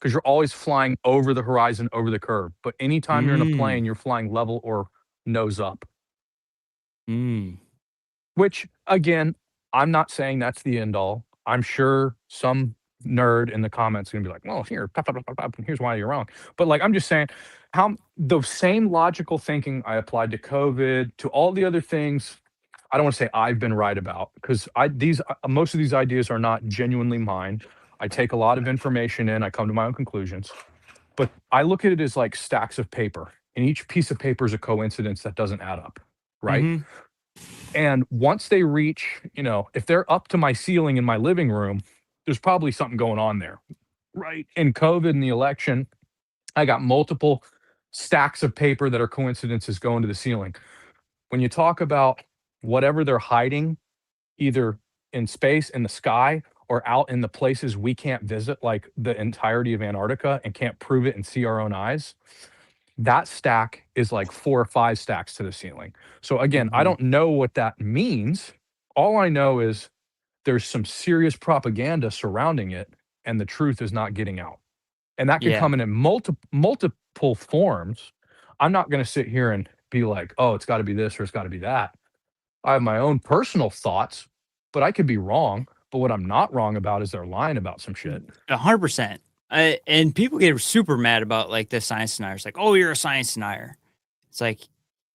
because you're always flying over the horizon, over the curve. But anytime you're in a plane, you're flying level or nose up, Mm. which again, I'm not saying that's the end all. I'm sure some nerd in the comments is gonna be like, well, here, pop, pop, pop, pop, and here's why you're wrong. But like, I'm just saying how the same logical thinking I applied to COVID, to all the other things, I don't want to say I've been right about because most of these ideas are not genuinely mine. I take a lot of information in, I come to my own conclusions, but I look at it as like stacks of paper, and each piece of paper is a coincidence that doesn't add up, right? Mhm. And once they reach, if they're up to my ceiling in my living room, there's probably something going on there, right? In COVID and the election, I got multiple stacks of paper that are coincidences going to the ceiling. When you talk about whatever they're hiding, either in space, in the sky, or out in the places we can't visit, like the entirety of Antarctica, and can't prove it and see our own eyes, that stack is like 4 or 5 stacks to the ceiling. So again, I Mhm. don't know what that means. All I know is there's some serious propaganda surrounding it, and the truth is not getting out. And that could Yeah. come in multiple forms. I'm not going to sit here and be like, oh, it's got to be this or it's got to be that. I have my own personal thoughts, but I could be wrong. But what I'm not wrong about is they're lying about some shit. 100%. And people get super mad about like the science deniers. Like, oh, you're a science denier. It's like,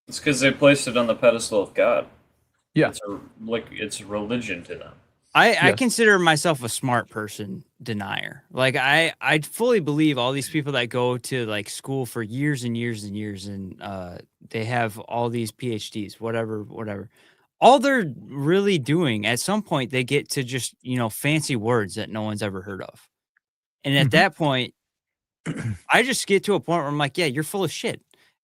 It's because they placed it on the pedestal of God. Yeah. It's religion to them. I Yes. consider myself a smart person denier. Like I fully believe all these people that go to like school for years and years and years, and they have all these PhDs, whatever. All they're really doing at some point, they get to just fancy words that no one's ever heard of, and at Mhm. that point, I just get to a point where I'm like, yeah, you're full of shit.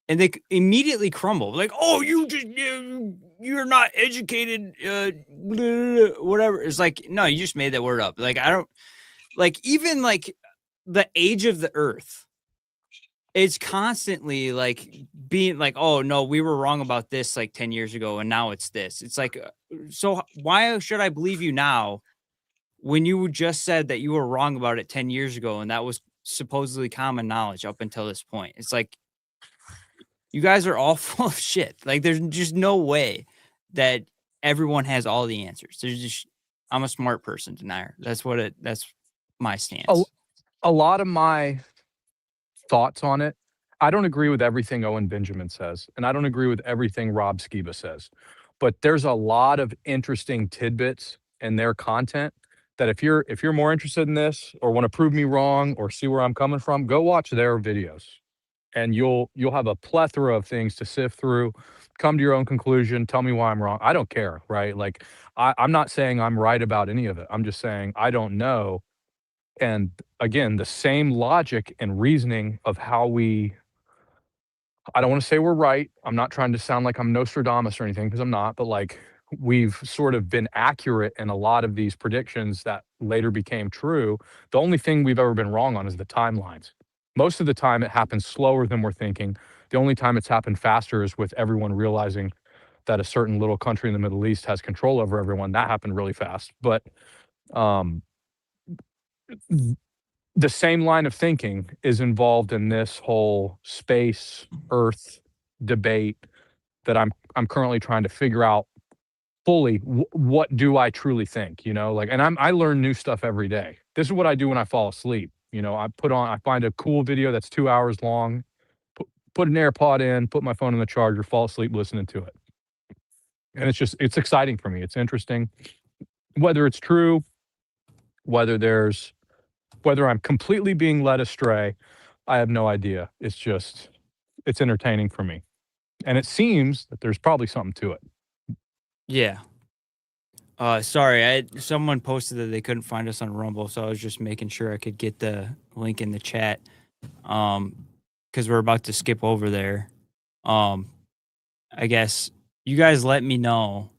And they immediately crumble. Like, oh, you're not educated, whatever. It's like, no, you just made that word up. Like, I don't like even like the age of the earth. It's constantly like being like, oh no, we were wrong about this like 10 years ago, and now it's this. It's like, so why should I believe you now when you just said that you were wrong about it 10 years ago and that was supposedly common knowledge up until this point? It's like, you guys are all full of shit. Like, there's just no way that everyone has all the answers. I'm a smart person denier. That's my stance. A lot of my thoughts on it, I don't agree with everything Owen Benjamin says, and I don't agree with everything Rob Skiba says. But there's a lot of interesting tidbits in their content that if you're more interested in this or want to prove me wrong or see where I'm coming from, go watch their videos. And you'll have a plethora of things to sift through, come to your own conclusion, tell me why I'm wrong. I don't care, right? Like I'm not saying I'm right about any of it. I'm just saying I don't know. And again, the same logic and reasoning of how I don't want to say we're right. I'm not trying to sound like I'm Nostradamus or anything because I'm not, but like we've sort of been accurate in a lot of these predictions that later became true. The only thing we've ever been wrong on is the timelines. Most of the time it happens slower than we're thinking. The only time it's happened faster is with everyone realizing that a certain little country in the Middle East has control over everyone. That happened really fast. But um, the same line of thinking is involved in this whole space Earth debate that I'm currently trying to figure out fully what do I truly think, like, and I learn new stuff every day. This is what I do when I fall asleep. I find a cool video that's 2 hours long, put an AirPod in, put my phone in the charger, fall asleep listening to it. And it's exciting for me. It's interesting. Whether it's true, whether I'm completely being led astray, I have no idea. It's entertaining for me. And it seems that there's probably something to it. Yeah. Sorry, someone posted that they couldn't find us on Rumble, so I was just making sure I could get the link in the chat. Because we're about to skip over there. I guess you guys let me know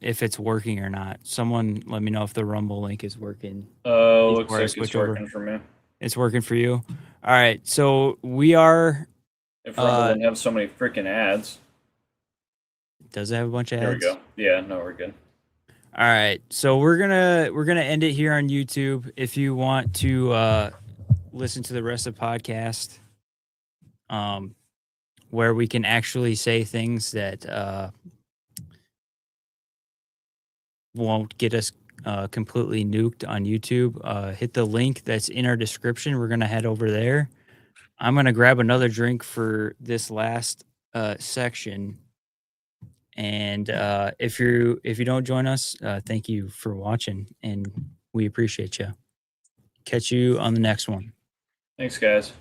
if it's working or not. Someone let me know if the Rumble link is working. Looks before I like switch it's over. working for me. It's working for you? All right, so we are... If Rumble didn't have so many freaking ads. Does it have a bunch of There we ads? go. Yeah, no, we're good. All right, so we're gonna end it here on YouTube. If you want to listen to the rest of the podcast, where we can actually say things that won't get us completely nuked on YouTube, hit the link that's in our description. We're gonna head over there. I'm gonna grab another drink for this last section. And if you don't join us, thank you for watching, and we appreciate you. Catch you on the next one. Thanks, guys.